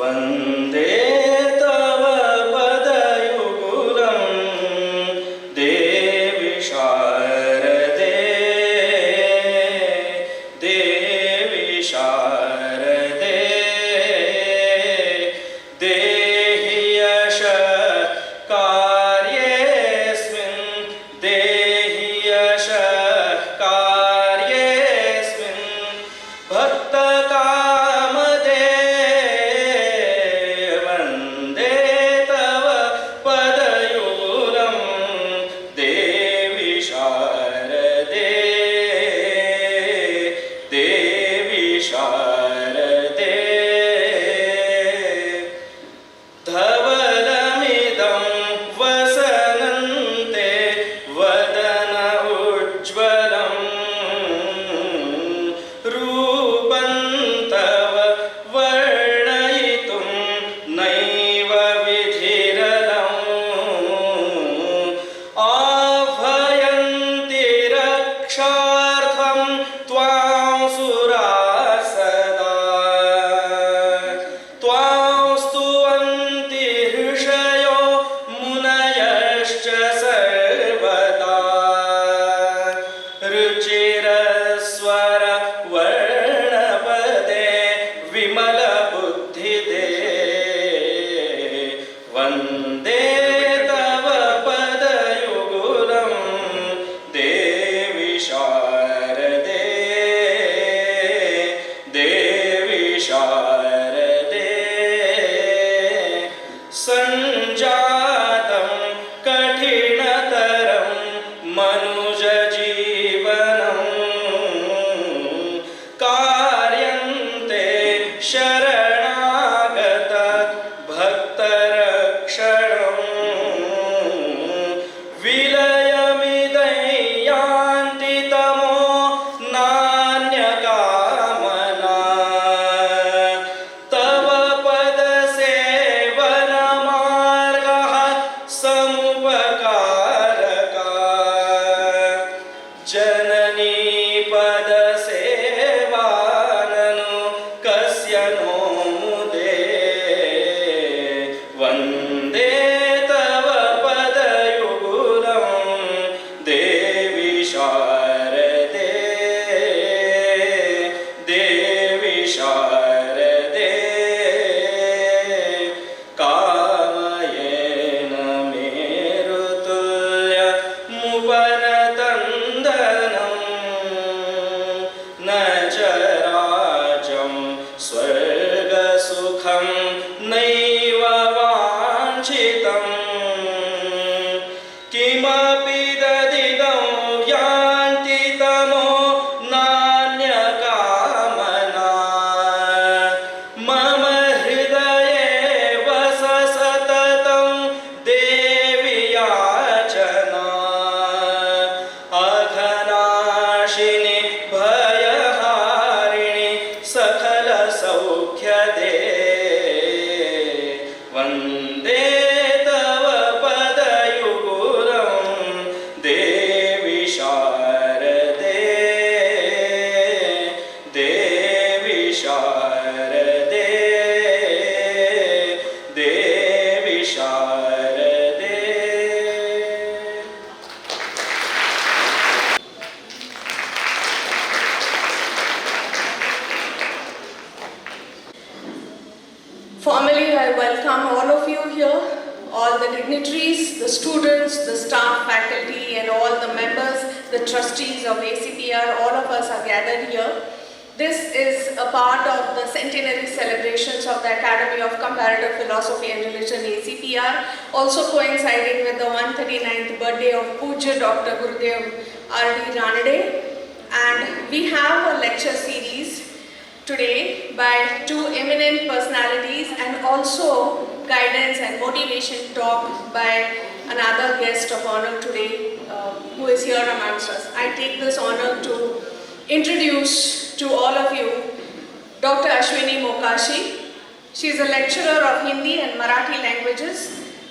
वन्दे तव पदयुगुलं देवि शारदे देवि शारदे देहि यशः कार्येऽस्मिन् देहि यशः कार्येऽस्मिन् भक्तकामदे वन्दे तव पदयुगुलं देवि शारदे देवि शारदे धवलमिदं वसनन्ते वदन उज्ज्वलं रूपं तव वर्णयितुं नैव विधिरलम् आह्वयन्ति रक्षार्थं त्वां सुराः सदा त्वां स्तुवन्ति ऋषयो मुनयश्च सर्वदा रुचिरस्वर वर्णपदे विमलबुद्धिदे वन्दे तव पदयुगुलं देवि शारदे देवि शारदे सञ्जातं कठिनतरं मनुजजीवनं कार्यन्ते शरणागत भक्तरक्षणम् विलयमिदं यान्ति तमो नान्यकामना तव पदसेवनमार्गः समुपकारका जननी पदसेवाननु कस्य नो मुदे वन्दे तव पदयुगुलं देवि शारदे देवि शारदे कामयेन मेरुतुल्यमुपनतन्दनं न च राज्यं स्वर्गसुखं नैव वाञ्छितं किमपि ददिदं यान्ति तमो नान्यकामना मम हृदये वस सततं देवि याचना अघनाशिनि भयहारिणि सकलसौख्यदे वन्दे तव पदयुगुलं देवि शारदे देवि शारदे देवि शारदे Formally, I welcome all of you here, all the dignitaries, the students, the staff, faculty, and all the members, the trustees of ACPR. All of us are gathered here. This is a part of the Centenary Celebrations of the Academy of Comparative Philosophy and Religion, ACPR, also coinciding with the 139th birthday of Puja Dr. Gurudev R.D. Ranade. And we have a lecture series today by two eminent personalities and also guidance and motivation talk by another guest of honor today who is here amongst us. I take this honor to introduce to all of you Dr. Ashwini Mokashi. She is a lecturer of Hindi and Marathi languages,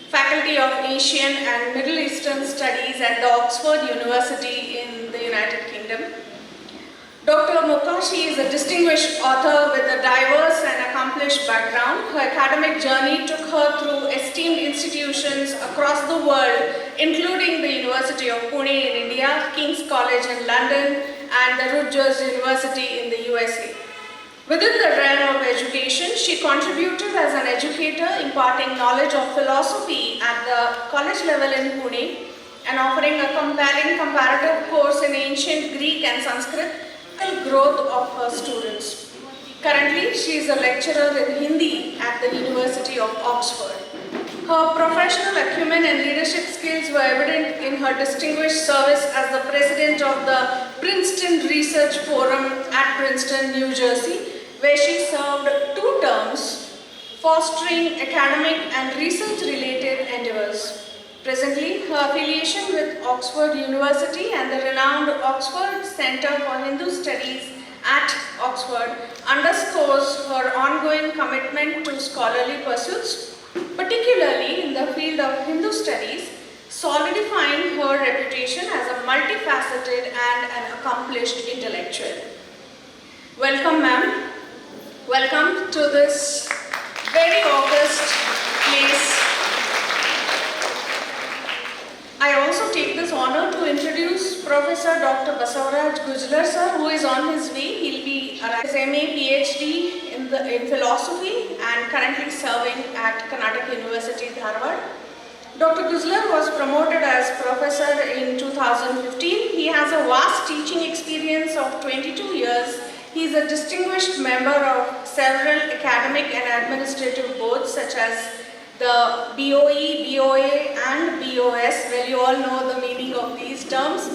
faculty of Asian and Middle Eastern Studies at the Oxford University in the United Kingdom. Dr. Mokashi is a distinguished author with a diverse and accomplished accomplished background. Her academic journey took her through esteemed institutions across the world, including the University of Pune in India, King's College in London, and the Rutgers University in the USA. Within the realm of education, she contributed as an educator, imparting knowledge of philosophy at the college level in Pune and offering a compelling comparative course in ancient Greek and Sanskrit, growth of her students. Currently, she is a lecturer in Hindi at the University of Oxford. Her professional acumen and leadership skills were evident in her distinguished service as the president of the Princeton Research Forum at Princeton, New Jersey, where she served 2 terms, fostering academic and research-related endeavors. Presently, her affiliation with Oxford University and the renowned Oxford Centre for Hindu Studies at Oxford underscores her ongoing commitment to scholarly pursuits, particularly in the field of Hindu studies, solidifying her reputation as a multifaceted and an accomplished intellectual. Welcome, ma'am. Welcome to this very august place. I also take this honor to introduce Professor Dr. Basavaraj Gujalar sir, who is on his way. He'll be his MA PhD in philosophy and currently serving at Karnatak University, Dharwad. Dr. Gujalar was promoted as professor in 2015. He has a vast teaching experience of 22 years. He is a distinguished member of several academic and administrative boards such as the BOE, BOA and BOS. Well, you all know the meaning of these terms.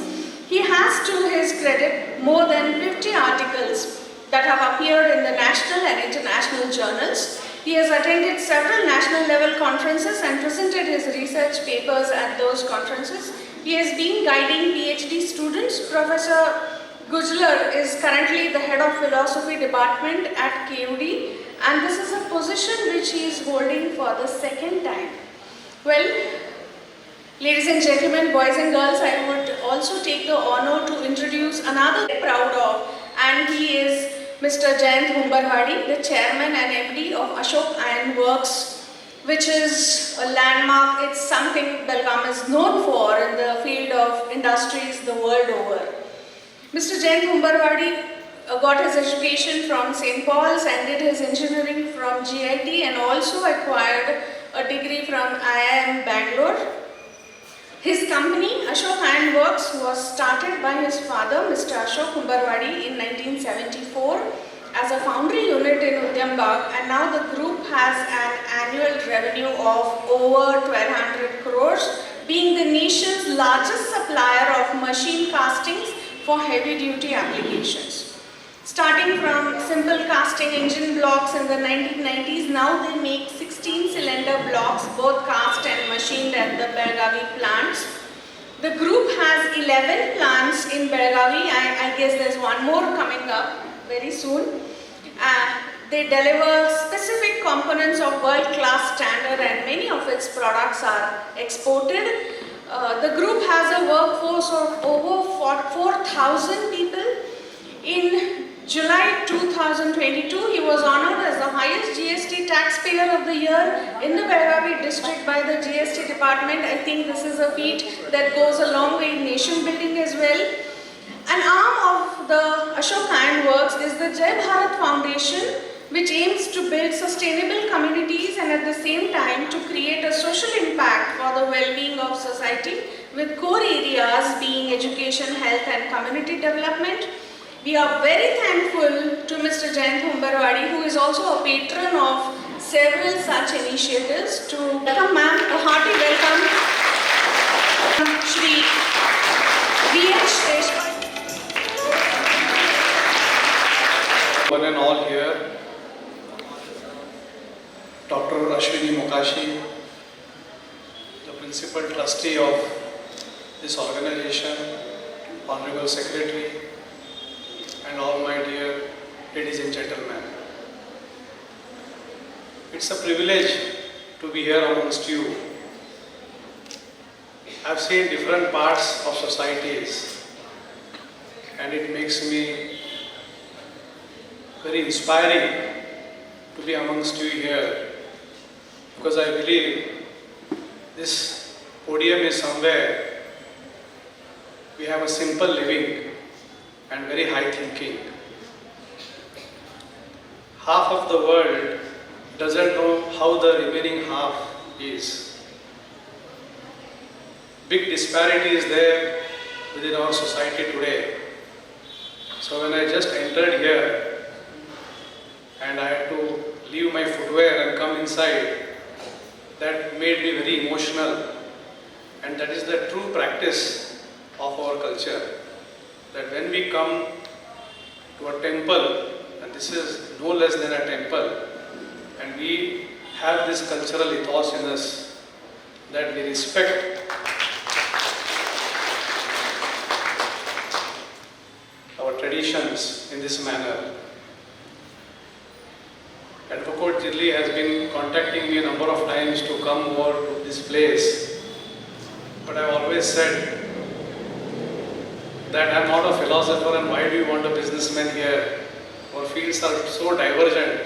He has, to his credit, more than 50 articles that have appeared in the national and international journals. He has attended several national level conferences and presented his research papers at those conferences. He has been guiding PhD students. Professor Gujalar is currently the head of philosophy department at KUD, and this is a position which he is holding for the 2nd time. Well, ladies and gentlemen, boys and girls, I would also take the honor to introduce another proud of, and he is Mr. Jayant Humbarwadi, the chairman and MD of Ashok Iron Works, which is a landmark. It's something Belagavi is known for in the field of industries the world over. Mr. Jayant Humbarwadi got his education from St. Paul's and did his engineering from GIT and also acquired a degree from IIM Bangalore. His company, Ashok Iron Works, was started by his father, Mr. Ashok Humbarwadi, in 1974 as a foundry unit in Udyambag, and now the group has an annual revenue of over 1200 crores, being the nation's largest supplier of machine castings for heavy-duty applications. Starting from simple casting engine blocks in the 1990s, now they make 16-cylinder blocks, both cast and machined at the Belagavi plants. The group has 11 plants in Belagavi. I guess there's one more coming up very soon. They deliver specific components of world-class standard, and many of its products are exported. The group has a workforce of over 4,000 people. In July 2022, he was honored as the highest GST taxpayer of the year in the Belagavi district by the GST department. I think this is a feat that goes a long way in nation building as well. An arm of the Ashok Iron Works is the Jai Bharat Foundation, which aims to build sustainable communities and at the same time to create a social impact for the well-being of society, with core areas being education, health and community development. We are very thankful to Mr. Jayant Humbarwadi, who is also a patron of several such initiatives. To welcome ma'am, a hearty welcome, Shri One and all here, Dr. Ashwini Mokashi, the principal trustee of this organization, Honorable Secretary, and all my dear ladies and gentlemen. It's a privilege to be here amongst you. I've seen different parts of societies, and it makes me very inspiring to be amongst you here, because I believe this podium is somewhere we have a simple living and very high thinking. Half of the world doesn't know how the remaining half is. Big disparity is there within our society today. So when I just entered here and I had to leave my footwear and come inside, that made me very emotional, and that is the true practice of our culture. That when we come to a temple, and this is no less than a temple, and we have this cultural ethos in us, that we respect our traditions in this manner. Advocate Dilli has been contacting me a number of times to come over to this place, but I have always said that I am not a philosopher, and why do you want a businessman here? Our fields are so divergent.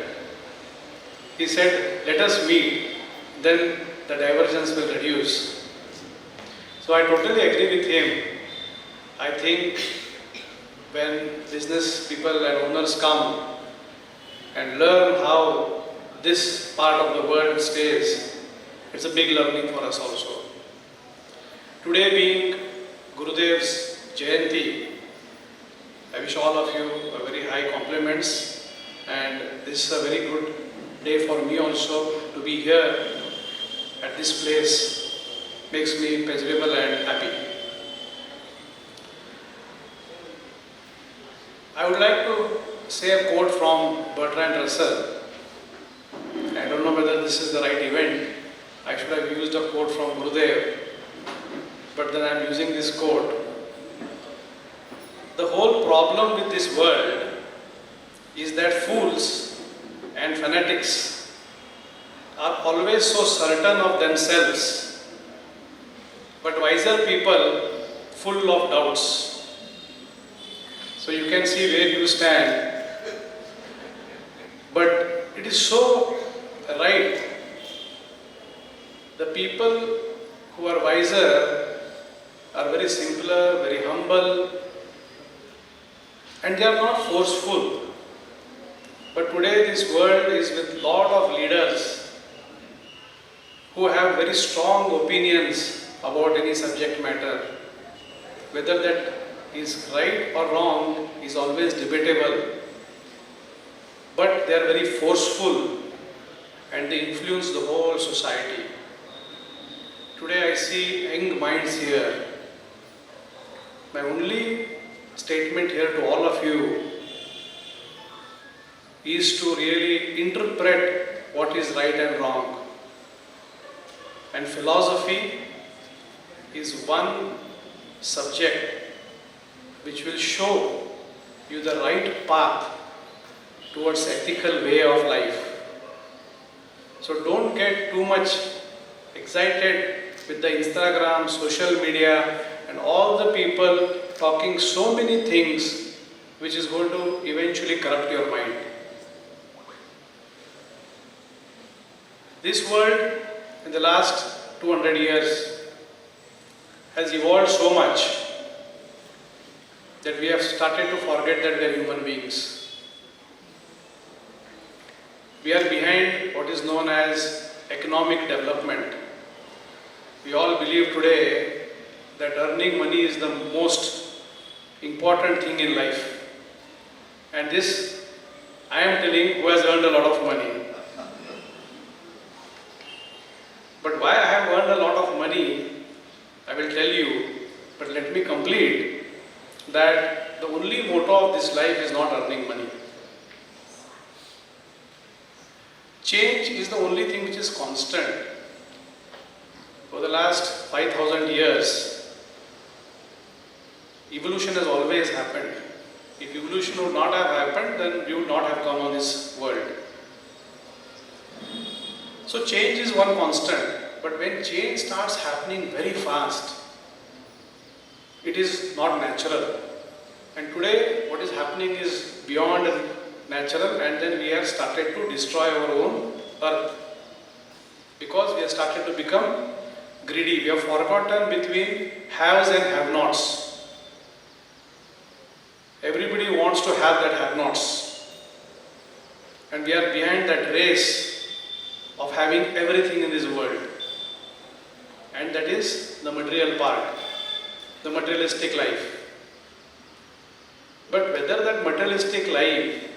He said, let us meet, then the divergence will reduce. So I totally agree with him. I think when business people and owners come and learn how this part of the world stays, it's a big learning for us also. Today being Gurudev's Jayanti, I wish all of you a very high compliments, and this is a very good day for me also to be here at this place. Makes me pleasurable and happy. I would like to say a quote from Bertrand Russell. I don't know whether this is the right event. I should have used a quote from Gurudev, but then I am using this quote. The whole problem with this world is that fools and fanatics are always so certain of themselves, but wiser people full of doubts. So you can see where you stand, but it is so right. The people who are wiser are very simpler, very humble, and they are not forceful. But today this world is with lot of leaders who have very strong opinions about any subject matter. Whether that is right or wrong is always debatable. But they are very forceful and they influence the whole society. Today I see young minds here. My only statement here to all of you is to really interpret what is right and wrong. And philosophy is one subject which will show you the right path towards ethical way of life. So don't get too much excited with the Instagram, social media, and all the people talking so many things which is going to eventually corrupt your mind. This world in the last 200 years has evolved so much that we have started to forget that we are human beings. We are behind what is known as economic development. We all believe today that earning money is the most important thing in life. And this I am telling who has earned a lot of money. But why I have earned a lot of money, I will tell you, but let me complete that the only motto of this life is not earning money. Change is the only thing which is constant. For the last 5,000 years, evolution has always happened. If evolution would not have happened, then we would not have come on this world. So change is one constant, but when change starts happening very fast, it is not natural. And today what is happening is beyond natural, and then we have started to destroy our own earth. Because we have started to become greedy. We have forgotten between haves and have-nots. Everybody wants to have that have-nots. And we are behind that race of having everything in this world. And that is the material part, the materialistic life. But whether that materialistic life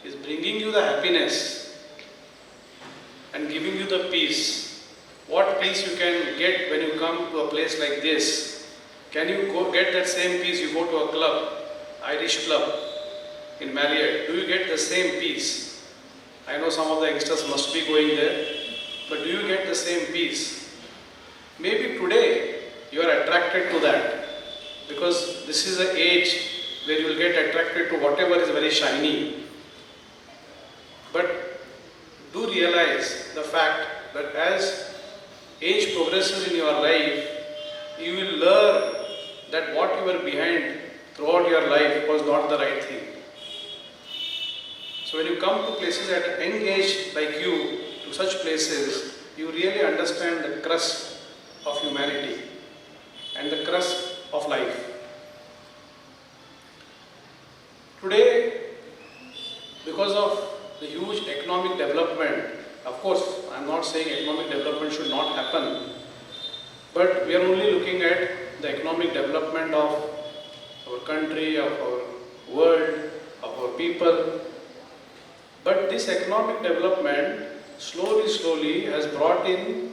is bringing you the happiness and giving you the peace, what peace you can get when you come to a place like this? Can you go get that same peace? You go to a club, Irish club in Marriott, do you get the same peace? I know some of the youngsters must be going there, but do you get the same peace? Maybe today you are attracted to that because this is an age where you will get attracted to whatever is very shiny. But do realize the fact that as age progresses in your life, you will learn that what you were behind throughout your life was not the right thing. So when you come to places at an young age like you, to such places, you really understand the crust of humanity and the crust of life. Today, because of the huge economic development, of course, I am not saying economic development should not happen, but we are only looking at the economic development of our country, of our world, of our people. But this economic development slowly has brought in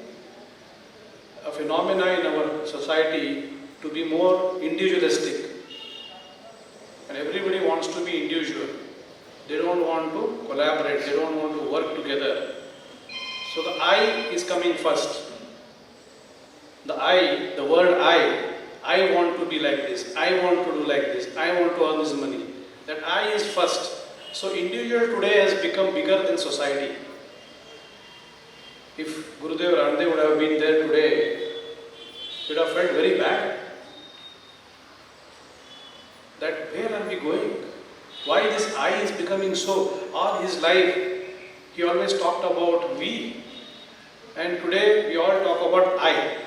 a phenomena in our society to be more individualistic. And everybody wants to be individual. They don't want to collaborate, they don't want to work together. So the I is coming first. The I, the word I want to be like this, I want to do like this, I want to earn this money. That I is first. So individual today has become bigger than society. If Gurudev Ranade would have been there today, he would have felt very bad. That where are we going? Why this I is becoming so? All his life, he always talked about we. And today we all talk about I.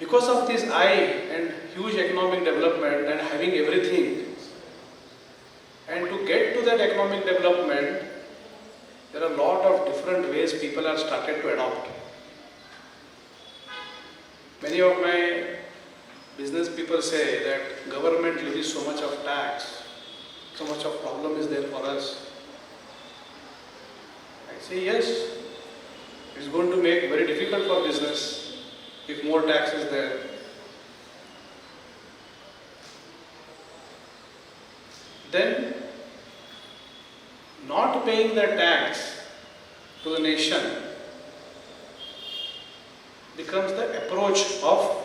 Because of this I and huge economic development and having everything, and to get to that economic development, there are a lot of different ways people are started to adopt. Many of my business people say that government levies so much of tax, so much of problem is there for us. I say yes, it's going to make very difficult for business if more tax is there. Then not paying the tax to the nation becomes the approach of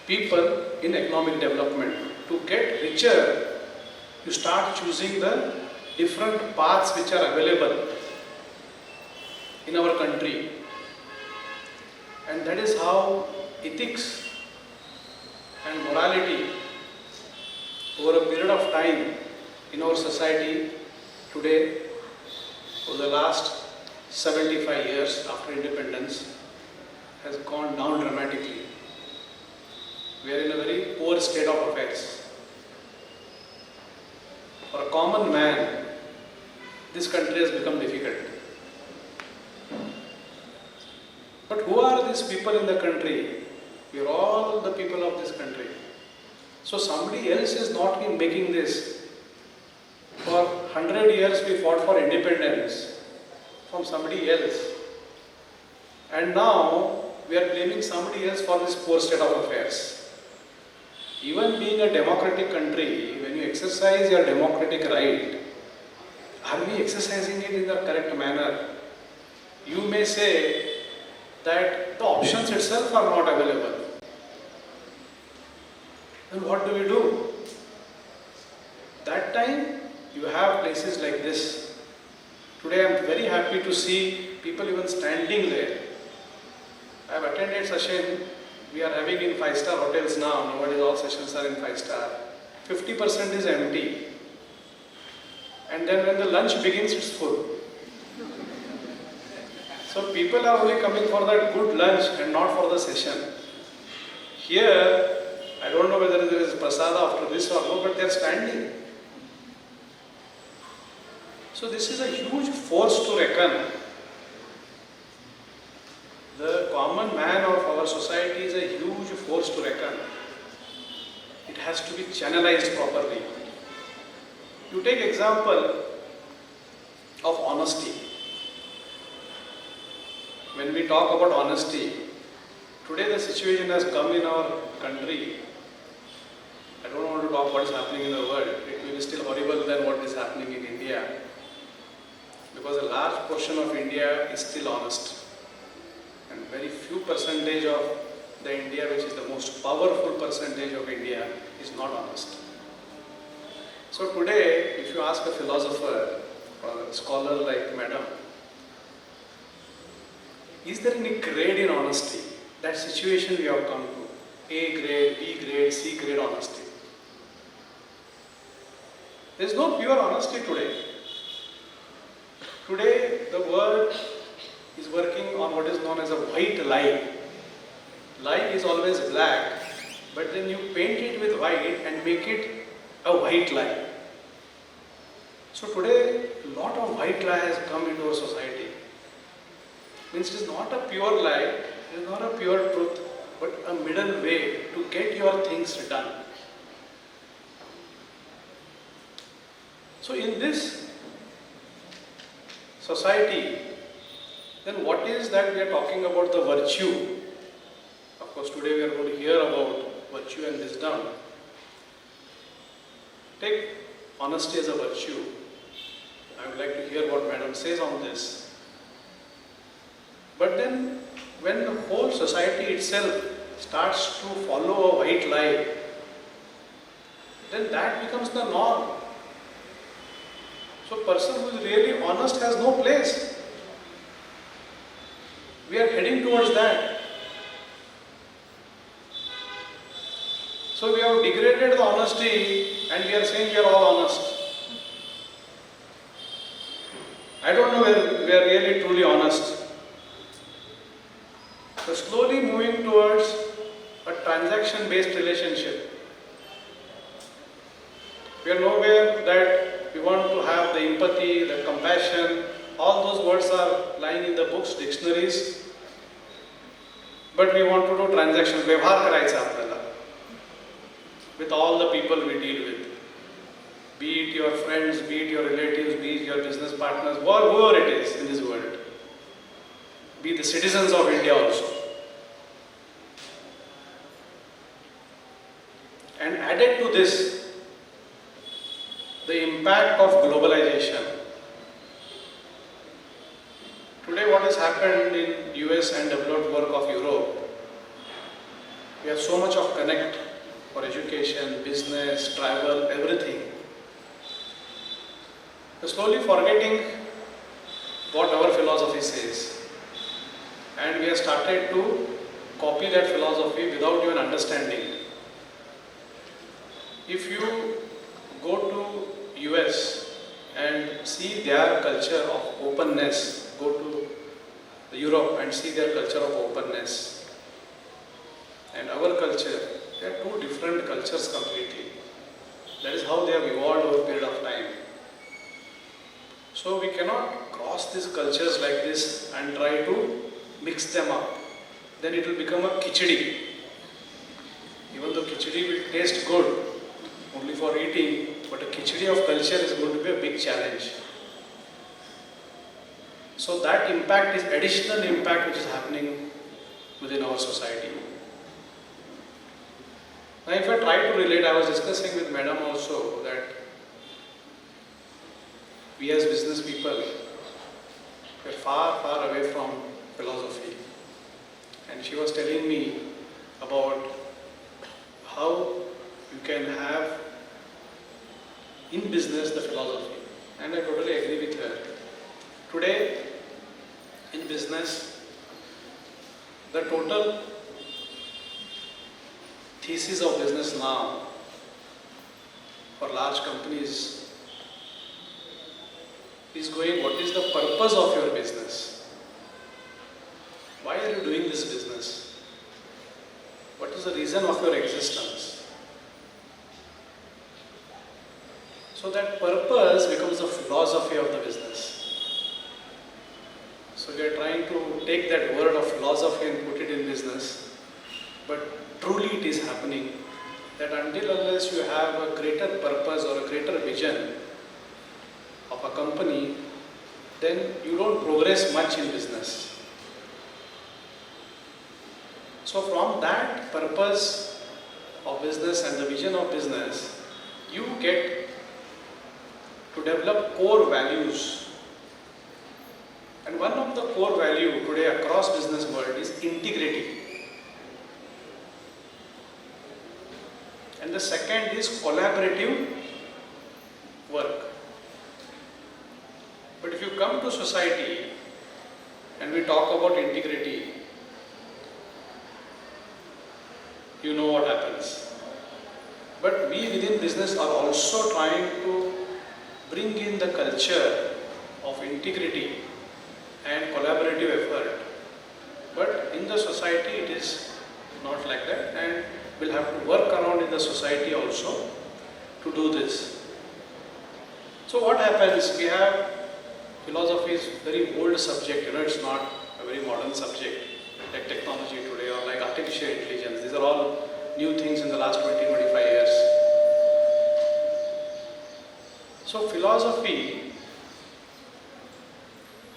people in economic development. To get richer, you start choosing the different paths which are available in our country. And that is how ethics and morality over a period of time in our society today, for the last 75 years after independence, has gone down dramatically. We are in a very poor state of affairs. For a common man, this country has become difficult. But who are these people in the country? We are all the people of this country. So somebody else is not making this. For 100 years we fought for independence from somebody else. And now we are blaming somebody else for this poor state of affairs. Even being a democratic country, when you exercise your democratic right, are we exercising it in the correct manner? You may say that the options itself are not available. Then what do we do? That time you have places like this. Today I am very happy to see people even standing there. I have attended session. We are having in 5-star hotels now. Nowadays all sessions are in 5-star. 50% is empty. and then when the lunch begins, it's full. So people are only coming for that good lunch and not for the session. Here, I don't know whether there is prasada after this or no, but they are standing. So this is a huge force to reckon. The common man of our society is a huge force to reckon. It has to be channelized properly. You take example of honesty. When we talk about honesty, today the situation has come in our country. I don't want to talk what is happening in the world. It may be still horrible than what is happening in India. Because a large portion of India is still honest. And very few percentage of the India, which is the most powerful percentage of India, is not honest. So today, if you ask a philosopher or a scholar like Madam, is there any grade in honesty? That situation we have come to. A grade, B grade, C grade honesty. There is no pure honesty today. Today, the world is working on what is known as a white lie. Lie is always black, but then you paint it with white and make it a white lie. So today, a lot of white lie has come into our society. Means it is not a pure lie, it is not a pure truth, but a middle way to get your things done. So in this society, then what is that we are talking about the virtue? Of course, today we are going to hear about virtue and wisdom. Take honesty as a virtue. I would like to hear what Madam says on this. But then, when the whole society itself starts to follow a white lie, then that becomes the norm. So, a person who is really honest has no place. We are heading towards that. So, we have degraded the honesty and we are saying we are all honest. I don't know where we are really truly honest. So slowly moving towards a transaction-based relationship. We are nowhere that we want to have the empathy, the compassion, all those words are lying in the books, dictionaries. But we want to do transaction, व्यवहार करायचा आपल्याला with all the people we deal with. Be it your friends, be it your relatives, be it your business partners, whoever it is in this world. Be the citizens of India also. And added to this, the impact of globalization. Today what has happened in US and developed work of Europe, we have so much of connect for education, business, travel, everything. We're slowly forgetting what our philosophy says. And we have started to copy that philosophy without even understanding. If you go to US and see their culture of openness, go to Europe and see their culture of openness, and our culture, they are two different cultures completely. That is how they have evolved over a period of time. So we cannot cross these cultures like this and try to mix them up. Then it will become a khichdi. Even though khichdi will taste good only for eating, but a khichdi of culture is going to be a big challenge. So that impact is additional impact which is happening within our society. Now if I try to relate, I was discussing with Madam also that we as business people, we are far, far away from philosophy. And she was telling me about how you can have in business the philosophy. And I totally agree with her. Today, in business, the total thesis of business now for large companies is going, what is the purpose of your business? Why are you doing this business? What is the reason of your existence? So that purpose becomes the philosophy of the business. So we are trying to take that word of philosophy and put it in business, but truly it is happening that until unless you have a greater purpose or a greater vision of a company, then you don't progress much in business. So from that purpose of business and the vision of business, you get to develop core values. And one of the core value today across business world is integrity. And the second is collaborative work. But if you come to society and we talk about integrity, you know what happens. But we within business are also trying to bring in the culture of integrity and collaborative effort. But in the society it is not like that, and we'll have to work around in the society also to do this. So what happens, we have philosophy is very old subject, it's not a very modern subject like technology today or like artificial intelligence. These are all new things in the last 20-25 years. So philosophy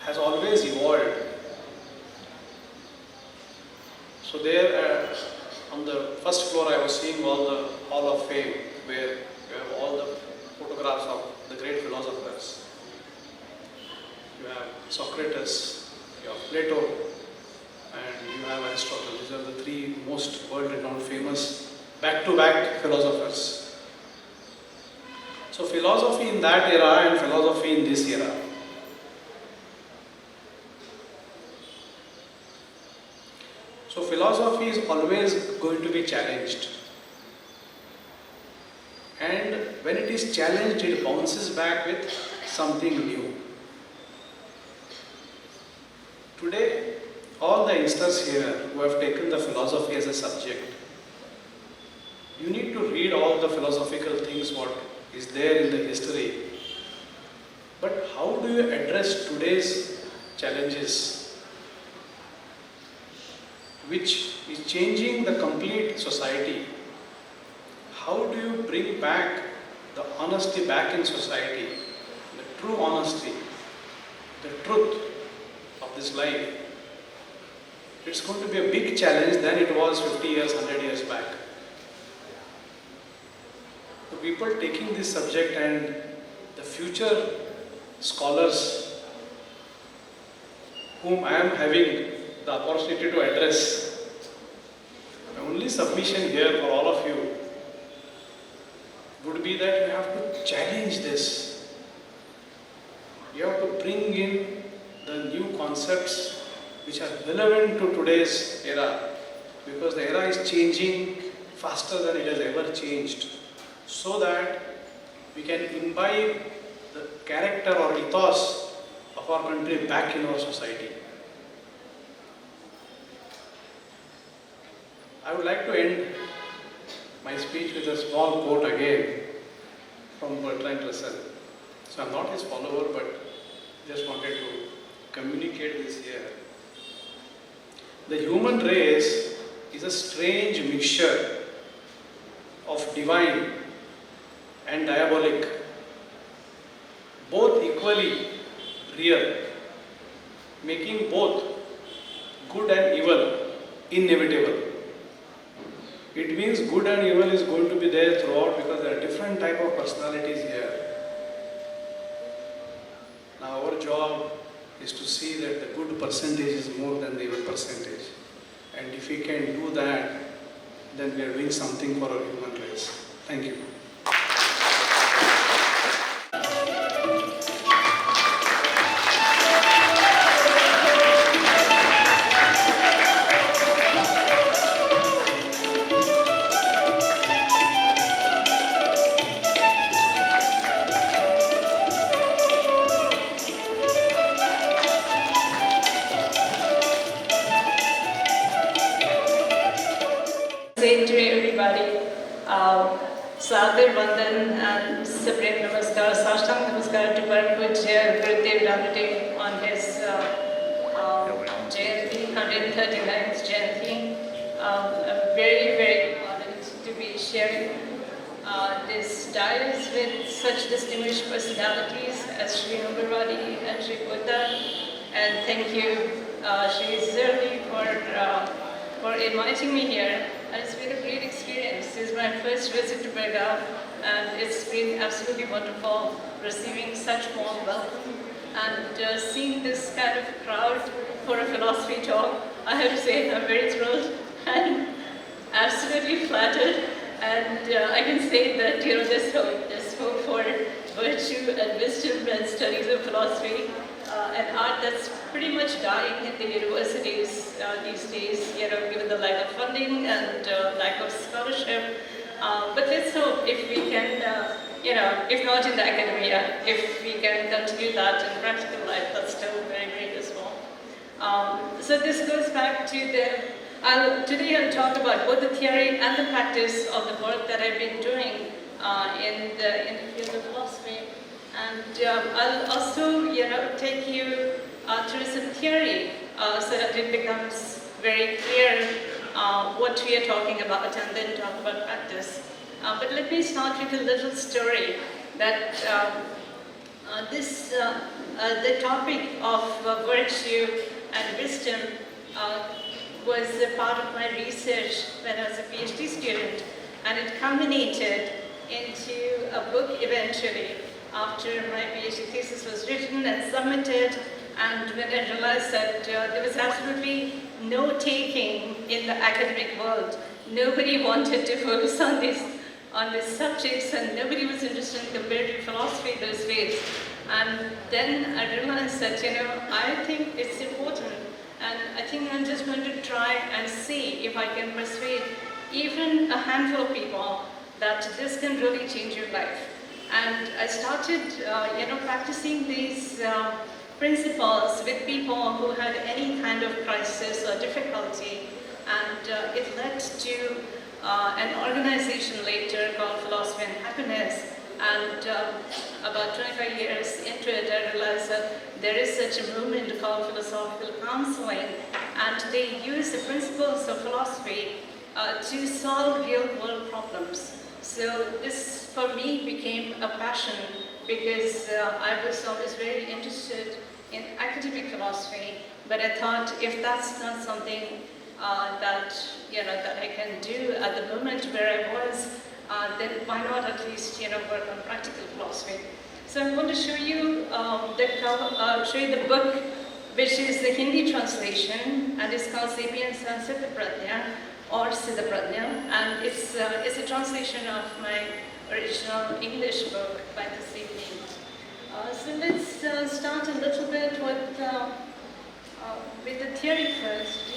has always evolved. So there on the first floor I was seeing all the Hall of Fame where you have all the photographs of the great philosophers. You have Socrates, you have Plato, and you have Aristotle. These are the three most world-renowned famous back-to-back philosophers. So philosophy in that era and philosophy in this era. So philosophy is always going to be challenged. And when it is challenged, it bounces back with something new. Today, all the youngsters here who have taken the philosophy as a subject, you need to read all the philosophical things what is there in the history. But how do you address today's challenges, which is changing the complete society? How do you bring back the honesty back in society, the true honesty, the truth of this life? It's going to be a big challenge than it was 50 years, 100 years back. The people taking this subject and the future scholars whom I am having the opportunity to address, my only submission here for all of you would be that you have to challenge this. You have to bring in the new concepts which are relevant to today's era, because the era is changing faster than it has ever changed, so that we can imbibe the character or ethos of our country back in our society. I would like to end my speech with a small quote again from Bertrand Russell. So I am not his follower, but just wanted to communicate this here. The human race is a strange mixture of divine and diabolic, both equally real, making both good and evil inevitable. It means good and evil is going to be there throughout, because there are different type of personalities here. Now our job is to see that the good percentage is more than the evil percentage. And if we can do that, then we are doing something for our human race. Thank you. Sadir Vandan and Supreme Namaskar, Sashtang Namaskar to Paramahansa Gurudev Ranade on his Jayanti, 139th Jayanti. I'm very, very honored to be sharing this dais with such distinguished personalities as Shri Humbarwadi and Shri Gurudev. And thank you, Shri Zerli, for inviting me here. And it's been a great experience. This is my first visit to Belagavi, and it's been absolutely wonderful receiving such warm welcome and seeing this kind of crowd for a philosophy talk. I have to say I'm very thrilled and absolutely flattered. And I can say that there's hope for virtue and wisdom and studies of philosophy. An art that's pretty much dying in the universities these days, given the lack of funding and lack of scholarship. But let's hope if we can, if not in the academia, if we can continue that in practical life, that's still very great as well. So this goes back to today I'll talk about both the theory and the practice of the work that I've been doing in the field of philosophy. And I'll also, take you through some theory so that it becomes very clear what we are talking about, and then talk about practice. But let me start with a little story that the topic of virtue and wisdom was a part of my research when I was a PhD student, and it culminated into a book eventually after my PhD thesis was written and submitted. And when I realized that there was absolutely no taking in the academic world, nobody wanted to focus on these subjects, and nobody was interested in comparative philosophy those days. And then I realized that, I think it's important, and I think I'm just going to try and see if I can persuade even a handful of people that this can really change your life. And I started, practicing these principles with people who had any kind of crisis or difficulty, and it led to an organization later called Philosophy and Happiness. And about 25 years into it, I realized that there is such a movement called philosophical counseling, and they use the principles of philosophy to solve real-world problems. So this, for me, became a passion because I was always very interested in academic philosophy, but I thought if that's not something that I can do at the moment where I was, then why not at least work on practical philosophy? So I'm going to show you the book, which is the Hindi translation, and it's called Sapiens and Siddha or Siddha Pradnya, and it's a translation of my original English book by this evening. So let's start a little bit with the theory first.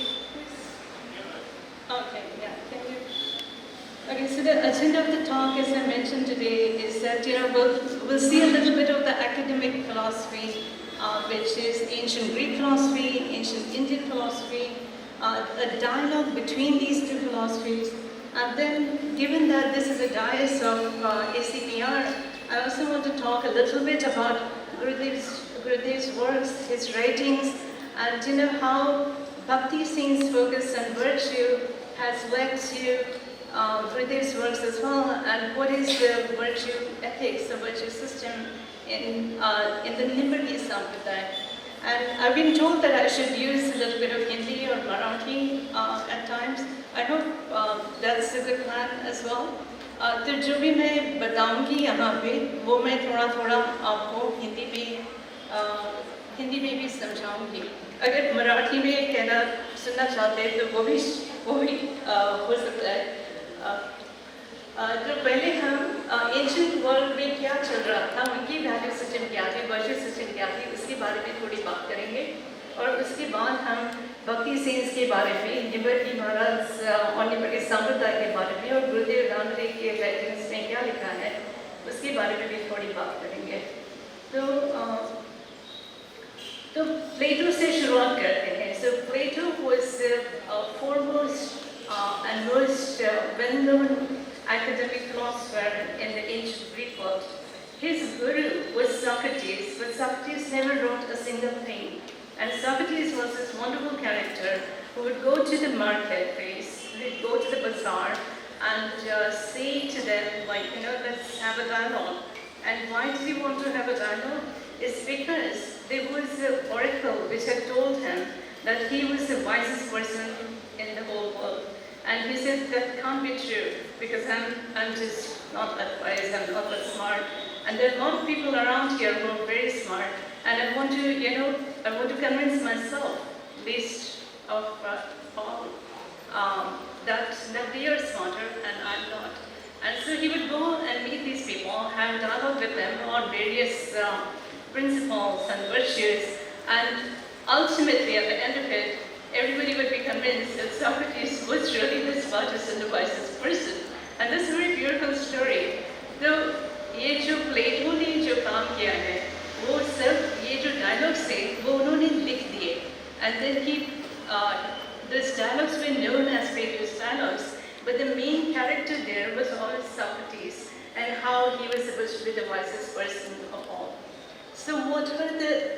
Okay, yeah, can you? Okay, so the agenda of the talk, as I mentioned today, is that we'll see a little bit of the academic philosophy, which is ancient Greek philosophy, ancient Indian philosophy, a dialogue between these two philosophies. And then, given that this is a dais of ACPR, I also want to talk a little bit about Gurudev's works, his writings, and how Bhakti Singh's focus on virtue has led to Gurudev's works as well, and what is the virtue ethics, the virtue system in the Nimbargi Sampradaya. And I've been told that I should use a little bit of Hindi or Marathi at times. I hope that's a good plan as well. तो जो भी मैं बताऊंगी यहाँ पे वो मैं थोड़ा आपको हिंदी में भी समझाऊंगी. अगर मराठी में कहना सुनना चाहते हैं तो वो भी हो सकता है. तो पहले हम एंशिएंट वर्ल्ड में क्या चल रहा था, उनकी वैल्यू सिस्टम क्या थी, वर्चू सिस्टम क्या थी, उसके बारे में थोड़ी बात करेंगे. और उसके बाद हम भक्ति सेंस के बारे में, निम्बर्गी महाराज और निम्बर्गी संप्रदाय के बारे में, और गुरुदेव रानडे के राइटिंग्स में क्या लिखा है उसके बारे में भी थोड़ी बात करेंगे. तो प्लेटो से शुरुआत करते हैं. So Plato was the foremost and most well-known academic philosopher in the ancient Greek world. His guru was Socrates, but Socrates never wrote a single thing. And Socrates was this wonderful character who would go to the marketplace, who would go to the bazaar, and say to them, like, let's have a dialogue. And why did he want to have a dialogue? It's because there was an oracle which had told him that he was the wisest person in the whole world. And he said, that can't be true, because I'm just not that wise, I'm not that smart. And there are a lot of people around here who are very smart, and I want to convince myself, least of all, that they are smarter and I'm not. And so he would go and meet these people, have dialogue with them on various principles and virtues, and ultimately at the end of it, everybody would be convinced that Socrates was really the smartest and the wisest person. And this is a very beautiful story. So, ये जो प्लेटो ने जो काम किया है, वो सब ये जो dialogues थे, वो उन्होंने लिख दिए. And then those dialogues were known as Plato's dialogues. But the main character there was always Socrates, and how he was supposed to be the wisest person of all. So what are the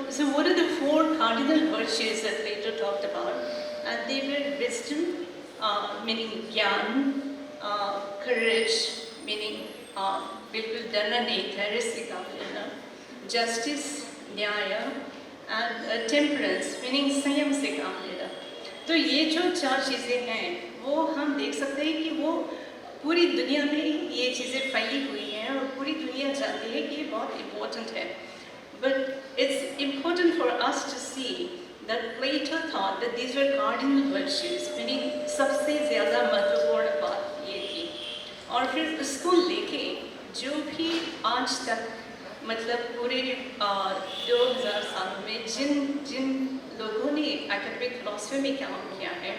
So what are the four cardinal virtues that Plato talked about? And they were wisdom, meaning gyan, courage, meaning bilkul डरना नहीं, धैर्य से काम लेना, justice, न्याय, and temperance, meaning संयम से काम लेना. तो ये जो चार चीज़ें हैं, वो हम देख सकते हैं कि वो पूरी दुनिया में ये चीज़ें फैली हुई हैं और पूरी दुनिया जानती है कि ये बहुत important है. But it's important for us to see that Plato thought that these were cardinal virtues, meaning सबसे ज़्यादा महत्वपूर्ण बात ये थी. और फिर उसको लेके जो भी आज तक मतलब पूरे 2000 साल में जिन लोगों ने academic philosophy में काम किया है,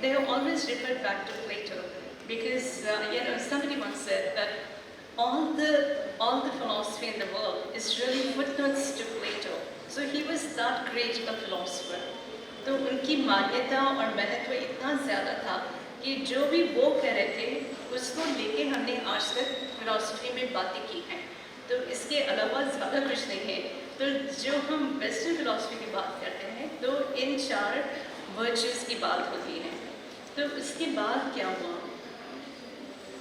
they have always referred back to Plato, because somebody once said that all the philosophy in the world is really footnotes to Plato. So he was that great a philosopher. तो उनकी मान्यता और महत्व इतना ज़्यादा था कि जो भी वो कह रहे थे उसको लेके हमने आज तक फिलॉसफी में बातें की हैं. तो इसके अलावा ज़्यादा कुछ नहीं है. तो जो हम वेस्टर्न फिलॉसफी की बात करते हैं तो इन चार वर्चुअस की बात होती है. तो उसके बाद क्या हुआ?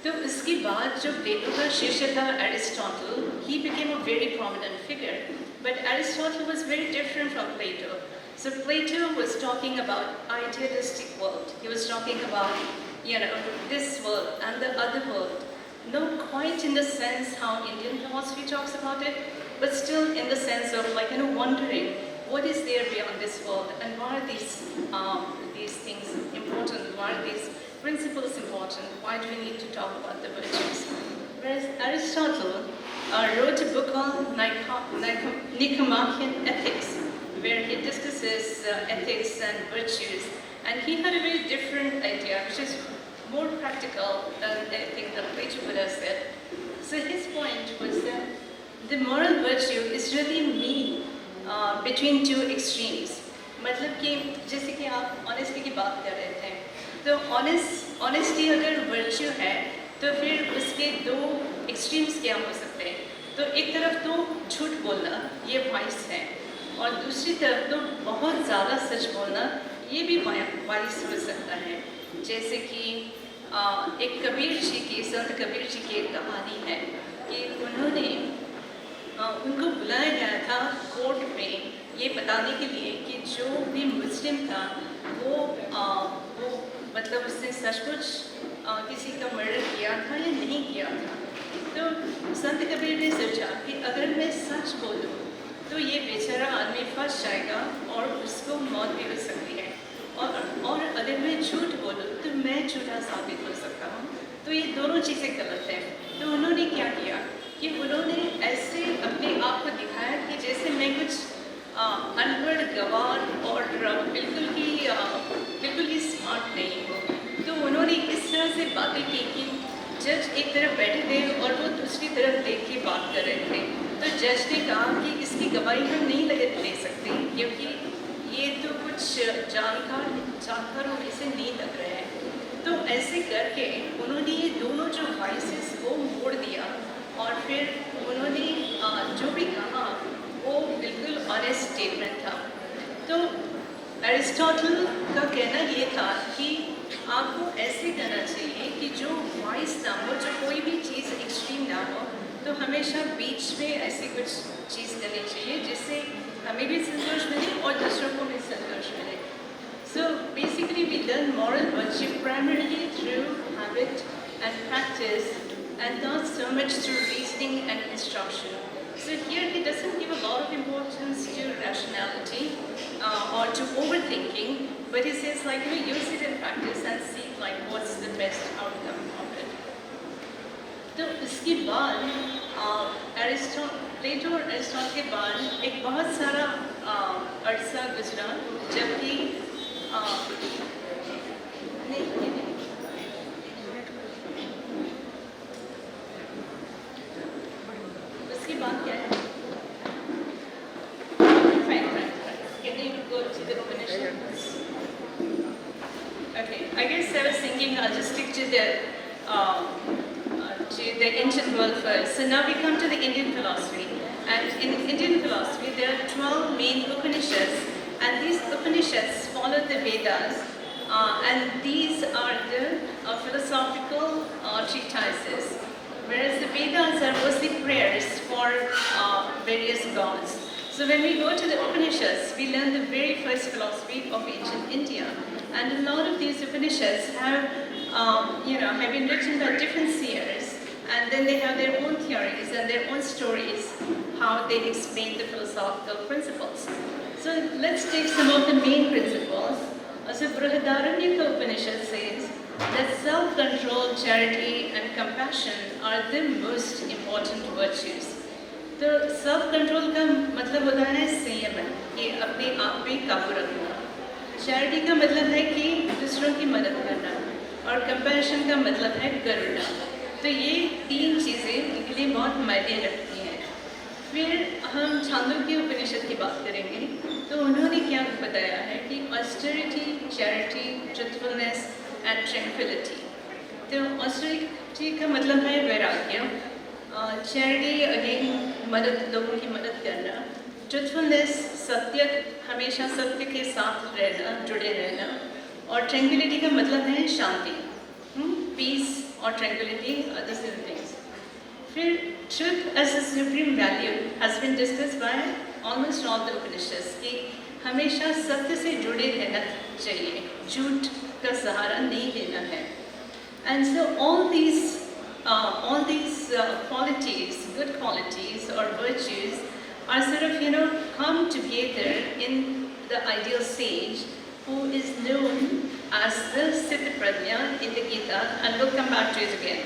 तो इसके बाद जो प्लेटो का शिष्य था Aristotle, he became a very prominent figure. But Aristotle was very different from Plato. So Plato was talking about idealistic world. He was talking about, this world and the other world. Not quite in the sense how Indian philosophy talks about it, but still in the sense of wondering what is there beyond this world and why are these things important? Why are these principles important? Why do we need to talk about the virtues? Whereas Aristotle wrote a book called Nicomachean Ethics, where he discusses ethics and virtues, and he had a very different idea, which is more practical than anything that Plato would have said. So his point was that the moral virtue is really mean between two extremes. मतलब कि जैसे कि आप honesty की बात कर रहे थे, तो honesty अगर virtue है, तो फिर उसके दो extremes क्या हो सकते हैं? तो एक तरफ तो झूठ बोलना ये vice है, और दूसरी तरफ तो बहुत ज़्यादा सच बोलना ये भी vice हो सकता है. जैसे कि एक कबीर जी की, संत कबीर जी की एक कहानी है कि उनको बुलाया गया था कोर्ट में ये बताने के लिए कि जो भी मुस्लिम था वो मतलब उसने सचमुच किसी का मर्डर किया था या नहीं किया था. तो संत कबीर ने सोचा कि अगर मैं सच बोलूँ तो ये बेचारा आदमी फंस जाएगा और उसको मौत भी हो सकती है, और अगर मैं झूठ बोलूँ तो मैं झूठा साबित हो सकता हूँ. तो ये दोनों चीज़ें गलत हैं. तो उन्होंने क्या किया कि उन्होंने ऐसे अपने आप को दिखाया कि जैसे मैं कुछ अनपढ़ गवार और बिल्कुल ही स्मार्ट नहीं हूँ. तो उन्होंने इस तरह से बातें की कि जज एक तरफ बैठे थे और वो दूसरी तरफ देख के बात कर रहे थे. तो जज ने कहा कि इसकी गवाही हम नहीं ले सकते क्योंकि ये तो कुछ जानकारों में से नहीं लग रहे हैं. तो ऐसे करके उन्होंने ये दोनों जो वॉइसेस को मोड़ दिया और फिर उन्होंने जो भी कहा वो बिल्कुल ऑनेस्ट स्टेटमेंट था। तो एरिस्टोटल का कहना ये था कि आपको ऐसे करना चाहिए कि जो वॉइस ना हो, जो कोई भी चीज़ एक्सट्रीम ना हो, तो हमेशा बीच में ऐसी कुछ चीज़ करनी चाहिए जिससे हमें भी संतोष मिले और दूसरों को भी संतोष मिले। So basically we learn moral virtue primarily through habit and practice and not so much through reasoning and instruction. So here he doesn't give a lot of importance to rationality or to overthinking, but he says like, you know, use it in practice and see like what's the best outcome of it. तो इसके बाद प्लेटो और Aristotle के बाद एक बहुत सारा अरसा गुजरा जबकि उसके बाद क्या है? Can you go to the Upanishads? Okay, I guess I was thinking I'll just stick to the ancient world first. So now we come to the Indian philosophy. And in Indian philosophy, there are 12 main Upanishads. And these Upanishads follow the Vedas. And these are the philosophical treatises. Whereas the Vedas are mostly prayers for various gods. So when we go to the Upanishads, we learn the very first philosophy of ancient India. And a lot of these Upanishads have been written by different seers, and then they have their own theories and their own stories, how they explain the philosophical principles. So let's take some of the main principles. So Brihadaranyaka Upanishad says that self-control, charity and compassion are the most important virtues. तो self control का मतलब होता है संयमन, कि अपने आप पे काबू रखना। चैरिटी का मतलब है कि दूसरों की मदद करना, और कंपैशन का मतलब है करुणा। तो ये तीन चीज़ें उनके लिए बहुत मायने रखती हैं। फिर हम छांदोग्य उपनिषद की बात करेंगे, तो उन्होंने क्या बताया है कि austerity, charity, truthfulness and tranquillity. तो ऑस्टेरिटी का मतलब है वैराग्य, चैरिटी अगेन लोगों की मदद करना, ट्रुथफुलनेस सत्य, हमेशा सत्य के साथ रहना, जुड़े रहना, और ट्रैंक्विलिटी का मतलब है शांति, पीस और tranquility are the same things. फिर truth as a supreme value has been discussed by almost all the Upanishads कि हमेशा सत्य से जुड़े रहना चाहिए, झूठ का सहारा नहीं लेना है। And so all these qualities, good qualities or virtues are sort of, come together in the ideal sage who is known as the Siddha Prajna in the Gita, and we'll come back to it again.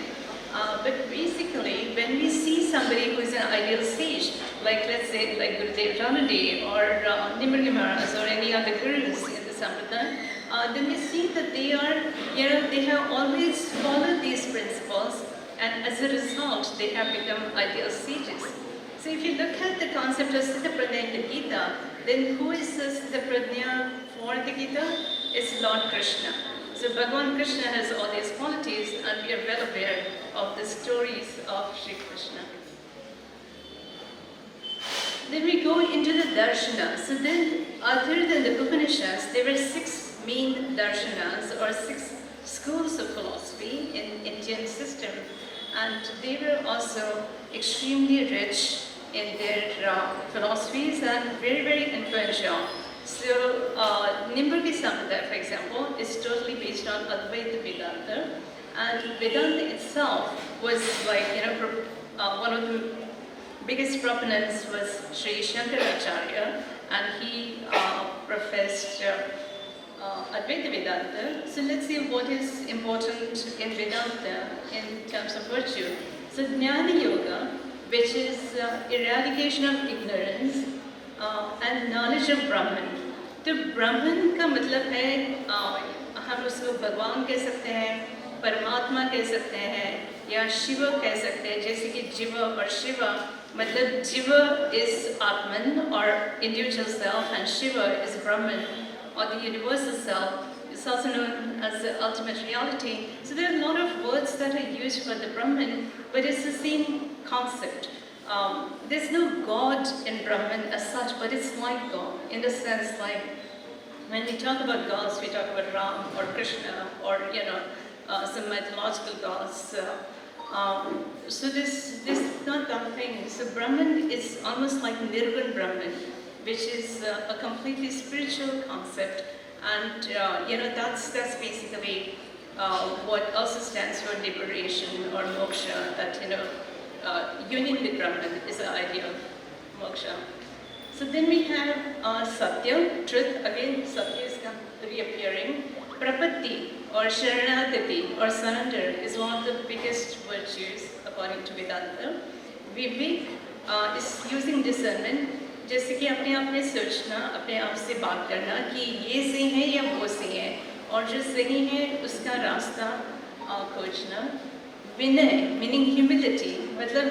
But basically, when we see somebody who is an ideal sage, like let's say like Gurudev Ranade or Nimrga Maharaj or any other gurus in the Sampradaya, then we see that they are, they have always followed these principles, and as a result, they have become ideal sages. So if you look at the concept of Siddha Prajna in the Gita, then who is the Siddha Prajna for the Gita? It's Lord Krishna. So Bhagavan Krishna has all these qualities, and we are well aware of the stories of Shri Krishna. Then we go into the darshanas. So then, other than the Upanishads, there were 6 main darshanas or 6 schools of philosophy in Indian system, and they were also extremely rich in their philosophies and very, very influential. So Nimbarga Sampradaya, for example, is totally based on Advaita Vedanta, and Vedanta itself was like, one of the biggest proponents was Sri Shankaracharya, and he professed Advaita Vedanta. So let's see what is important in Vedanta in terms of virtue. So Jnana Yoga, which is eradication of ignorance and knowledge of Brahman. तो ब्राह्मण का मतलब है, हम उसको भगवान कह सकते हैं, परमात्मा कह सकते हैं, या शिव कह सकते हैं, जैसे कि जीव और शिव, मतलब जीव is Atman or individual self, and Shiva is Brahman or the universal self is It's also known as the ultimate reality. So there are a lot of words that are used for the Brahman, but it's the same concept. There's no God in Brahman as such, but it's like God, in the sense like when we talk about gods, we talk about Ram or Krishna or some mythological gods. So this not that thing. So Brahman is almost like Nirvan Brahman, which is a completely spiritual concept, and that's basically what also stands for liberation or moksha. That union with Brahman is the idea of moksha. So then we have Satya, truth. Again, Satya is reappearing. Prapatti or Sharanagati or surrender is one of the biggest virtues according to Vedanta. Vivek is using discernment, जैसे कि अपने आप में सोचना, अपने आप से बात करना कि ये सही है या वो सही है, और जो सही है उसका रास्ता खोजना. विनय मीनिंग ह्यूमिलिटी, मतलब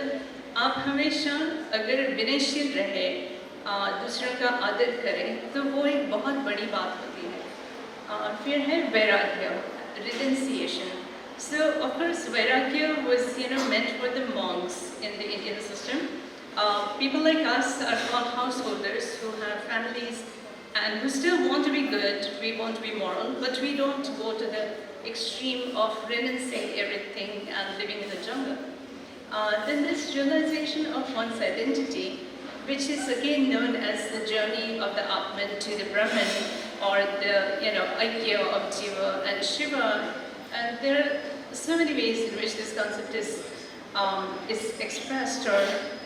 आप हमेशा अगर विनयशील रहे, दूसरों का आदर करें, तो वो एक बहुत बड़ी बात होती है. फिर है वैराग्य, renunciation. So of course vairagya was meant for the monks in the Indian system. People like us are called householders who have families and who still want to be good, we want to be moral, but we don't go to the extreme of renouncing everything and living in the jungle. Then this realization of one's identity, which is again known as the journey of the Atman to the Brahman, or the Aikya of Jiva and Shiva, and there are so many ways in which this concept is expressed or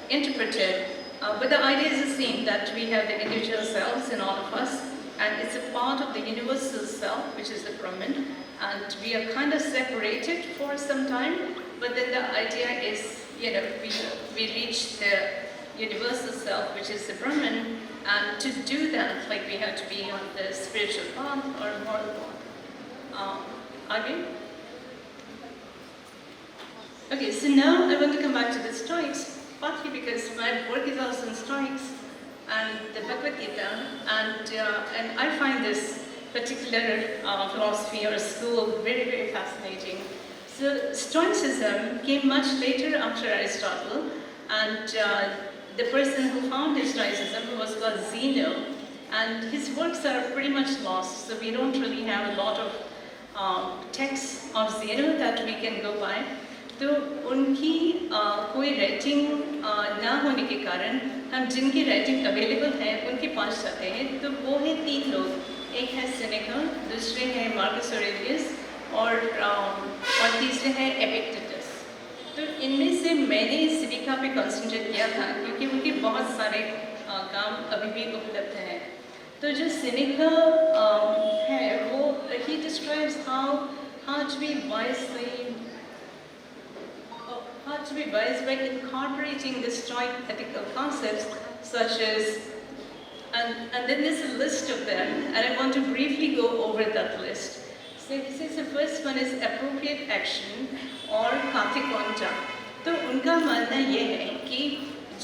interpreted, but the idea is the same, that we have the individual selves in all of us, and it's a part of the universal self, which is the Brahman, and we are kind of separated for some time, but then the idea is, we reach the universal self, which is the Brahman, and to do that, like we have to be on the spiritual path or moral path. Again? Okay, so now I want to come back to the Stoics, partly because my work is also in Stoics and the Bhagavad Gita, and I find this particular philosophy or school very, very fascinating. So Stoicism came much later after Aristotle, and the person who founded Stoicism was called Zeno, and his works are pretty much lost, so we don't really have a lot of texts of Zeno that we can go by. तो उनकी कोई writing ना होने के कारण हम जिनकी writing available है उनके पास जाते हैं, तो वो है 3 लोग, एक है सेनेका, दूसरे हैं मार्कस ऑरेलियस और तीसरे हैं एपिक्टेटस. तो इनमें से मैंने सिविका पे कंसंट्रेट किया था क्योंकि उनके बहुत सारे काम अभी भी उपलब्ध हैं. तो जो सेनेका है वो he describes how to be wise by incorporating the Stoic ethical concepts such as, and then there's a list of them, and I want to briefly go over that list. So he says the first one is appropriate action or katikonta. तो उनका मानना ये है कि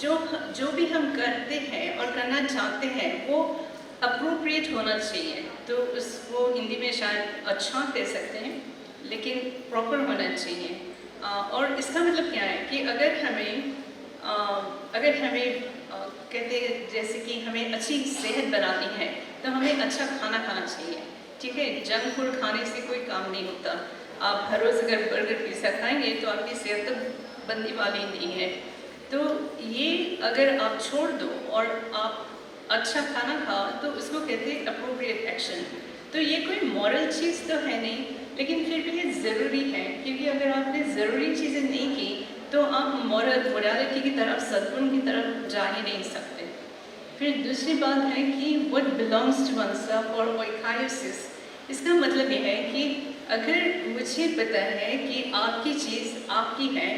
जो भी हम करते हैं और करना चाहते हैं वो appropriate होना चाहिए. तो उसको हिंदी में शायद अच्छा कह सकते हैं, लेकिन proper होना चाहिए. और इसका मतलब क्या है कि अगर हमें कहते हैं जैसे कि हमें अच्छी सेहत बनानी है तो हमें अच्छा खाना खाना चाहिए, ठीक है. जंक फूड खाने से कोई काम नहीं होता. आप हर रोज़ अगर बर्गर पिज़्ज़ा खाएंगे तो आपकी सेहत तो बनने वाली नहीं है. तो ये अगर आप छोड़ दो और आप अच्छा खाना खाओ तो उसको कहते हैं अप्रोप्रिएट एक्शन. तो ये कोई मॉरल चीज़ तो है नहीं, लेकिन फिर भी ये ज़रूरी है, क्योंकि अगर आपने ज़रूरी चीज़ें नहीं की तो आप मोरालिटी की तरफ, सद्गुण की तरफ जा ही नहीं सकते. फिर दूसरी बात है कि what belongs to oneself और oikaisis. इसका मतलब ये है कि अगर मुझे पता है कि आपकी चीज़ आपकी है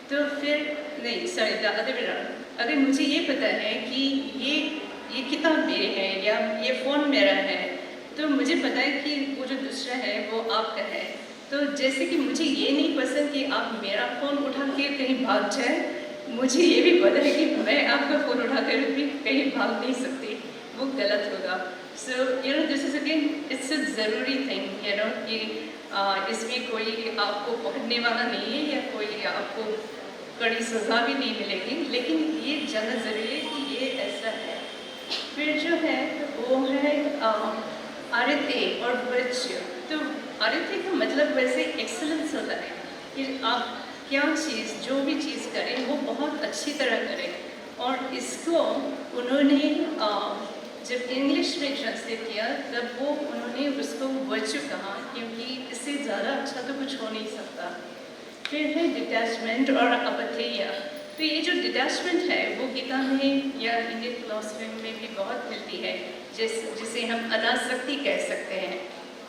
तो फिर नहीं, sorry the other way around. अगर मुझे ये पता है कि ये किताब मेरी है या ये फ़ोन मेरा है, तो मुझे पता है कि वो जो दूसरा है वो आपका है. तो जैसे कि मुझे ये नहीं पसंद कि आप मेरा फ़ोन उठा के कहीं भाग जाए, मुझे ये भी पता है कि मैं आपका फ़ोन उठा कर भी कहीं भाग नहीं सकती, वो गलत होगा. So, this is again, it's a ज़रूरी thing, कि इसमें कोई आपको पकड़ने वाला नहीं है या कोई आपको कड़ी सज़ा भी नहीं मिलेगी, लेकिन ये जानना ज़रूरी है कि ये ऐसा है। फिर जो है वो है आरते और वर्च्यू। तो आरते का मतलब वैसे एक्सीलेंस होता है कि आप क्या चीज़, जो भी चीज़ करें वो बहुत अच्छी तरह करें, और इसको उन्होंने जब इंग्लिश में ट्रांसलेट किया तब वो उन्होंने उसको वर्च्यू कहा, क्योंकि इससे ज़्यादा अच्छा तो कुछ हो नहीं सकता। फिर है डिटैचमेंट और अपथेय। तो ये जो डिटैचमेंट है वो गीता में या इंडियन फिलॉसफी में भी बहुत मिलती है, जिसे हम अनासक्ति कह सकते हैं।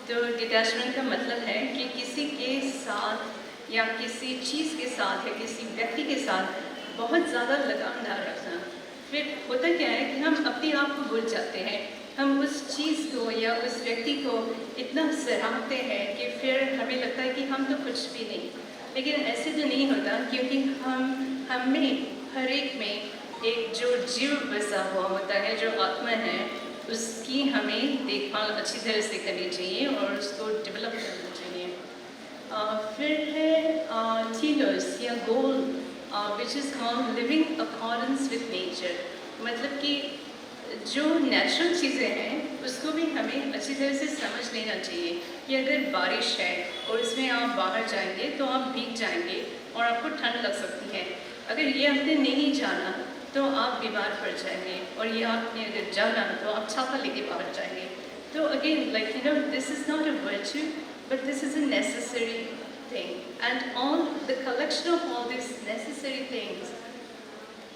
तो डिटैचमेंट का मतलब है कि किसी के साथ या किसी चीज़ के साथ या किसी व्यक्ति के साथ बहुत ज़्यादा लगाव ना रखना। फिर होता क्या है कि हम अपने आप को भूल जाते हैं, हम उस चीज़ को या उस व्यक्ति को इतना सराहते हैं कि फिर हमें लगता है कि हम तो कुछ भी नहीं। लेकिन ऐसे तो नहीं होता, क्योंकि हम में हर एक में एक जो जीव बसा हुआ होता है, जो आत्मा है, उसकी हमें देखभाल अच्छी तरह से करनी चाहिए और उसको डेवलप करना चाहिए। फिर है थीलोस या गोल, which is called living accordance with nature। मतलब कि जो नेचुरल चीज़ें हैं उसको भी हमें अच्छी तरह से समझ लेना चाहिए कि अगर बारिश है और इसमें आप बाहर जाएंगे तो आप भीग जाएंगे और आपको ठंड लग सकती है। अगर ये आपने नहीं जाना तो आप बीमार पड़ जाएंगे, और ये आपने अगर जाना तो आप छाता लेके बाहर जाएंगे। तो again this is not a virtue, but this is a necessary thing, and all the collection of all these necessary things,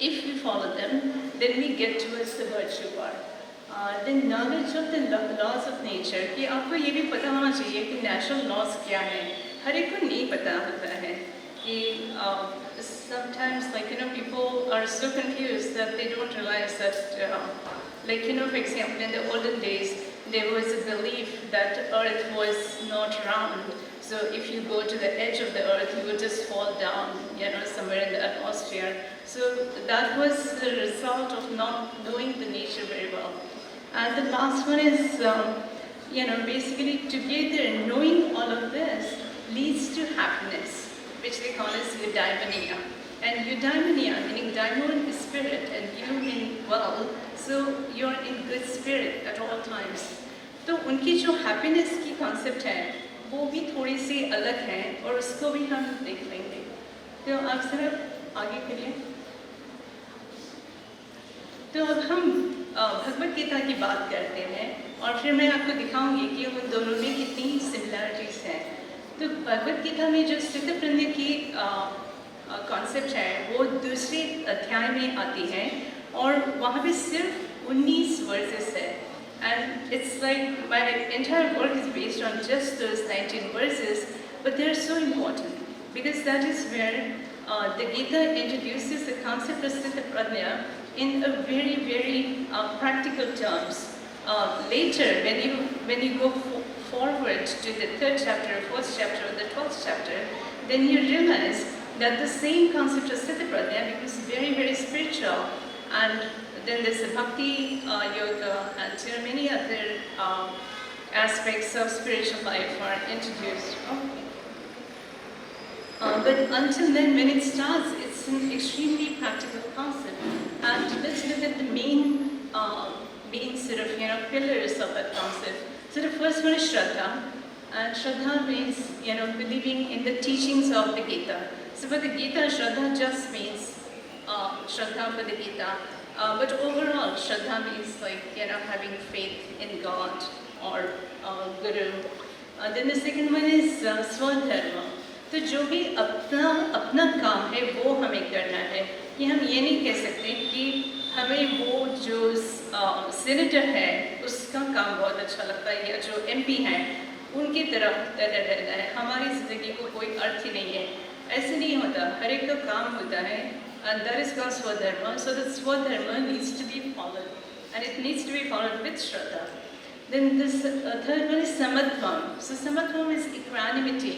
if we follow them, then we get towards the virtue part. The knowledge of the laws of nature, कि आपको ये भी पता होना चाहिए कि natural laws क्या हैं। हर एक को नहीं पता होता है कि sometimes people are so confused that they don't realize that for example, in the olden days there was a belief that Earth was not round. So if you go to the edge of the earth, you would just fall down, somewhere in the atmosphere. So that was the result of not knowing the nature very well. And the last one is, basically together knowing all of this leads to happiness, which they call as eudaimonia. And eudaimonia, meaning daimon is spirit and you mean well, so you're in good spirit at all times. तो उनकी जो happiness की concept है वो भी थोड़ी सी अलग है, और उसको भी हम देख लेंगे। तो आप सिर्फ आगे करिए। तो अब हम भगवत गीता की बात करते हैं, और फिर मैं आपको दिखाऊंगी कि उन दोनों में कितनी सिमिलैरिटीज़ हैं। तो भगवत गीता में जो स्थितप्रज्ञ की कॉन्सेप्ट है वो दूसरे अध्याय में आती है, और वहाँ पे सिर्फ 19 वर्सेस है। And it's like my entire work is based on just those 19 verses, but they're so important because that is where the Gita introduces the concept of Sthita-prajna in a very, very practical terms. Later, when you go forward to the 3rd chapter, 4th chapter, or the 12th chapter, then you realize that the same concept of Sthita-prajna becomes very, very spiritual, and then there's the bhakti yoga, and there are many other aspects of spiritual life are introduced. But until then, when it starts, it's an extremely practical concept. And let's look at the main sort of pillars of that concept. So the first one is Shraddha, and Shraddha means believing in the teachings of the Gita. So for the Gita, Shraddha just means Shraddha for the Gita. But overall, Shraddha means having faith in God or Guru. Then the second one is Swadharma. तो जो भी अपना काम है वो हमें करना है, कि हम ये नहीं कह सकते कि हमें वो जो सीनेटर है उसका काम बहुत अच्छा लगता है, या जो MP हैं उनकी तरफ रहना है, हमारी ज़िंदगी को कोई अर्थ ही नहीं है। ऐसे नहीं होता, हर एक का काम होता है, and that is called Swadharma. So the Swadharma needs to be followed, and it needs to be followed with Shraddha. Then this third one is Samatvam. So Samatvam is equanimity,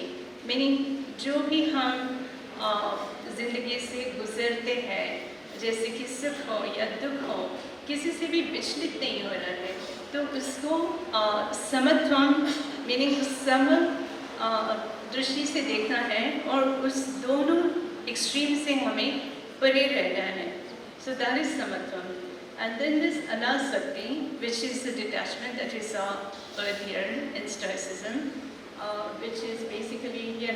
meaning जो भी हम ज़िंदगी से गुजरते हैं, जैसे कि सुख हो या दुख हो, किसी से भी विचलित नहीं हो रहा है, तो उसको समत्वम मीनिंग सम दृष्टि से देखना है और उस दोनों एक्सट्रीम से हमें परे रहना है. So that is samatvam. And then this anasakti, which is the detachment that we saw earlier in Stoicism, which is basically,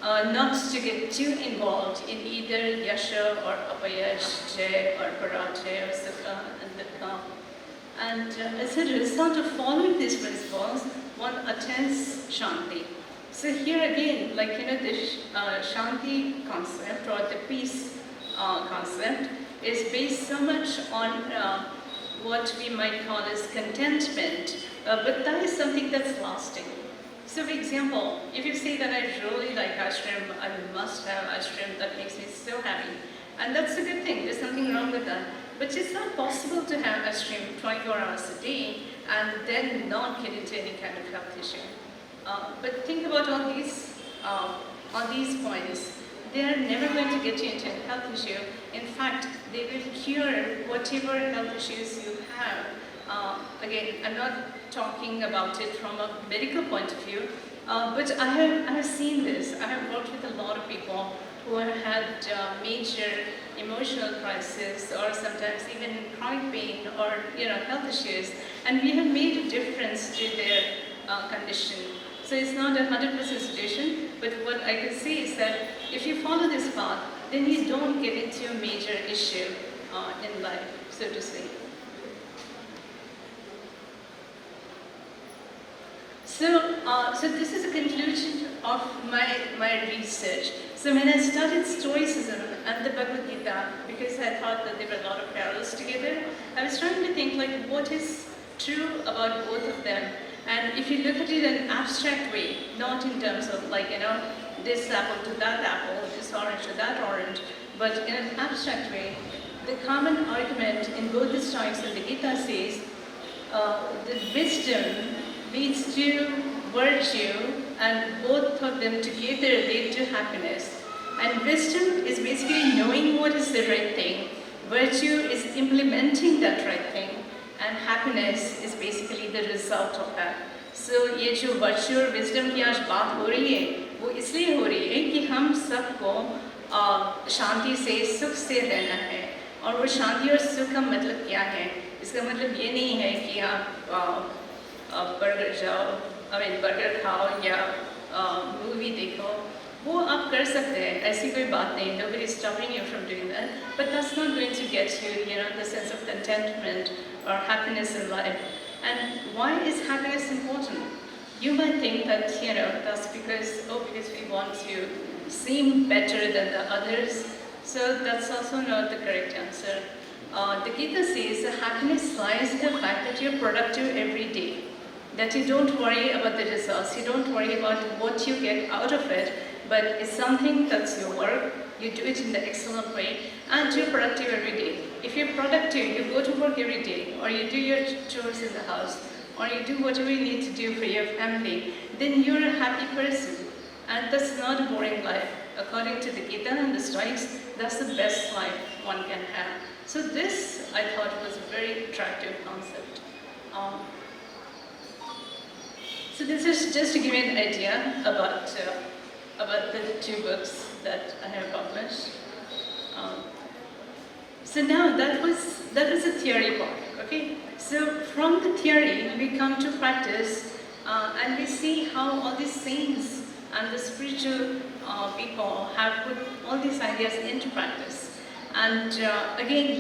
not to get too involved in either yasha or apayash, jay or parajay or sukha and dukkha. And as a result of following these principles, one attains shanti. So here again, this shanti concept or the peace concept is based so much on what we might call as contentment, but that is something that's lasting. So for example, if you say that I really like ice cream, I must have ice cream, that makes me so happy. And that's a good thing, there's nothing wrong with that. But it's not possible to have ice cream 24 hours a day and then not get into any kind of health issue. But think about all these points. They are never going to get you into a health issue. In fact, they will cure whatever health issues you have. Again, I'm not talking about it from a medical point of view, but I have seen this. I have worked with a lot of people who have had major emotional crisis or sometimes even chronic pain or health issues, and we have made a difference to their condition. So it's not a 100% solution, but what I can say is that if you follow this path, then you don't get into a major issue in life, so to say. So this is a conclusion of my research. So when I studied Stoicism and the Bhagavad Gita, because I thought that there were a lot of parallels together, I was trying to think what is true about both of them. And if you look at it in an abstract way, not in terms of this apple to that apple, this orange to that orange, but in an abstract way, the common argument in both the Stoics and the Gita says the wisdom leads to virtue, and both of them together lead to happiness. And wisdom is basically knowing what is the right thing, virtue is implementing that right thing, and happiness is basically the result of that. So ये जो virtue और wisdom की आज बात हो रही है, वो इसलिए हो रही है कि हम सबको शांति से, सुख से रहना है. और वो शांति और सुख का मतलब क्या है? इसका मतलब ये नहीं है कि आप बर्गर खाओ या मूवी देखो. वो आप कर सकते हैं, ऐसी कोई बात नहीं. Nobody is stopping you from doing that. But that's not going to get you, the sense of contentment or happiness in life. And why is happiness important? You might think that, that's because we want to seem better than the others. So that's also not the correct answer. The Gita says that happiness lies in the fact that you're productive every day. That you don't worry about the results, you don't worry about what you get out of it, but it's something that's your work, you do it in the excellent way, and you're productive every day. If you're productive, you go to work every day, or you do your chores in the house, or you do whatever you need to do for your family, then you're a happy person. And that's not a boring life. According to the Gita and the Stoics, that's the best life one can have. So this, I thought, was a very attractive concept. So this is just to give you an idea about the two books that I have published. So now that was the theory part, okay? So from the theory we come to practice and we see how all these saints and the spiritual people have put all these ideas into practice. And again,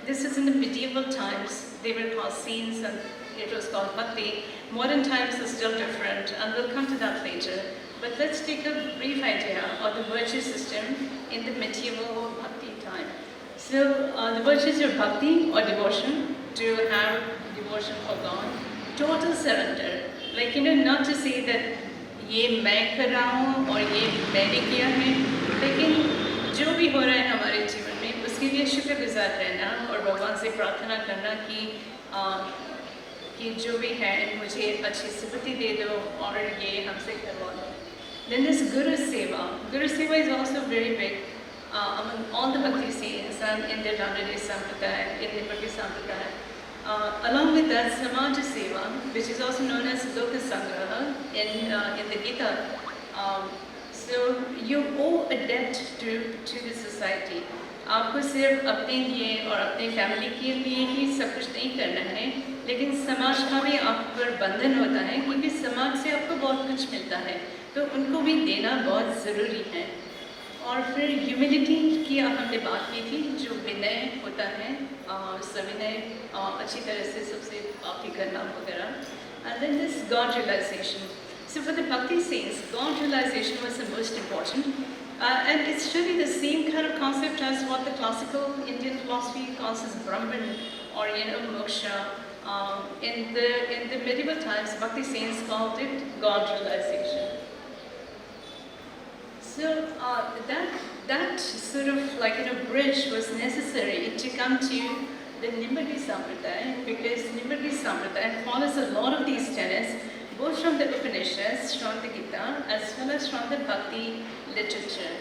this is in the medieval times, they were called saints and it was called bhakti. Modern times is still different, and we'll come to that later. But let's take a brief idea of the virtue system in the medieval bhakti time. So the virtues are bhakti or devotion, to have devotion for God, total surrender. Not to say that ये मैं कर रहा हूँ और ये मैंने किया है, लेकिन जो भी हो रहा है हमारे जीवन में उसके लिए शुक्रगुजार रहना और भगवान से प्रार्थना करना कि जो भी है मुझे अच्छी स्थिति दे दो और ये हमसे करवा दो. Then this Guru Seva. Guru Seva is also very big among all the Bhakti saints and in the Ranade Sampradaya, in the Bhakti Sampradaya. Along with that, Samaj Seva, which is also known as Loka Sangraha in the Gita. So you owe a debt to the society. आपको सिर्फ अपने लिए और अपने family के लिए ही सब कुछ नहीं करना है, लेकिन समाज का भी आप पर बंधन होता है, क्योंकि समाज से आपको बहुत कुछ मिलता है, तो उनको भी देना बहुत ज़रूरी है। और फिर ह्यूमिलिटी की हमने बात की थी, जो विनय होता है, सविनय अच्छी तरह से सबसे बाकी करना वगैरह। And then this God realization. So for the Bhakti saints, God realization was the most important. And it's really the same kind of concept as what the classical Indian philosophy calls as Brahman or moksha. In the medieval times, Bhakti saints called it God realization. So that sort of like bridge was necessary to come to the Nimbadi Sampradaya, because Nimbadi Sampradaya follows a lot of these tenets, both from the Upanishads, from the Gita, as well as from the Bhakti literature.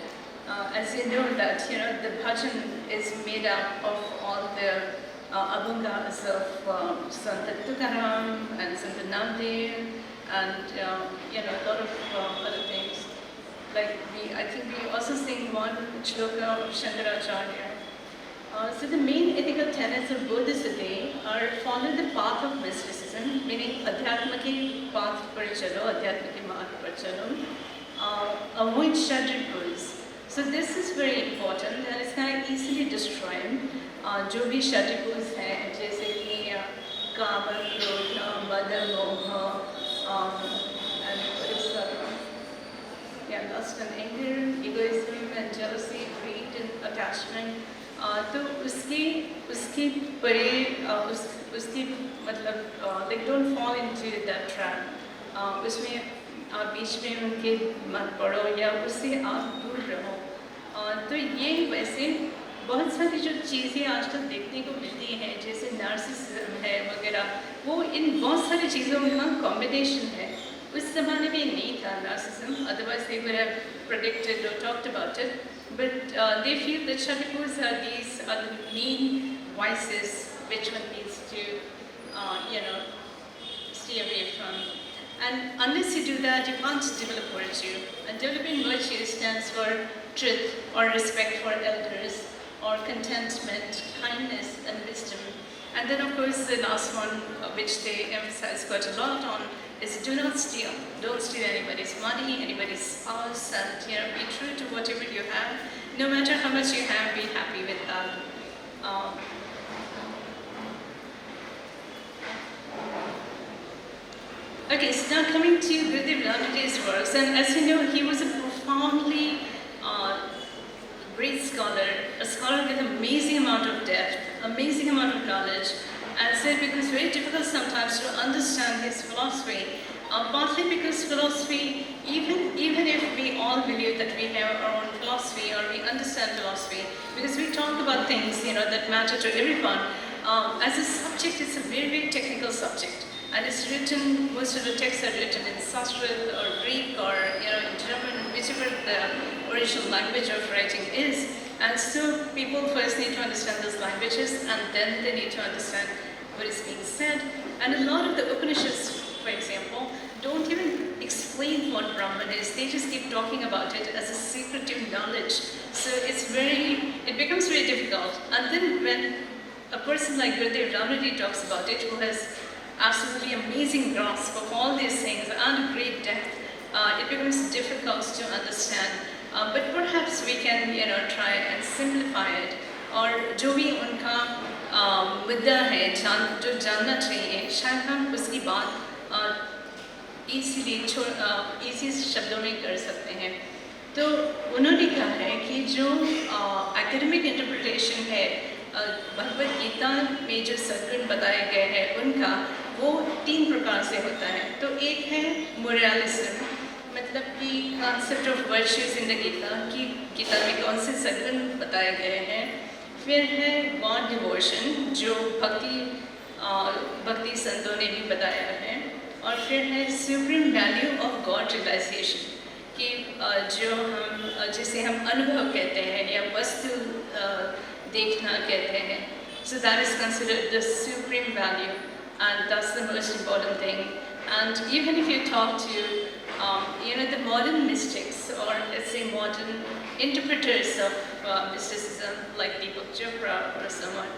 As you know that, the bhajan is made up of all the abhangas of Sant Tukaram and Sant Namdev and a lot of other things. Like I think we also sing one shloka of Shankaracharya. So the main ethical tenets of Bodhisattva are follow the path of mysticism, meaning adhyatma ke path par chalo, adhyatma ke marg par chalo, avoid shadripus. So this is very important and it's kind of easily destroyed. जो भी shadripus हैं, जैसे कि काम, क्रोध, मद, मोह, and what is that? Lust and anger, egoism and jealousy, greed and attachment. तो उसके परे उसके मतलब like don't fall into that trap. उसमें आप बीच में उनके मत पड़ो या उससे आप दूर रहो. तो ये वैसे बहुत सारी जो चीज़ें आजकल देखने को मिलती हैं, जैसे नार्सिसिज्म है वगैरह, वो इन बहुत सारी चीज़ों का कॉम्बिनेशन है. उस ज़माने में नहीं था narcissism, otherwise they would have predicted or talked about it. But they feel that shadripus are the main vices which one needs to, stay away from. And unless you do that, you can't develop virtue. And developing virtue stands for truth or respect for elders or contentment, kindness and wisdom. And then of course the last one, which they emphasize quite a lot on, is do not steal. Don't steal anybody's money, anybody's house, and be true to whatever you have. No matter how much you have, be happy with that. Okay, so now coming to Gurudev Ranade's works, and as you know, he was a profoundly great scholar, a scholar with amazing amount of depth, amazing amount of knowledge. And so it becomes very difficult sometimes to understand his philosophy, partly because philosophy, even if we all believe that we have our own philosophy or we understand philosophy, because we talk about things that matter to everyone, as a subject it's a very, very technical subject. And it's written, most of the texts are written in Sanskrit or Greek or in German, whichever the original language of writing is. And so people first need to understand those languages and then they need to understand what is being said. And a lot of the Upanishads, for example, don't even explain what Brahman is. They just keep talking about it as a secretive knowledge. So it becomes very difficult. And then when a person like Gurudev Ranade talks about it, who has absolutely amazing grasp of all these things and great depth, it becomes difficult to understand. But perhaps we can, try and simplify it. और जो भी उनका मुद्दा है जो जानना चाहिए, शायद हम उसकी बात इसी शब्दों में कर सकते हैं. तो उन्होंने कहा है कि जो एकेडमिक इंटरप्रिटेशन है भगवद गीता में जो सद्गुण बताए गए हैं उनका, वो 3 प्रकार से होता है. तो एक है मोरालिज्म, मतलब कि concept of virtues in the Gita, कि गीता में कौन से सद्गुण बताए गए हैं. फिर है गॉड डिवोशन, जो भक्ति संतों ने भी बताया है. और फिर है supreme value of God realization, कि जिसे हम अनुभव कहते हैं या वस्तु देखना कहते हैं. So that is considered the supreme value, and that's the most important thing. And even if you talk to, the modern mystics, or let's say modern interpreters of mysticism, like Deepak Chopra or someone,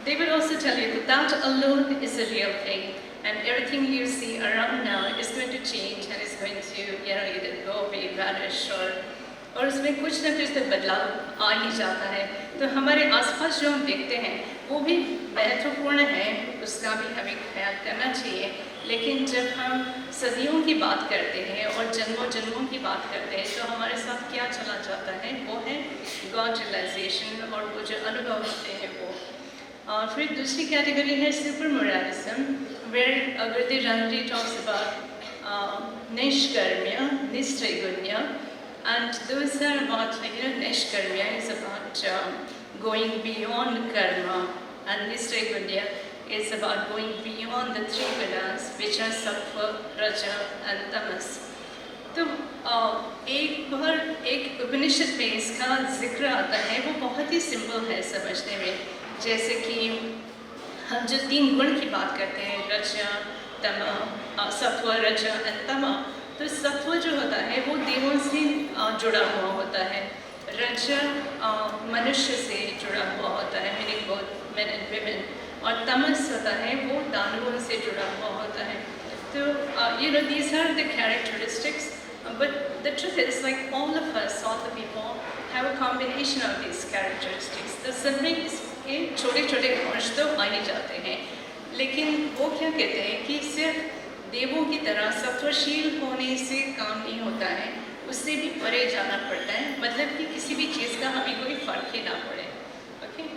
they will also tell you that that alone is a real thing, and everything you see around now is going to change and is going to, either go away, vanish, और उसमें कुछ न कुछ तो बदलाव आ ही जाता है. तो हमारे आसपास जो हम देखते हैं वो भी महत्वपूर्ण है, उसका भी हमें ख्याल करना चाहिए. लेकिन जब हम सदियों की बात करते हैं और जन्मों जन्मों की बात करते हैं तो हमारे साथ क्या चला जाता है वो है गॉड रियलाइजेशन, और वो जो अनुभव होते हैं वो. फिर दूसरी कैटेगरी है super moralism, where Gurudev Ranade talks about निष्कर्म्य, निस्त्रैगुण्य. And those are about, Nishkarmya is about going beyond karma, and Nistraigunya is about going beyond the three gunas, which are sattva, raja and tamas. तो एक उपनिषद में इसका जिक्र आता है, वो बहुत ही सिंपल है समझने में. जैसे कि हम जो तीन गुण की बात करते हैं, रजा, तम, सत्व, रजा एंड तमा, तो सत्व जो होता है वो देवों से जुड़ा हुआ होता है, रजा मनुष्य से जुड़ा हुआ होता है, meaning both men and women, और तमस होता है वो दानवों से जुड़ा हुआ होता है. तो these are the characteristics, but the truth is, like, all of us, all the people have a combination of these characteristics. तो सब में इसके छोटे छोटे अंश तो आ ही जाते हैं, लेकिन वो क्या कहते हैं कि सिर्फ देवों की तरह सत्वशील होने से काम नहीं होता है, उससे भी परे जाना पड़ता है, मतलब कि किसी भी चीज़ का हमें कोई फर्क ही ना पड़े. Okay?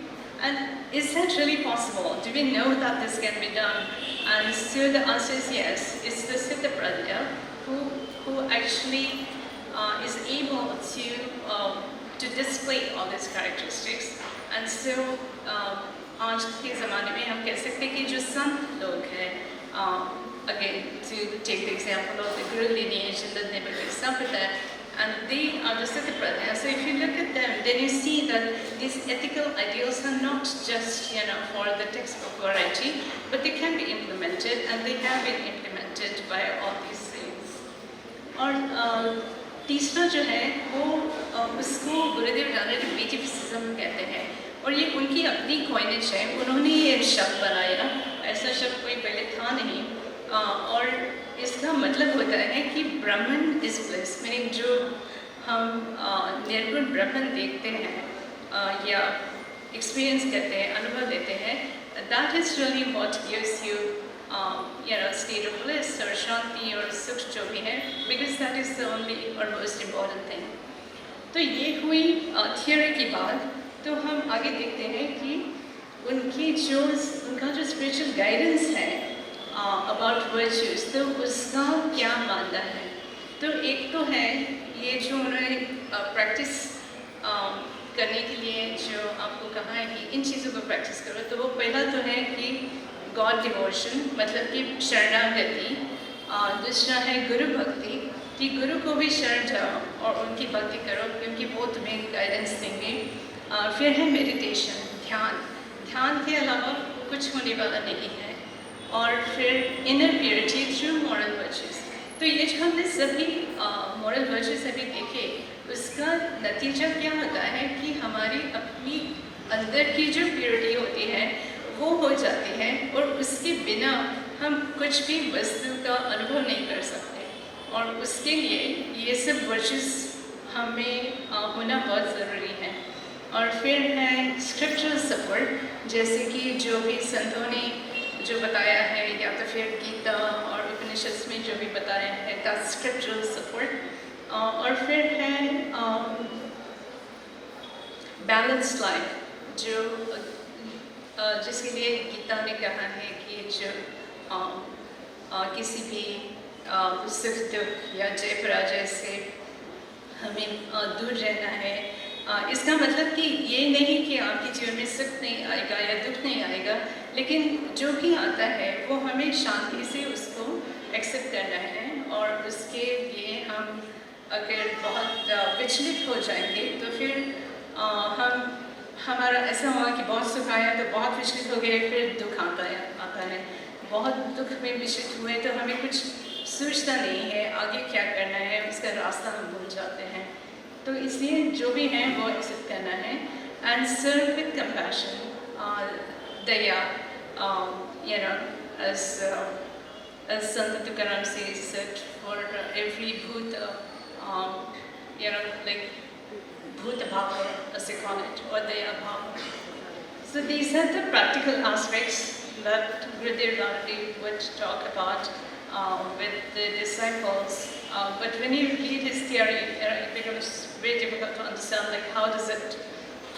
And is that really possible? Do we know that this can be done? And so the answer is yes. It's the Siddha Prajna who actually is able to display all these characteristics. And so आज के ज़माने में हम कह सकते हैं कि जो संत लोग हैं, again, to take the example of the Guru lineage in the Nepali Sampradaya, and they are the Siddha Prajna. So if you look at them, then you see that these ethical ideals are not just, for the textbook variety, but they can be implemented, and they have been implemented by all these things. और तीसरा जो है वो उसको गुरुदेव रानडे बेटिफिसिज्म कहते हैं, और ये उनकी अपनी कॉइनेज है. उन्होंने ये शब्द बनाया, ऐसा शब्द कोई पहले था नहीं, और इसका मतलब होता है कि ब्रह्मन इज ब्लिस, मीनिंग जो हम निर्गुण ब्रह्मन देखते हैं या एक्सपीरियंस करते हैं, अनुभव लेते हैं, that is really what gives you state of bliss और शांति और सुख जो भी है, because that is the only और मोस्ट इम्पॉर्टेंट थिंग. तो ये हुई थियोरी की बात. तो हम आगे देखते हैं कि उनका जो स्पिरिचुअल गाइडेंस है अबाउट वर्च्यूज, तो उसका क्या मानना है. तो एक तो है ये जो उन्होंने प्रैक्टिस करने के लिए जो आपको कहा है कि इन चीज़ों को प्रैक्टिस करो, तो वो पहला तो है कि गॉड डिवोशन, मतलब कि शरणागति. दूसरा है गुरु भक्ति, कि गुरु को भी शरण जाओ और उनकी भक्ति करो, क्योंकि वो तुम्हें गाइडेंस देंगे. फिर है मेडिटेशन, ध्यान के अलावा कुछ होने वाला नहीं है. और फिर inner purity through moral virtues. तो ये जो हमने सभी मॉरल वर्च्यूज अभी देखे, उसका नतीजा क्या होता है कि हमारी अपनी अंदर की जो प्योरिटी होती है वो हो जाती है, और उसके बिना हम कुछ भी वस्तु का अनुभव नहीं कर सकते. और उसके लिए ये सब वर्च्यूज हमें होना बहुत ज़रूरी है. और फिर है स्क्रिप्चुरल सपोर्ट, जैसे कि जो भी संतों ने जो बताया है, या तो फिर गीता और उपनिषद में जो भी बताया है, दैट्स स्क्रिप्चुरल सपोर्ट. और फिर है बैलेंस्ड लाइफ, जो जिसके लिए गीता ने कहा है कि जो किसी भी सुख दुख या जय पराजय से हमें दूर रहना है. इसका मतलब कि ये नहीं कि आपके जीवन में सुख नहीं आएगा या दुख नहीं आएगा, लेकिन जो भी आता है वो हमें शांति से उसको एक्सेप्ट करना है. और उसके लिए हम अगर बहुत विचलित हो जाएंगे तो फिर हम हमारा ऐसा हुआ कि बहुत सुख आया तो बहुत विचलित हो गए, फिर दुख आता है। बहुत दुख में विचलित हुए तो हमें कुछ सोचता नहीं है आगे क्या करना है, उसका रास्ता हम भूल जाते हैं। तो इसलिए जो भी है वो एक्सेप्ट करना है एंड सर्व विद कंपैशन, दया, you know, as Sant Tukaram says that for every bhuta, you know, like bhuta bhava, as they call it, or daya bhava. So these are the practical aspects that Gurudev Ranade would talk about with the disciples. But when you read his theory, it becomes very difficult to understand, like how does it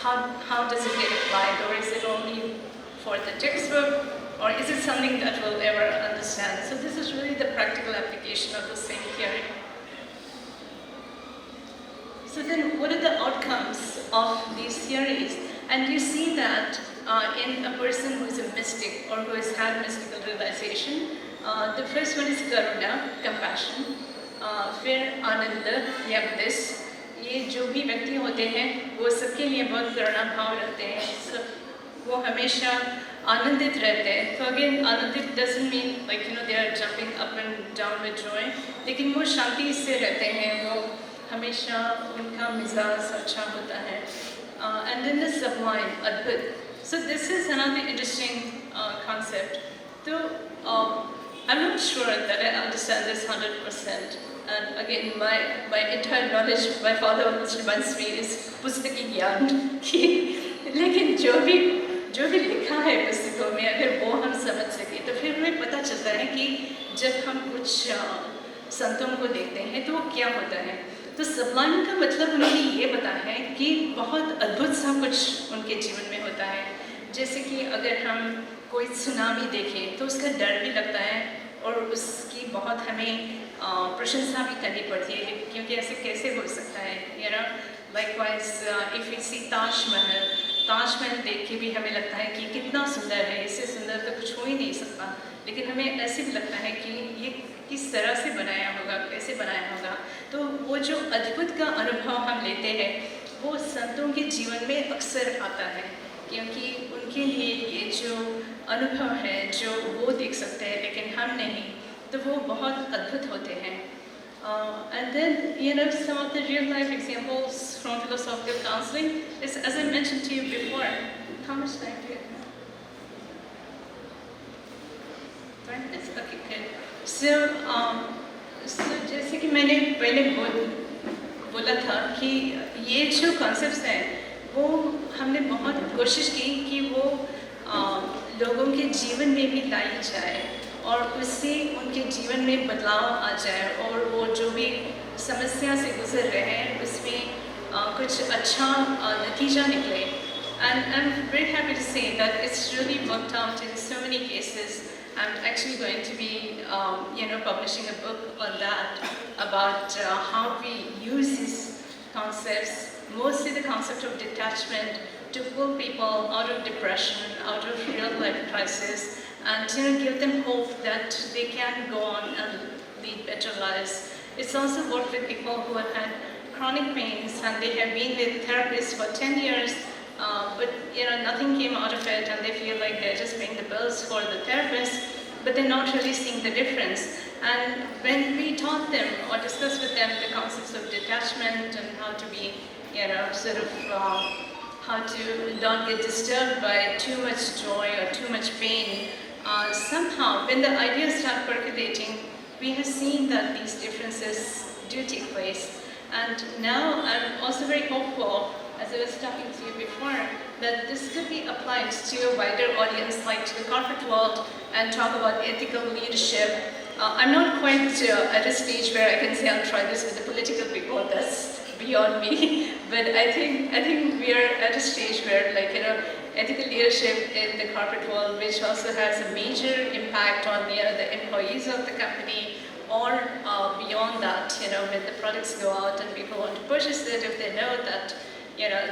get applied, or is it only for the textbook, or is it something that we'll ever understand? So this is really the practical application of the same theory. So then what are the outcomes of these theories? And you see that in a person who is a mystic or who has had mystical realization. The first one is karuna, compassion, फिर आनंद या bliss. ये जो भी व्यक्ति होते हैं वो सबके लिए बहुत करुणा भाव रखते हैं, सब वो हमेशा आनंदित रहते हैं. तो अगेन आनंदित doesn't mean like they are jumping up and down with joy, लेकिन वो शांति से रहते हैं, वो हमेशा उनका मिजाज अच्छा होता है. And then the sublime, adbhut. So this is another interesting concept. So I'm not sure that I understand this 100%. And again, my entire knowledge, my father always reminds me is पुस्तकी ज्ञान कि लेकिन जो भी लिखा है पुस्तकों में अगर वो हम समझ सके तो फिर हमें पता चलता है कि जब हम कुछ संतों को देखते हैं तो वो क्या होता है. तो सब्लाइम का मतलब उन्होंने ये बताया है कि बहुत अद्भुत सा कुछ उनके जीवन में होता है. जैसे कि अगर हम कोई सुनामी देखें तो उसका डर भी लगता है और उसकी बहुत हमें प्रशंसा भी करनी पड़ती है क्योंकि ऐसे कैसे हो सकता है. Likewise if you see Taj Mahal देख के भी हमें लगता है कि कितना सुंदर है, इससे सुंदर तो कुछ हो ही नहीं सकता, लेकिन हमें ऐसे भी लगता है कि ये किस तरह से बनाया होगा, कैसे बनाया होगा. तो वो जो अद्भुत का अनुभव हम लेते हैं वो संतों के जीवन में अक्सर आता है क्योंकि उनके लिए ये जो अनुभव है जो वो देख सकते हैं लेकिन हम नहीं, तो वो बहुत अद्भुत होते हैं. And then, some of the real life examples from philosophical counseling is, as I mentioned to you before, how much time do you have? 5 minutes? Okay, good. So जैसे कि मैंने पहले बोला था कि ये जो concepts हैं वो हमने बहुत कोशिश की कि वो लोगों के जीवन में भी लाई जाए और उससे उनके जीवन में बदलाव आ जाए और वो जो भी समस्या से गुजर रहे हैं उसमें कुछ अच्छा नतीजा निकले. And I'm very happy to say that it's really worked out in so many cases. I'm actually going to be publishing a book on that about how we use these concepts, mostly the concept of detachment, to pull people out of depression, out of real life crisis, and give them hope that they can go on and lead better lives. It's also worked with people who have had chronic pains and they have been with therapists for 10 years, but nothing came out of it and they feel like they're just paying the bills for the therapist, but they're not really seeing the difference. And when we taught them or discussed with them the concepts of detachment and how to be, how to not get disturbed by too much joy or too much pain, somehow when the ideas start percolating, we have seen that these differences do take place. And now I'm also very hopeful, as I was talking to you before, that this could be applied to a wider audience, like to the corporate world, and talk about ethical leadership. I'm not quite at a stage where I can say I'll try this with the political people. That's beyond me. But I think we are at a stage where, ethical leadership in the corporate world, which also has a major impact on the employees of the company, or beyond that, when the products go out and people want to purchase it, if they know that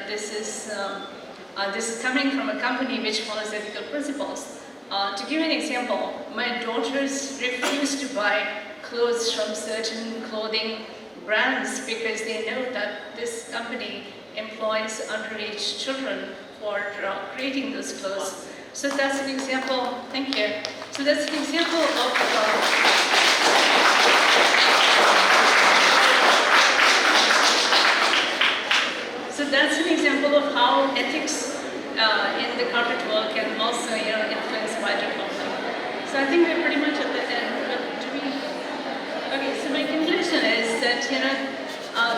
this is coming from a company which follows ethical principles. To give an example, my daughters refuse to buy clothes from certain clothing brands because they know that this company employs underage children for creating those clothes. So that's an example, thank you. So that's an example of how ethics in the carpet world can also influence wider conflict. So I think we're pretty much at the end. Okay, so my conclusion is that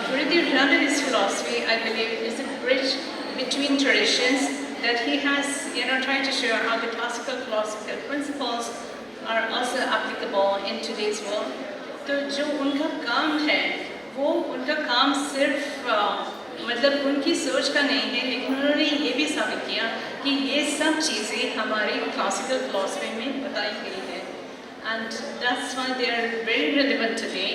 Gurudev Ranade's philosophy, I believe, is a bridge between traditions, that he has tried to show how the classical philosophical principles are also applicable in today's world. तो जो उनका काम है वो उनका काम सिर्फ मतलब उनकी सोच का नहीं है, लेकिन उन्होंने ये भी साबित किया कि ये सब चीज़ें हमारी क्लासिकल फिलॉसफी में बताई गई है. And that's why they are very relevant today.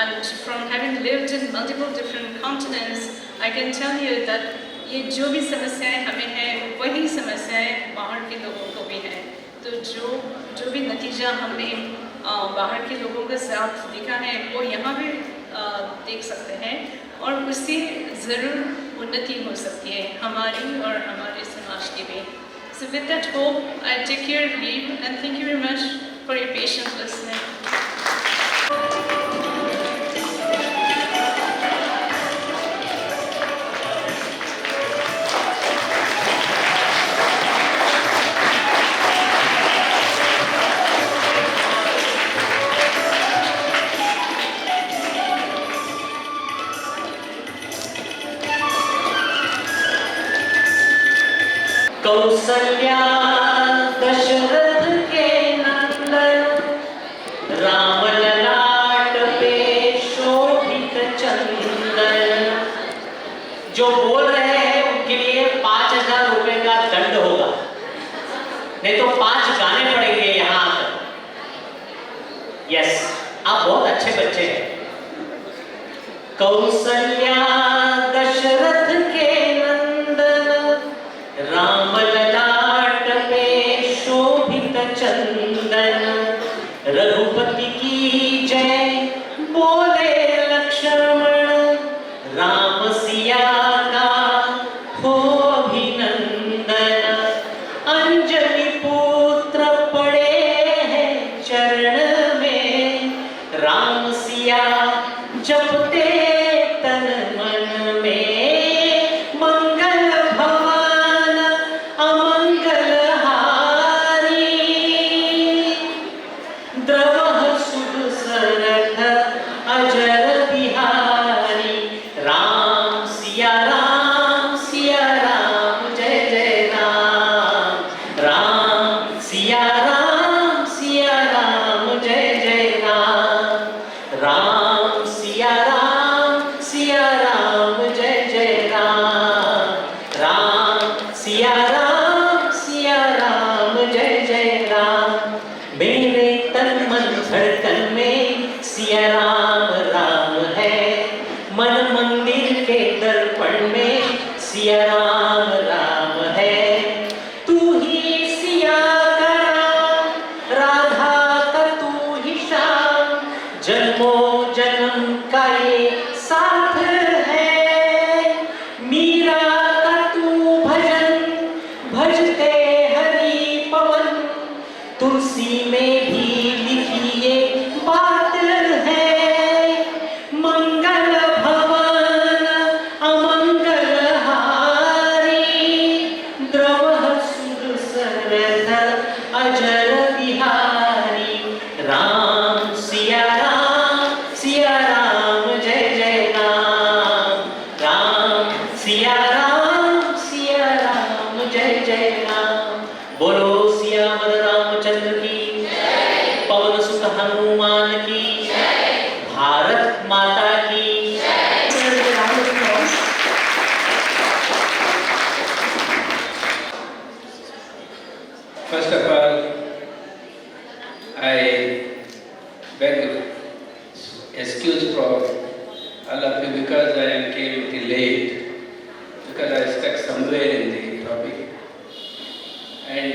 And from having lived in multiple different continents, I can tell you that ये जो भी समस्याएं हमें हैं वही समस्याएं बाहर के लोगों को भी हैं. तो जो भी नतीजा हमने बाहर के लोगों के साथ देखा है वो यहाँ भी देख सकते हैं, और उससे ज़रूर उन्नति हो सकती है हमारी और हमारे समाज की भी. So with that hope, I take your leave and thank you very much for your patient listening. Kausalya Dasharath के नंदन, राम ललाट पे शोभित चंदन. जो बोल रहे हैं उनके लिए 5,000 रुपए का दंड होगा, नहीं तो 5 गाने पड़ेंगे यहाँ आकर. यस, आप बहुत अच्छे बच्चे हैं. कौसल्या दशरथ के नंदन, राम ललाट पे शोभित चंदन. रघुपति की जय बोले लक्ष्मण, राम सिया का हो अभिनंदन. अंजनी पुत्र पड़े हैं चरण में, राम सिया जपते तन मन में. मंगल भवन अमंगल हारी, द्रवः सुदशरथ अजर बिहारी. राम सिया राम जय जय राम. राम सिया राम जय जय राम. राम सिया राम जय जय राम. राम सिया राम जय जय राम. मेरे तन मन धड़कन में सिया राम है, मन मंदिर के दर्पण में सिया राम है. तू ही सिया का राम, राधा का तू ही श्याम, जन्मों जन्म का ये साथ है. मीरा का तू भजन भजते हरि पवन, तुलसी में भी लिखी ये बात है. मंगल भवन अमंगल हारी, द्रवः सुदशरथ अजर बिहारी. राम सिया राम जय जय राम. राम सिया राम जय जय राम. बोलो सियावर रामचंद्र की, पवन सुत हनुमान की, भारत माता की. First of all, I beg excuse from all of you because I came delayed, because I stuck somewhere in the topic. And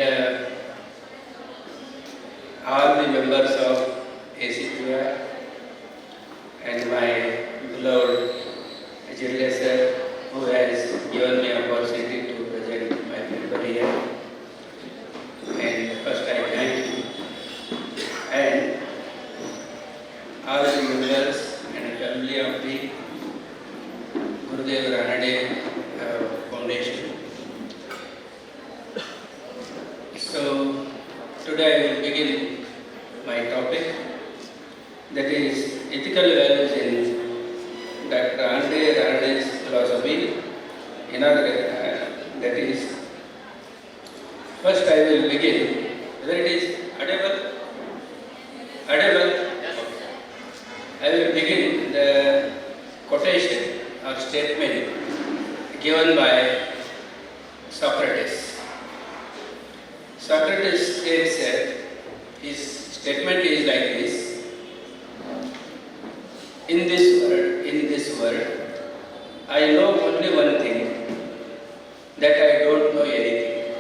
all the members of ACPR and my beloved Gujalar sir, who has given me opportunity to present my all the members and family of the Gurudev Ranade Foundation. So today I will begin my topic, that is ethical values in Dr. Ranade's philosophy. That is, first I will begin, whether it is audible. I will begin the quotation or statement given by Socrates. Socrates states that his statement is like this: in this world, I know only one thing, that I don't know anything.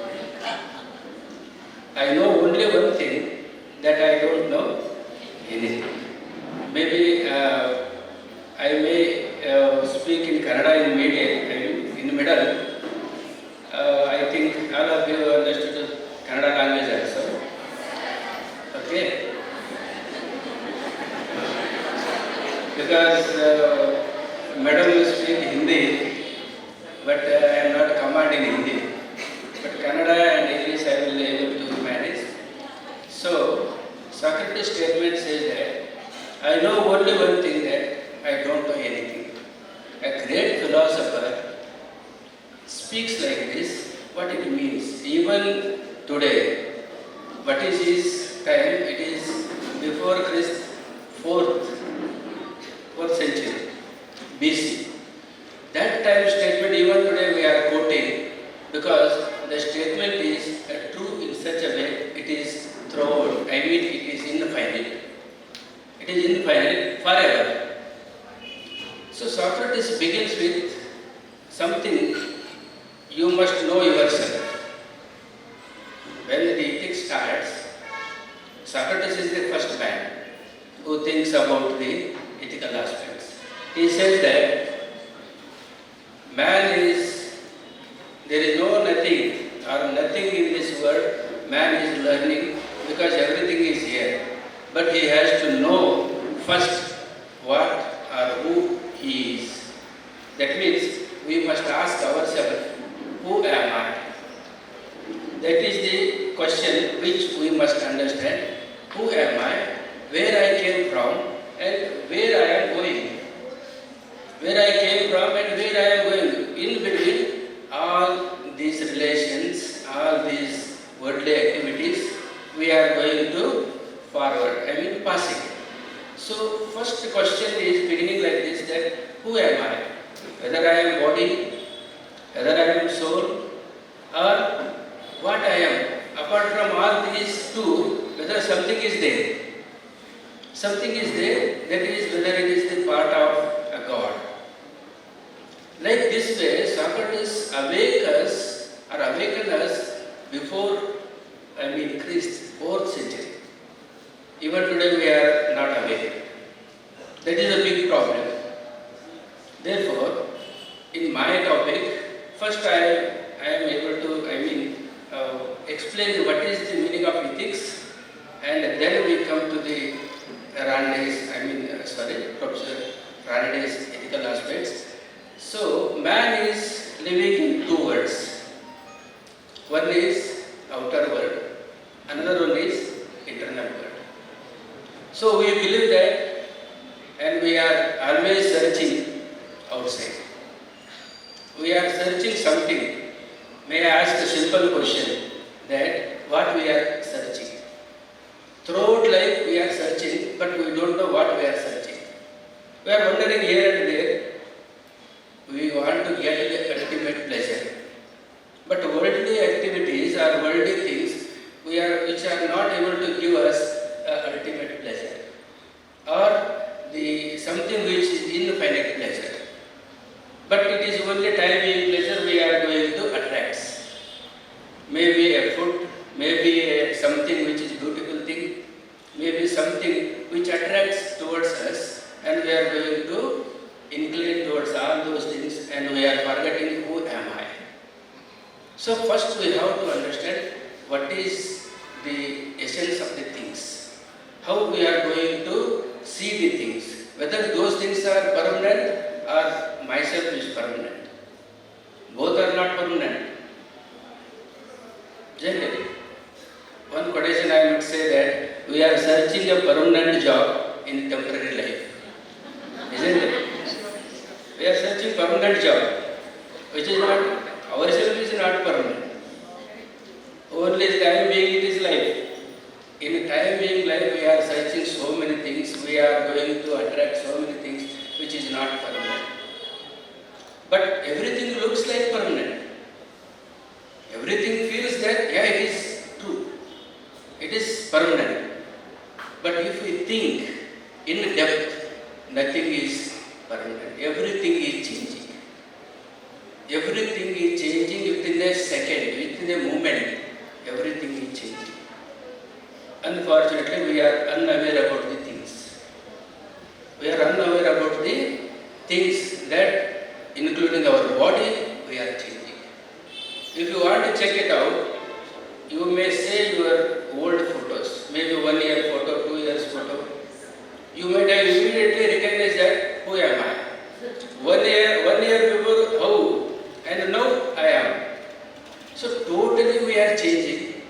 I know only one thing, that I don't know anything. Maybe I may speak in Kannada in the middle. I think all of you understood Kannada language also. Okay? Because Madam will speak Hindi, but I am not commanding Hindi. But Kannada and English I will be able to manage. So, Socrates' statement says that I know only one thing, that I don't know anything. A great philosopher speaks like this, what it means. Even today, what is his time? It is before Christ, 4th century BC. That time statement, even today we are quoting, because the statement is true in such a way, it is throughout. I mean, it is infinite. It is infinite forever. So Socrates begins with something you must know yourself. When the ethics starts, Socrates is the first man who thinks about the ethical aspects. He says that there is nothing in this world, man is learning because everything is here. But he has to know first what or who he is. That means we must ask ourselves, who am I? That is the question which we must understand. Who am I? Where I came from and where I am going. Where I came from and where I am going. In between all these relations, all these worldly activities, we are going to forward, passing. So first question is beginning like this, that who am I? Whether I am body, whether I am soul, or what I am. Apart from all these two, whether something is there. Something is there, that is whether it is the part of a God. Like this way, Socrates awaken us before, Christ, 4th century. Even today we are not awake. That is a big problem. Therefore, in my topic, first I am able to, explain what is the meaning of ethics, and then we come to the Professor Ranade's ethical aspects. So, man is living in two worlds. One is outer world, another one is internal world. So, we believe that, and we are always searching outside. We are searching something. May I ask a simple question, that what we are searching? Throughout life we are searching, but we don't know what we are searching. We are wandering here and there. We want to get the ultimate pleasure. But worldly activities or worldly things which are not able to give us ultimate pleasure, or something which is infinite pleasure. But it is only time being pleasure we are going to attract. Maybe a food, maybe something which is beautiful thing, maybe something which attracts towards us, and we are going to incline towards all those things, and we are forgetting who am I. So first we have to understand what is the essence of the things, how we are going to see the things, whether those things are permanent or myself is permanent. Both are not permanent. Generally, one quotation I would say that we are searching a permanent job in temporary life. Isn't it? We are searching permanent job, which is not, ourselves is not permanent. Only time being it is life. In time being life we are searching so many things, we are going to attract so many things which is not permanent. But everything looks like permanent. Everything feels that, yeah, it is true. It is permanent. But if we think in depth, nothing is permanent. Everything is changing. Everything is changing within a second, within a moment. Everything is changing. Unfortunately, we are unaware about the things. We are unaware about the things that, including our body, we are changing. If you want to check it out, you may say your old photos, maybe 1 year photo, 2 years photo. You might have immediately recognized that, who am I? 1 year before, how? And now I am. So totally we are changing.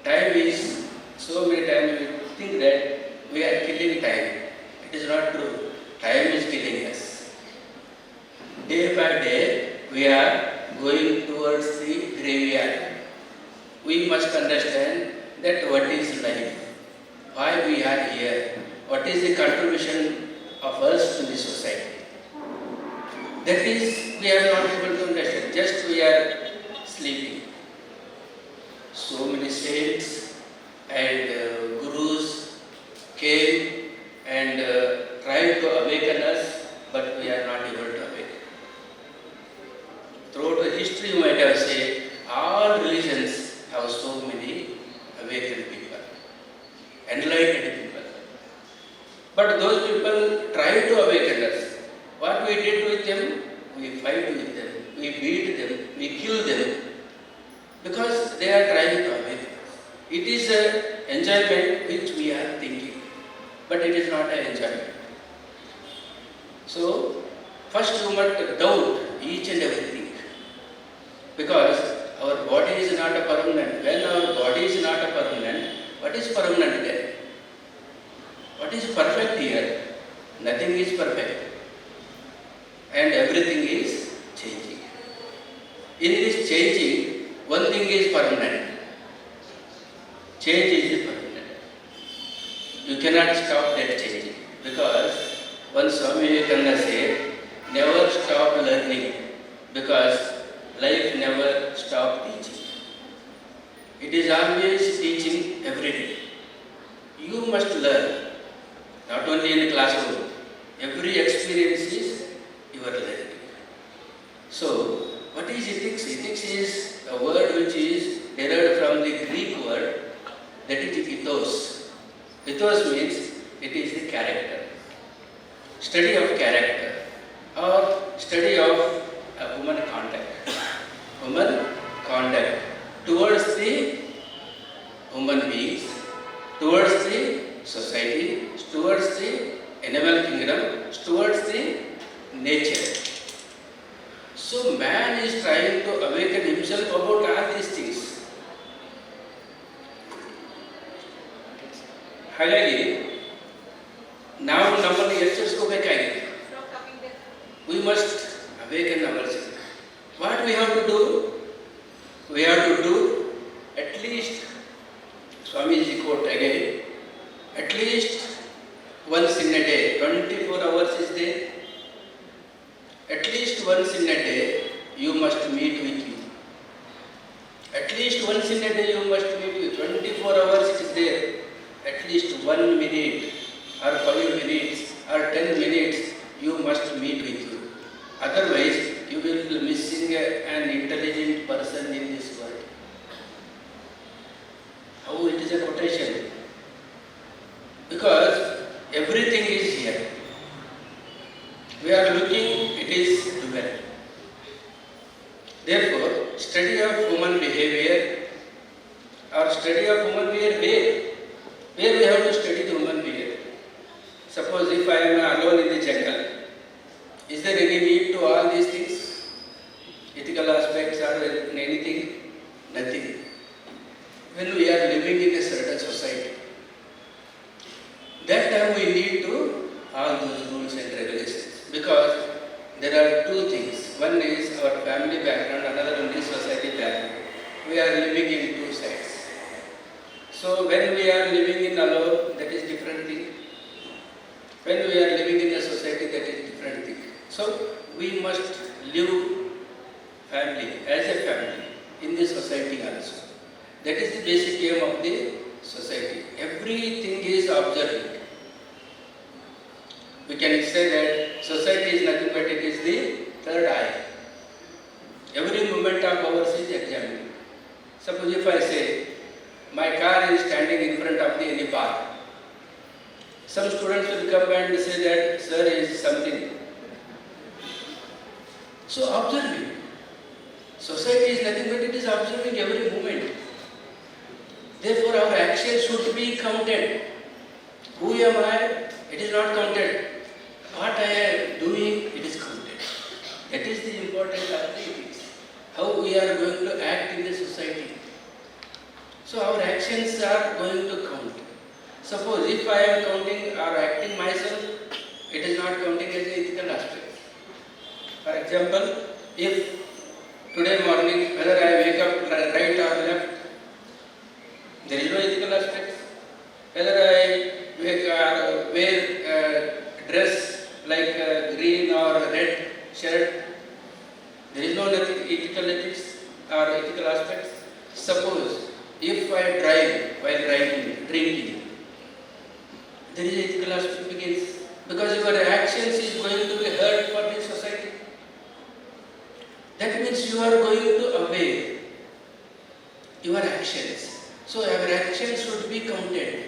Time is, so many times we think that we are killing time. It is not true. Time is killing us. Day by day we are going towards the graveyard. We must understand that what is life, why we are here, what is the contribution of us to the society. That is, we are not able to understand, just we are sleeping. So many saints and gurus came and tried to awaken us, but we are not able to awaken. Throughout the history, you might have said, all religions have so many awakened people, enlightened people. But those people tried to awaken us. What we did with them? We fight with them, we beat them, we kill them, because they are trying to awaken us. It is an enjoyment which we are thinking, but it is not an enjoyment. So, first you must doubt each and everything, because our body is not a permanent. When our body is not a permanent, what is permanent then? What is perfect here? Nothing is perfect. And everything is changing. In this changing, one thing is permanent. Change is permanent. You cannot stop that changing, because one Swami Vivekananda said, never stop learning, because life never stops teaching. It is always teaching every day. You must learn, not only in the classroom. Every experience is your learning. So, what is ethics? Ethics is a word which is derived from the Greek word, that is ethos. Ethos means it is the character. Study of character or study of human conduct. Human conduct towards the human beings, towards the society, towards the animal kingdom, towards the nature. So man is trying to awaken himself about all these things. ಹಾಗಾಗಿ ನಾವು ನಮ್ಮನ್ನು ಎಚ್ಚರಿಸ್ಕೋಬೇಕಾಗಿದೆ. We must awaken ourselves. What we have to do? We have to do at least, Swamiji quote again, at least once in a day, 24 hours is there. At least once in a day, you must meet with you. At least once in a day, you must meet with you. 24 hours is there. At least 1 minute or 5 minutes or 10 minutes, you must meet with you. Otherwise, you will be missing an intelligent person in this world. How it is a quotation? Because everything is here. We are looking, it is dual. Therefore, study of human behavior or study of human behavior, where we have to study the human behavior. are living in a certain society, that time we need to all those rules and regulations, because there are two things. One is our family background, another one is society background. We are living in two sides. So when we are living in alone, that is different thing. When we are living in a society, that is different thing. So we must live family as a family in the society also. That is the basic aim of the society. Everything is observing. We can say that society is nothing but it is the third eye. Every moment of ours is examined. Suppose if I say, my car is standing in front of the any park. Some students will come and say that, sir, is something. So observing. Society is nothing but it is observing every moment. Therefore our actions should be counted. Who am I? It is not counted. What I am doing, it is counted. That is the important of the things. How we are going to act in the society. So our actions are going to count. Suppose if I am counting or acting myself, it is not counting as an ethical aspect. For example, if today morning whether I wake up right or left, there is no ethical aspect. Whether I wear a dress like green or red shirt, there is no ethical ethics or ethical aspects. Suppose if I drive while drinking, there is ethical aspect begins, because your actions is going to be heard for the society. That means you are going to obey your actions. So our actions should be counted.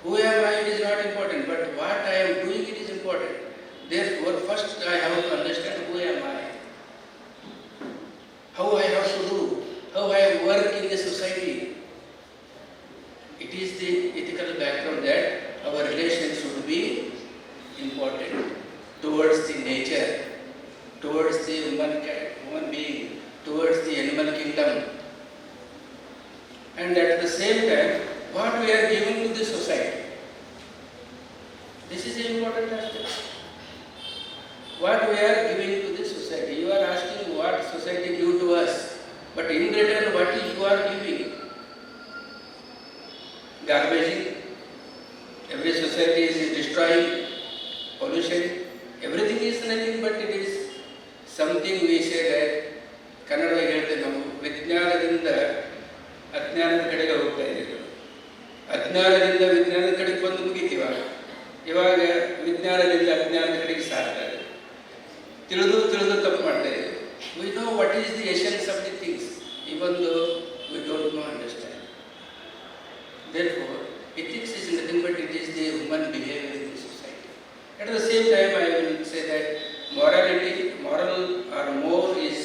Who am I, it is not important, but what I am doing, it is important. Therefore, first I have to understand who am I, how I have to do, how I work in the society. It is the ethical background that our relations should be important towards the nature, towards the human being, towards the animal kingdom. And at the same time, what we are giving to the society. This is the important aspect. What we are giving to the society. You are asking what society give to us, but in return what you are giving? Garbage. Every society is destroying, pollution. Everything is nothing but it is something we say that Kannada ಹೇಳ್ತೇವೆ ನಾವು ವಿಜ್ಞಾನದಿಂದ ಅಜ್ಞಾನದ ಕಡೆಗೆ ಹೋಗ್ತಾ ಇದ್ದೀವಿ. ಅಜ್ಞಾನದಿಂದ ವಿಜ್ಞಾನದ ಕಡೆಗೆ ಬಂದು ಮುಗಿತೀವ. ಇವಾಗ ವಿಜ್ಞಾನದಿಂದ ಅಜ್ಞಾನದ ಕಡೆಗೆ ಸಾಗ್ತಾ ಇದೆ. ತಿಳಿದು ತಪ್ಪು ಮಾಡ್ತಾ ಇದ್ದೀವಿ. We know what is the essence of the things, even though we don't know understand. Therefore, ethics is nothing but it is the human behavior in the society. At the same time, I will say that morality, moral or more is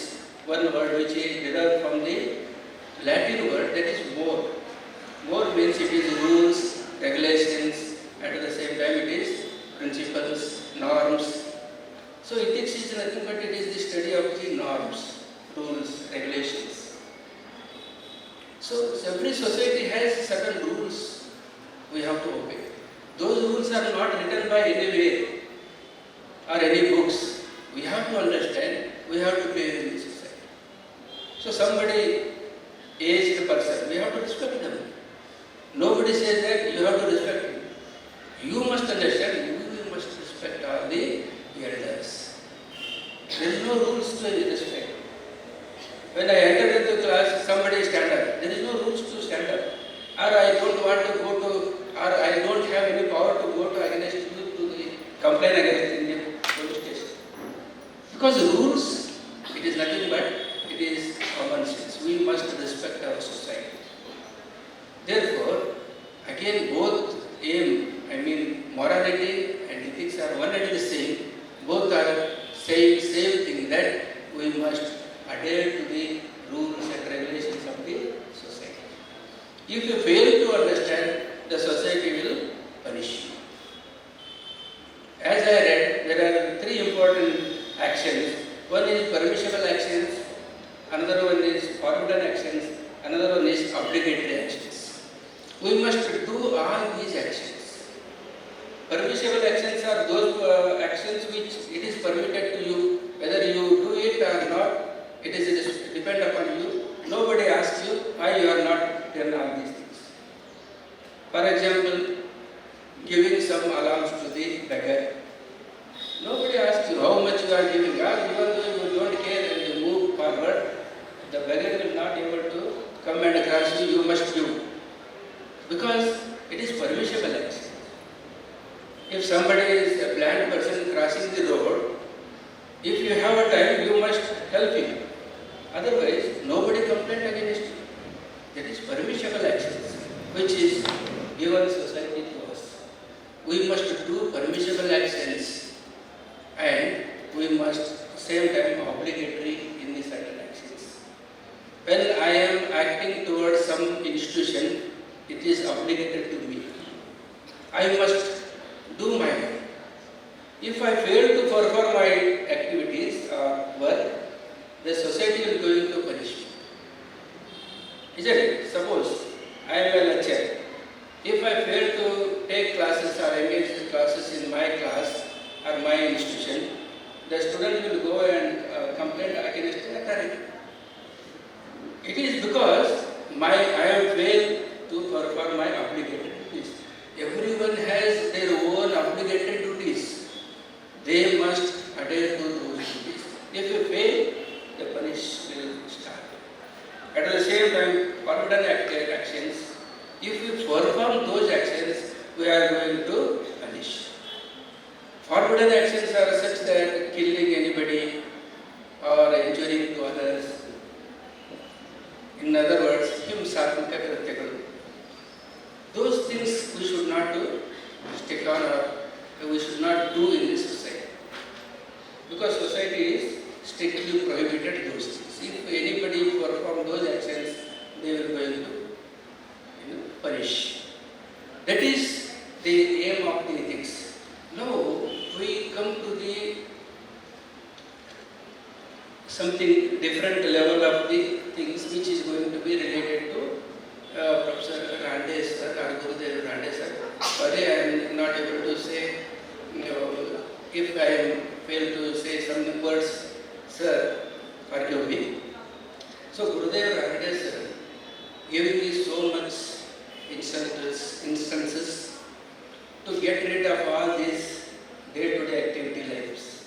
one word which is derived from the Latin word, that is more. More means it is rules, regulations, and at the same time it is principles, norms. So ethics is nothing but it is the study of the norms, rules, regulations. So every society has certain rules we have to obey. Those rules are not written by any way or any books. We have to understand, we have to behave in the society. So somebody, aged person, we have to respect them. Nobody says that you have to respect him. You must understand, you must respect all the elders. There is no rules to respect. When I entered into class, somebody stand up. There is no rules to stand up. Or I don't want to go to, or I don't have any power to go to against you to the complain against in the police station. Because rules, it is nothing but it is common sense. We must respect our society. Therefore, again both aim, morality and ethics are one and the same. Both are same thing, that we must adhere to the rules and regulations of the society. If you fail to understand, the society will punish you. As I read, there are three important actions. One is permissible actions, another one is forbidden actions, another one is obligatory actions. we must do all these actions. Permissible actions are those actions which it is permitted to you, whether you do it or not, it is depend upon you. Nobody asks you why you are not done all these things. For example, giving some alms to the beggar. Nobody asks you how much you are giving. Even though you don't care and you move forward, the beggar will not able to come and cross you, you must do. Because it is permissible action. If somebody is a blind person crossing the road, if you have a time, you must help him. Otherwise, nobody complains against you. That is permissible actions, which is given society to us. We must do permissible actions and we must same time obligatory in the certain actions. When I am acting towards some institution, it is obligated to me. I must do my work. If I fail to perform my activities or work, the society is going to punish me. Isn't it? Suppose I am a lecturer. If I fail to take classes or engage in classes in my class or my institution, the student will go and complain against the authority. It is because I have failed to perform my obligated duties. Everyone has their own obligated duties. They must adhere to those duties. If you fail, the punishment will start. At the same time, forbidden actions, if we perform those actions, we are going to punish. Forbidden actions are such that killing anybody or injuring to others. In other words, himsatmaka krityagalu. Those things we should not do, stick on or we should not do in this society. Because society is strictly prohibited those things. If anybody perform those actions, they will going to punish. That is the aim of the ethics. Now we come to the something different level of the things which is going to be related to Professor Ranade sir or Gurudev Ranade sir. Sorry, I am not able to say, if I fail to say some words, sir, forgive me. So Gurudev Ranade sir giving me so much instances to get rid of all these day-to-day activity lives.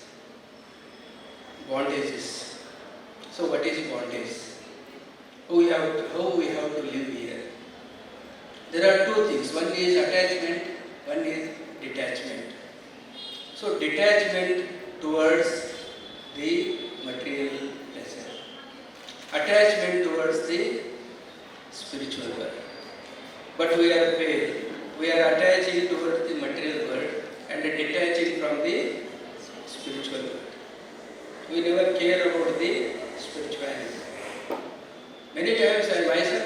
Bondages. So what is bondage? How we have to live here? There are two things. One is attachment, one is detachment. So detachment towards the material pleasure. Attachment towards the spiritual world. But we are failed. We are attaching towards the material world and detaching from the spiritual world. We never care about the spirituality. Many times I myself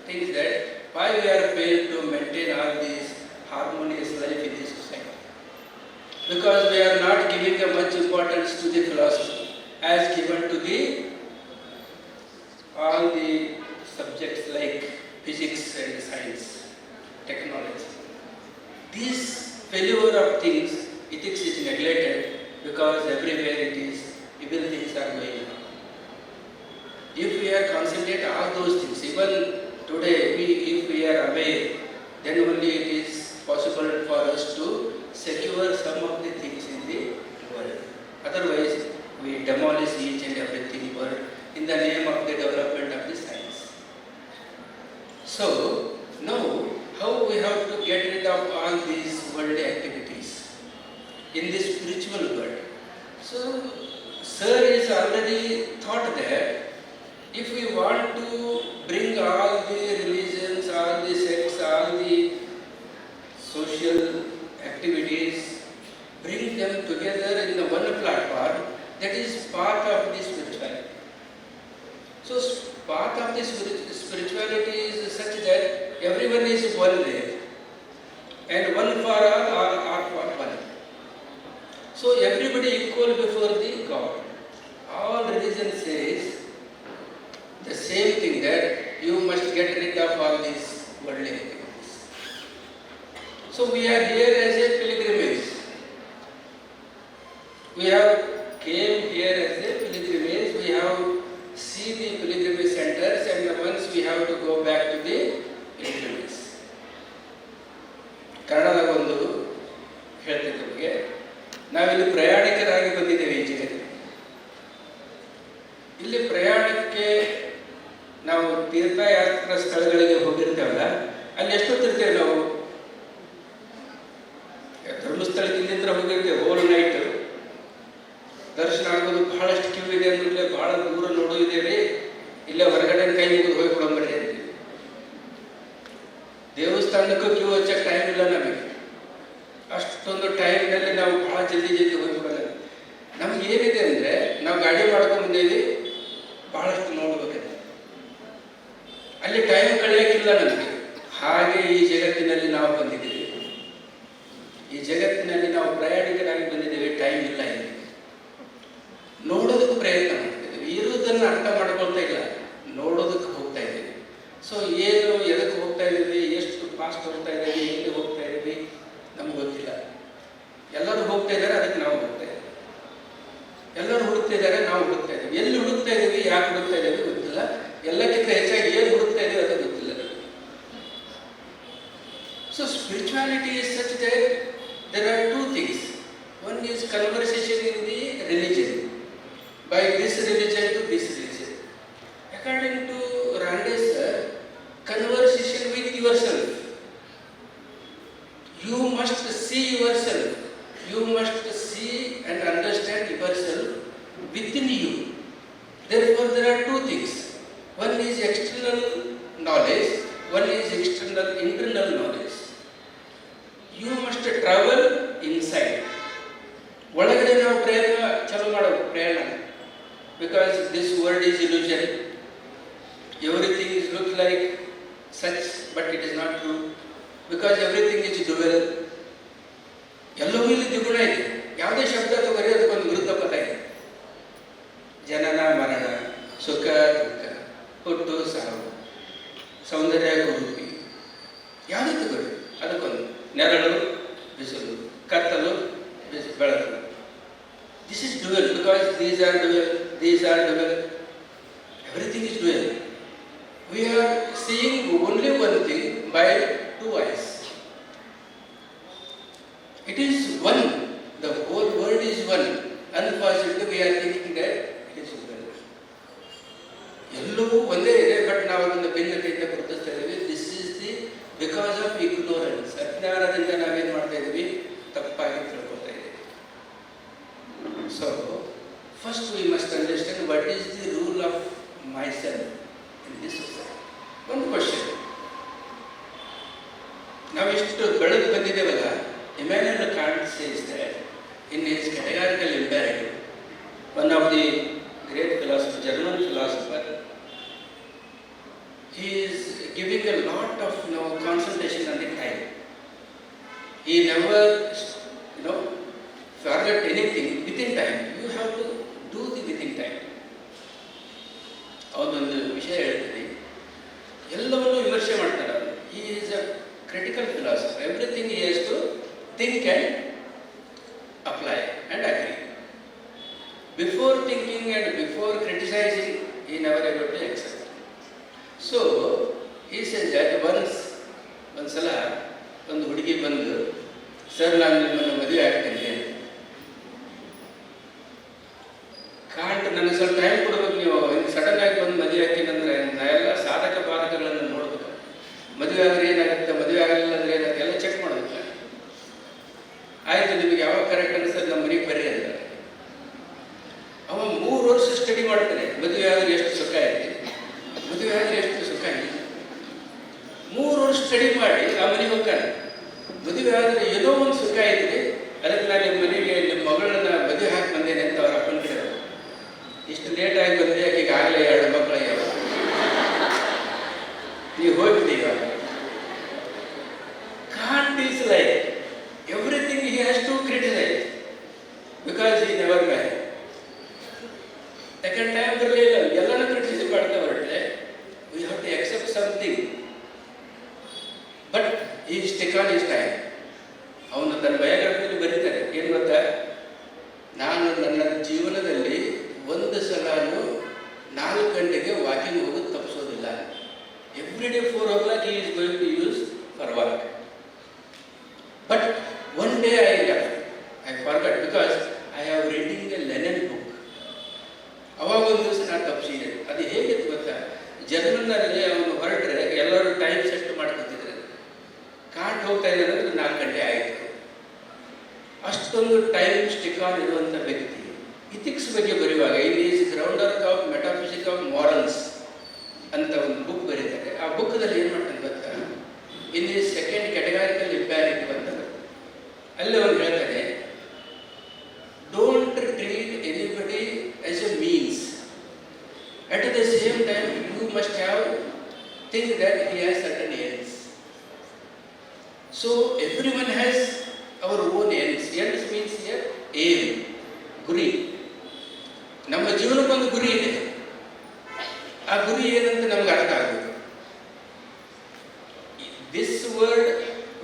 think that why we are failed to maintain all these harmonious life in this society. Because we are not giving a much importance to the philosophy as given to the all the subjects like physics and science, technology. This failure of things, ethics is neglected because everywhere it is, evil things are going on. If we are concentrate all those things, even today, if we are aware, then only it is possible for us to secure some of the things in the world. Otherwise, we demolish each and everything world in the name of the development of the science. So, now, how we have to get rid of all these worldly activities in the spiritual world? So, Sir is already thought that if we want to bring all the religions, all the sects, all the social activities, bring them together in the one platform, that is part of the spirituality. So part of the spirituality is such that everyone is one there, and one for all or all for one. So everybody equal before the God. All religion says the same thing, that you must get rid of all these worldly activities. So we are here as a pilgrimage. We have came here as a pilgrimage. We have see the pilgrimage centers, and once we have to go back to the pilgrimage. ಕನ್ನಡದಾಗ ಒಂದು ಹೇಳ್ತಿದ್ದ ಬಗ್ಗೆ ನಾವಿಲ್ಲಿ ಪ್ರಯಾಣಿಕರಾಗಿ ಬಂದಿದ್ದೇವೆ ಈ ಜಗತ್ತಿಗೆ. ಇಲ್ಲಿ ಪ್ರಯಾಣಕ್ಕೆ ನಾವು ತೀರ್ಥಯಾತ್ರಾ ಸ್ಥಳಗಳಿಗೆ ಹೋಗಿರ್ತೇವಲ್ಲ, ಅಲ್ಲಿ ಎಷ್ಟೊತ್ತಿರ್ತೇವೆ ನಾವು? ಧರ್ಮಸ್ಥಳಕ್ಕೆ ಇಲ್ಲಿಂದ ಹೋಗಿರ್ತೇವೆ, ಹೋಲ್ ನೈಟ್ ದರ್ಶನ ಆಗೋದು. ಬಹಳಷ್ಟು ಕ್ಯೂ ಇದೆ ಅಂದ್ರೆ ಬಹಳ ದೂರ ನೋಡೋದಿದೆ, ಇಲ್ಲೇ ಹೊರಗಡೆ ಕೈ ಮುಗಿದು ಹೋಗ್ಬಿಡಂಬರಿ ಅಂತೀವಿ. ದೇವಸ್ಥಾನಕ್ಕೂ ಕ್ಯೂ ಹಚ್ಚಕ್ಕೆ ಟೈಮ್ ಇಲ್ಲ ನಮಗೆ. ಅಷ್ಟೊಂದು ಟೈಮ್ನಲ್ಲಿ ನಾವು ಬಹಳ ಜಲ್ದಿ ಹೋಗ್ಬಿಡಲ್ಲ. ನಮ್ಗೆ ಏನಿದೆ ಅಂದರೆ ನಾವು ಗಾಡಿ ಮಾಡ್ಕೊಂಡು ಬಂದೇವಿ, ಬಹಳಷ್ಟು ನೋಡ್ಬೇಕಿದೆ, ಅಲ್ಲಿ ಟೈಮ್ ಕಳೆಯೋಕ್ಕಿಲ್ಲ ನಮಗೆ. ಹಾಗೆ ಈ ಜಗತ್ತಿನಲ್ಲಿ ನಾವು ಬಂದಿದ್ದೇವೆ, ಈ ಜಗತ್ತಿನಲ್ಲಿ ನಾವು ಪ್ರಯಾಣಿಕರಾಗಿ ಬಂದಿದ್ದೇವೆ. ಟೈಮ್ ಇಲ್ಲ, ಇಲ್ಲಿ ನೋಡೋದಕ್ಕೆ ಪ್ರಯತ್ನ ಮಾಡ್ತಿದ್ದೇವೆ, ಇರುವುದನ್ನು ಅರ್ಥ ಮಾಡ್ಕೊಳ್ತಾ ಇಲ್ಲ, ನೋಡೋದಕ್ಕೆ ಹೋಗ್ತಾ ಇದ್ದೀವಿ. ಸೊ ಏನು ಎದಕ್ಕೆ ಹೋಗ್ತಾ ಇದ್ದೀವಿ, ಎಷ್ಟು ಫಾಸ್ಟ್ ಹೋಗ್ತಾ ಇದ್ದೀವಿ, ಎಲ್ಲಿ ಹೋಗ್ತಾ ಇದ್ದೀವಿ ನಮ್ಗೆ ಗೊತ್ತಿಲ್ಲ. ಎಲ್ಲರೂ ಹೋಗ್ತಾ ಇದ್ದಾರೆ, ಅದಕ್ಕೆ ನಾವು ಹೋಗ್ತಾ ಇದ್ದೀವಿ. ಎಲ್ಲರೂ ಹುಡುಕ್ತಾ ಇದ್ದಾರೆ, ನಾವು ಹುಡುಕ್ತಾ ಇದ್ದೀವಿ. ಎಲ್ಲಿ ಹುಡುಕ್ತಾ ಇದ್ದೀವಿ, ಯಾಕೆ ಹುಡುಕ್ತಾ ಇದ್ದೀವಿ ಗೊತ್ತಿಲ್ಲ. ಎಲ್ಲಕ್ಕಿಂತ ಹೆಚ್ಚಾಗಿ ಏನು ಹುಡುಕ್ತಾ ಇದ್ದೀವಿ ಅದು ಗೊತ್ತಿಲ್ಲ. So spirituality is such that there are two things. One is conversation in the religion, by this religion to this religion. According to Ranade sir, conversation with yourself. You must see yourself. You must see and understand yourself within you. Therefore, there are two things. One is external knowledge, one is internal knowledge. You must travel inside. ಒಳಗಡೆ ನಾವು ಪ್ರಯತ್ನ ಚಾಲೂ ಮಾಡಬೇಕು, ಪ್ರಯಾಣ. Because this world is illusion. Everything is look like such, but it is not true. Because everything is dual. ಎಲ್ಲವೂ ಇಲ್ಲಿ ದ್ವಿಗುಣ ಇದೆ. ಯಾವುದೇ ಶಬ್ದ ತಗೋರಿ ಅದಕ್ಕೊಂದು ವಿರುದ್ಧ ಪದ ಇದೆ. ಜನನ ಮರಣ, ಸುಖ ದುಃಖ, ಹುಟ್ಟು ಸಾವು, ಸೌಂದರ್ಯ ಕುರೂಪಿ, ಯಾವುದೇ ತಗೋರಿ ಅದಕ್ಕೊಂದು ನೆರಳು ಬಿಸಿಲು, ಕತ್ತಲು ಬೆಳಕು. This is dual because these are dual. Everything is dual. We are seeing only one thing by two eyes. It is one. The whole world is one. Unfortunately, we are thinking that it is one. ಎಲ್ಲವೂ ಒಂದೇ ಇದೆ, but ನಾವು ಅದನ್ನು ಭಿನ್ನತೆಯಿಂದ ಗುರುತಿಸ್ತಾ ಇದ್ದೀವಿ. This is the because of ignorance. ಅಜ್ಞಾನದಿಂದ ನಾವೇನು ಮಾಡ್ತಾ ಇದ್ದೀವಿ, ತಪ್ಪಾಗಿ ತಿಳ್ಕೊತಾ ಇದ್ದೀವಿ. So first we must understand what is the rule of my self in this society. ಒಂದು ಕ್ವಶನ್, ನಾವೆಷ್ಟು ಬೆಳೆದು ಬಂದಿದ್ದೇವಲ್ಲ. Immanuel Kant says that in his categorical imperative, one of the great philosopher, German philosopher, he is giving a lot of concentration on the time. He never forget anything within time. You have to do the within time. ಅವನೊಂದು ವಿಷಯ ಹೇಳ್ತೀನಿ, ಎಲ್ಲವನ್ನೂ ವಿಮರ್ಶೆ ಮಾಡ್ತಾರೆ. He is a critical philosopher. Everything he has to think and apply and agree. Before thinking and before criticizing, he never able to accept. So he says that ಒಂದ್ಸಲ ಒಂದು ಹುಡುಗಿ ಬಂದು, ಸರ್ ನಾನು ನಿಮ್ಮನ್ನು ಮದುವೆ ಆಗ್ತೇನೆ. ಕಾಂಟ್ ನನಗೆ ಸ್ವಲ್ಪ ಟೈಮ್ ಕೊಡ್ಬೇಕು, ನೀವು ಸಡನ್ ಆಗಿ ಬಂದು ಮದುವೆ ಆಗ್ತೀನಿ ಅಂದರೆ ನಾ ಎಲ್ಲ ಸಾಧಕ ಬಾಧಕಗಳನ್ನು ನೋಡ್ಬೇಕು. ಮದುವೆ ಆದರೆ ಏನಾಗುತ್ತೆ, ಮದುವೆ ಆಗಲಿಲ್ಲ ಅಂದರೆ ಏನಾಗುತ್ತೆ, ಎಲ್ಲ ಚೆಕ್ ಮಾಡಬೇಕು. ಆಯಿತು, ನಿಮಗೆ ಯಾವಾಗ ಕರೆಕ್ಟ್ ಅನಿಸ್ತದೆ ನಮ್ಮ ಮನೆಗೆ ಬರ್ರಿ ಅಂತ. ಅವ 3 ವರ್ಷ ಸ್ಟಡಿ ಮಾಡ್ತಾನೆ. ಮದುವೆ ಆದರೆ ಎಷ್ಟು ಸುಖ ಇದೆ, ಮದುವೆ ಆದರೆ ಎಷ್ಟು ಸುಖ ಇದೆ. 3 ವರ್ಷ ಸ್ಟಡಿ ಮಾಡಿ ಆ ಮನೆಗೆ ಹೋಗ್ತಾನೆ. ಮದುವೆ ಆದರೆ ಏನೋ ಒಂದು ಸುಖ ಇದ್ರಿ, ಅದಕ್ಕೆ ನಾನು ನಿಮ್ಮ ಮನೆಗೆ ನಿಮ್ಮ ಮಗಳನ್ನ ಮದುವೆ ಹಾಕಿ ಬಂದೇನೆ ಅಂತ ಅವ್ರ ಅಪ್ಪನ ಕಡೆ. ಇಷ್ಟು ಲೇಟಾಗಿ ಬಂದರೆ ಆಕೆಗೆ ಆಗಲೇ 2 ಮಕ್ಕಳಾಗ್ಯಾವ, ನೀವು ಹೋಗ್ಬಿಡಿ ಇವಾಗ. Can't is like everything he has to criticize because he never married. Second time ಬರಲಿಲ್ಲ, ಎಲ್ಲನೂ ಕ್ರಿಟಿಸೈಸ್ ಮಾಡ್ತಾ ಹೊರಟ್ರೆ we have to accept something, but he stick on his time. ಅವನು ತನ್ನ ಬಯೋಗ್ರಫಿಯಲ್ಲಿ ಬರೀತಾರೆ, ಏನು ಗೊತ್ತಾ, ನಾನು ನನ್ನ ಜೀವನದಲ್ಲಿ ಒಂದು ಸಲನೂ 4 ಗಂಟೆಗೆ ವಾಕಿಂಗ್ ಹೋಗೋದು ತಪ್ಪಿಸೋದಿಲ್ಲ. Every day 4 o'clock he is going to use for work. But one day I forgot because I have reading a Lenin book. ಅವಾಗ ಒಂದು ದಿವಸ ನಾನು ತಪ್ಪಿಸಿದೆ. ಅದು ಹೇಗಿತ್ತು ಗೊತ್ತಾ, ಜರ್ಮನ್ನಲ್ಲಿ ಅವನು ಹೊರಟ್ರೆ ಎಲ್ಲರೂ ಟೈಮ್ ಸೆಟ್ ಮಾಡ್ಕೊತಿದ್ರು. ಕಾಟ್ ಹೋಗ್ತಾ ಇದ್ದಾರೆ ಅಂದರೆ 4 ಗಂಟೆ ಆಯಿತು. ಅಷ್ಟೊಂದು ಟೈಮ್ ಸ್ಟಿಕ್ ಆನ್ ಇರುವಂಥ ವ್ಯಕ್ತಿ ಇಥಿಕ್ಸ್ ಬಗ್ಗೆ ಬರೆಯುವಾಗ in his grounder of metaphysic of morals ಅಂತ ಒಂದು ಬುಕ್ ಬರೀತಾರೆ. ಆ ಬುಕ್ದಲ್ಲಿ ಏನು ಮಾಡ್ತಾನೆ ಗೊತ್ತಾ, in his second categorical imperative ಅಂತ. ಅಲ್ಲಿ ಅವನು ಹೇಳ್ತಾನೆ, don't treat anybody as a means, at the same time you must have think that he has certain aims. So every one has our own aims. Aims means here aim, ಗುರಿ. ನಮ್ಮ ಜೀವನಕ್ಕೊಂದು ಗುರಿ ಇದೆ. ಆ ಗುರಿ ಏನಂತ ನಮ್ಗೆ ಅರ್ಥ ಆಗಬೇಕು. This word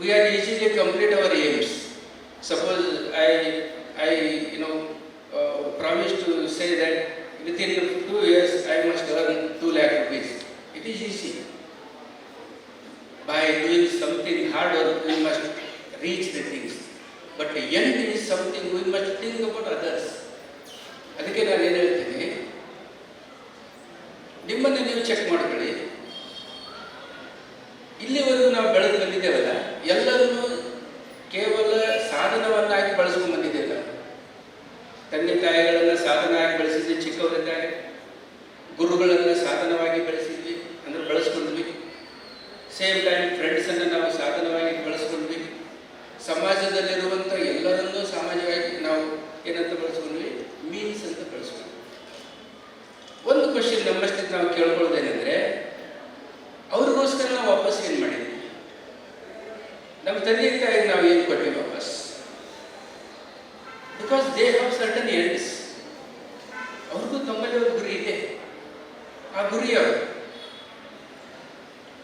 we are easily complete our aims. Suppose I promise to say that within 2 years I must earn 2 lakh rupees. It is easy. By doing something hard work we must reach the things. But the end is something we must think about others. ಅದಕ್ಕೆ ನಾನು ಏನು ಹೇಳ್ತೀನಿ, ನಿಮ್ಮನ್ನು ನೀವು check ಮಾಡ್ಕೊಳ್ಳಿ. ಇಲ್ಲಿವರೆಗೂ ನಾವು ಬೆಳೆದು ಬಂದಿದ್ದೇವಲ್ಲ, ಎಲ್ಲರನ್ನೂ ಕೇವಲ ಸಾಧನವನ್ನಾಗಿ ಬಳಸ್ಕೊಂಡು ಬಂದಿದ್ದೇವೆ. ತಂದೆ ತಾಯಿಗಳನ್ನು ಸಾಧನ ಆಗಿ ಬೆಳೆಸಿದ್ವಿ, ಚಿಕ್ಕವರಿದ್ದಾಗ ಗುರುಗಳನ್ನು ಸಾಧನವಾಗಿ ಬೆಳೆಸಿದ್ವಿ, ಅಂದರೆ ಬಳಸ್ಕೊಂಡ್ವಿ. ಸೇಮ್ ಟೈಮ್ ಫ್ರೆಂಡ್ಸನ್ನು ನಾವು ಸಾಧನವಾಗಿ ಬಳಸ್ಕೊಂಡ್ವಿ. ಸಮಾಜದಲ್ಲಿರುವಂಥ ಎಲ್ಲರನ್ನೂ ಸಾಮಾಜಿಕವಾಗಿ ನಾವು ಏನಂತ ಬಳಸ್ಕೊಂಡ್ವಿ, ಮೀನ್ಸ್ ಅಂತ ಬಳಸ್ಕೊಂಡ್ವಿ. ಒಂದು ಕ್ವಶನ್ ನಮ್ಮಷ್ಟಕ್ಕೆ ನಾವು ಕೇಳ್ಕೊಳ್ಳೋದೇನೆಂದರೆ, ಅವ್ರಿಗೋಸ್ಕರ ನಾವು ವಾಪಸ್ ಏನು ಮಾಡಿದ್ವಿ? ನಮ್ಮ ತಂದೆ ತಾಯಿಗೆ ನಾವು ಏನು ಕೊಟ್ಟಿವಿ ವಾಪಸ್? Because they have certain ends. ಅವ್ರಿಗೂ ತಮ್ಮಲ್ಲಿ ಒಂದು ಗುರಿ ಇದೆ. ಆ ಗುರಿ ಯಾವುದು?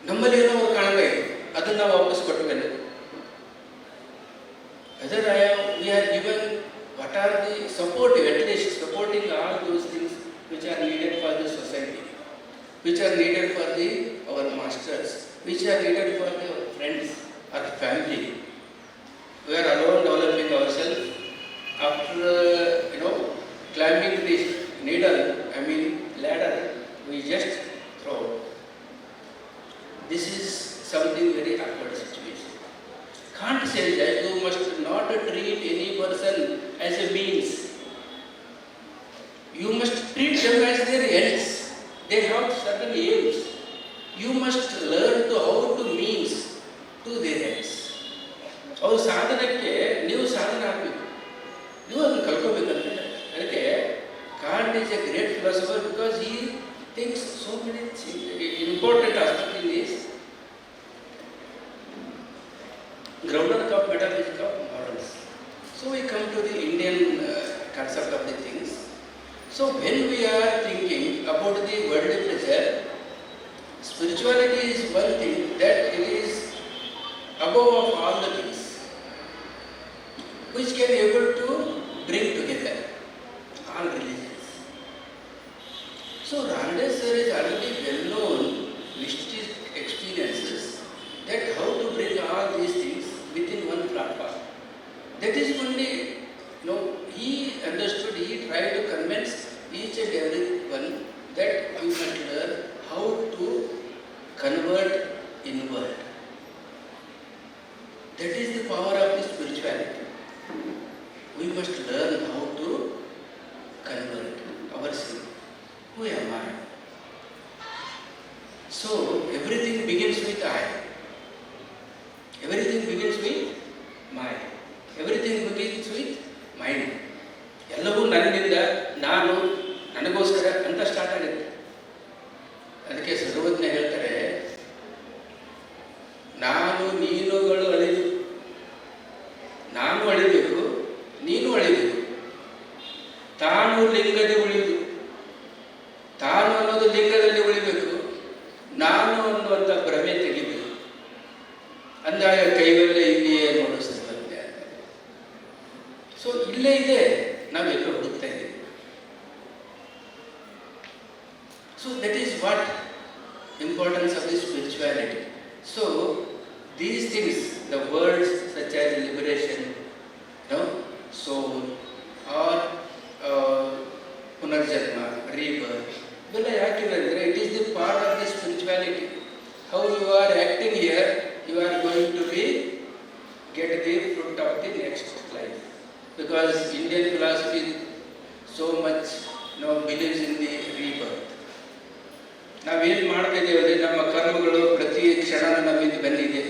ನಮ್ಮಲ್ಲಿ ಏನೋ ಅವ್ರು ಕಾಣಲ್ಲ ಇದೆ, ಅದನ್ನು ನಾವು ವಾಪಸ್ ಕೊಟ್ಟಮೇಲೆ whether we are given what are the supportive, at least supporting all those things which are needed for the society, which are needed for our masters, which are needed for our friends or the family. We are alone developing ourselves. After climbing this ladder, we just throw. This is something very awkward situation. Can't say that you must not treat any person as a means. You must treat them as their ends. They have certain aims. You must learn to how to means to their ends. ಅವ್ರ ಸಾಧನಕ್ಕೆ ನೀವು ಸಾಧನ ಆಗಬೇಕು, ನೀವು ಅದನ್ನು ಕಲ್ಕೋಬೇಕಂತ. ಅದಕ್ಕೆ can't is A great philosopher because he thinks so many important aspect in this groundwork of metaphysics of morals. So we come to the Indian concept of the things. So when we are thinking about the worldly pleasure, spirituality is one thing that it is above of all the things, which can able to bring together all religions. So Ranade sir is already well known mystic experiences that how to bring all these things within one platform. That is only, he understood, he tried to convince each and every one that you must learn how to convert inward. That is the power of the spirituality. We must learn how to convert ourselves. Who am I? So everything begins with I. Everything begins with mind. Everything begins with mind. ಎಲ್ಲವೂ ನನ್ನಿಂದ, ನಾನು, ನನಗೋಸ್ಕರ ಅಂತ start ಆಗುತ್ತೆ. ಅದಕ್ಕೆ ಸರ್ವಜ್ಞ ಹೇಳ್ತಾರೆ, ನಾನು ನೀನುಗಳು ಅಳಿದು, ನಾನು ಅಳಿಬೇಕು, ನೀನು ಅಳಿಬೇಕು. ತಾನು ಲಿಂಗದ ಉಳಿದು, ತಾನು ಅನ್ನೋದು ಲಿಂಗದಲ್ಲಿ ಉಳಿಬೇಕು, ನಾನು ಅನ್ನುವಂಥ ಭ್ರಮೆ ತೆಗಿಬೇಕು. ಅಂದಾಗ ಕೈವಲ್ಲೇ ಇದೆಯೇ ನೋಡಿಸ್ತಂತೆ ಅಂತ. ಸೊ ಇಲ್ಲೇ ಇದೆ, ನಾವೆಲ್ಲೋ ಹುಡುಕ್ತಾ ಇದ್ದೀವಿ. So that is what importance of the spirituality. So these things, the words such as liberation, soul, or punarjanma, rebirth, it is the part of the spirituality. How you are acting here, you are going to get the fruit of the next life. Because Indian philosophy so much believes in the rebirth. ನಾವೇನು ಮಾಡ್ತಾ ಇದ್ದೇವೆ ಅಂದರೆ ನಮ್ಮ ಕರ್ಮಗಳು ಪ್ರತಿ ಕ್ಷಣ ನಮ್ಮಿಂದ ಬಂದಿದೆ.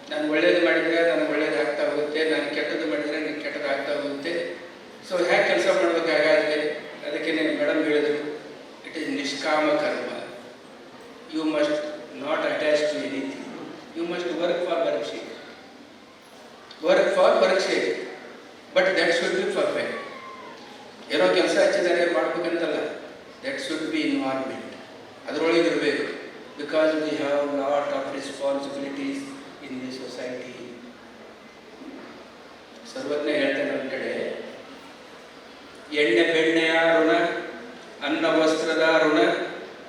ನಾನು ಒಳ್ಳೇದು ಮಾಡಿದರೆ ನನಗೆ ಒಳ್ಳೇದು ಆಗ್ತಾ ಹೋಗುತ್ತೆ, ನಾನು ಕೆಟ್ಟದ್ದು ಮಾಡಿದರೆ ನನಗೆ ಕೆಟ್ಟದ್ದು ಆಗ್ತಾ ಹೋಗುತ್ತೆ. ಸೊ ಹೇಗೆ ಕೆಲಸ ಮಾಡಬೇಕಾಗುತ್ತೆ? ಅದಕ್ಕೆ ಮೇಡಮ್ ಹೇಳಿದ್ರು, ಇಟ್ ಈಸ್ ನಿಷ್ಕಾಮ ಕರ್ಮ. You must not attach to anything. You must work for work sake. Work for work sake, but that should be perfect. ಏನೋ ಕೆಲಸ ಹಚ್ಚಿದ್ದಾರೆ ಮಾಡ್ಬೇಕಂತಲ್ಲ, ದಟ್ ಶುಡ್ ಬಿ ಇನ್ವಾಲ್ವ್ಮೆಂಟ್. ಅದರೊಳಗೆ ಇರಬೇಕು. Because we have lot of responsibilities in the society. Sarvajna ಹೇಳ್ತಾನೆ ಒಂದು ಕಡೆ, ಎಣ್ಣೆ ಬೆಣ್ಣೆಯ ಋಣ, ಅನ್ನ ವಸ್ತ್ರದ ಋಣ,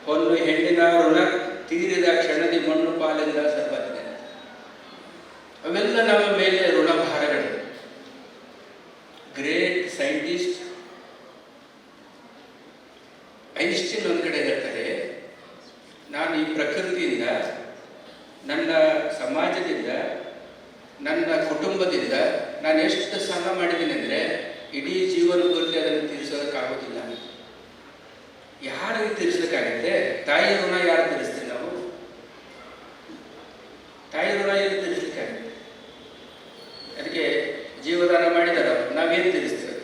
ಹೊನ್ನು ಹೆಣ್ಣಿನ ಋಣ, ತೀರಿದ ಕ್ಷಣದಿ ಮಣ್ಣು ಪಾಲಿಂದ ಸರ್ವಜ್ಞ. ಅವೆಲ್ಲ ನಮ್ಮ ಮೇಲೆ ಋಣಭಾರಗಳು. ಗ್ರೇಟ್ ಸೈಂಟಿಸ್ಟ್ ಐನ್ಸ್ಟೀನ್ ಒಂದು ಕಡೆ ಹೇಳ್ತಾರೆ, ನಾನು ಈ ಪ್ರಕೃತಿಯಿಂದ, ನನ್ನ ಸಮಾಜದಿಂದ, ನನ್ನ ಕುಟುಂಬದಿಂದ ನಾನು ಎಷ್ಟು ಸಾಲ ಮಾಡಿದ್ದೀನಿ ಅಂದರೆ ಇಡೀ ಜೀವನ ಪೂರ್ತಿ ಅದನ್ನು ತೀರಿಸೋದಕ್ಕಾಗೋದಿಲ್ಲ. ಯಾರಿಗೆ ತೀರಿಸೋದಕ್ಕಾಗುತ್ತೆ? ತಾಯಿ ಋಣ ಯಾರು ತೀರಿಸ್ತೀವಿ ನಾವು? ತಾಯಿ ಋಣ ಏನು ತೀರಿಸಲಿಕ್ಕಾಗುತ್ತೆ? ಅದಕ್ಕೆ ಜೀವದಾನ ಮಾಡಿದಾರ ನಾವೇನು ತೀರಿಸ್ತೇವೆ?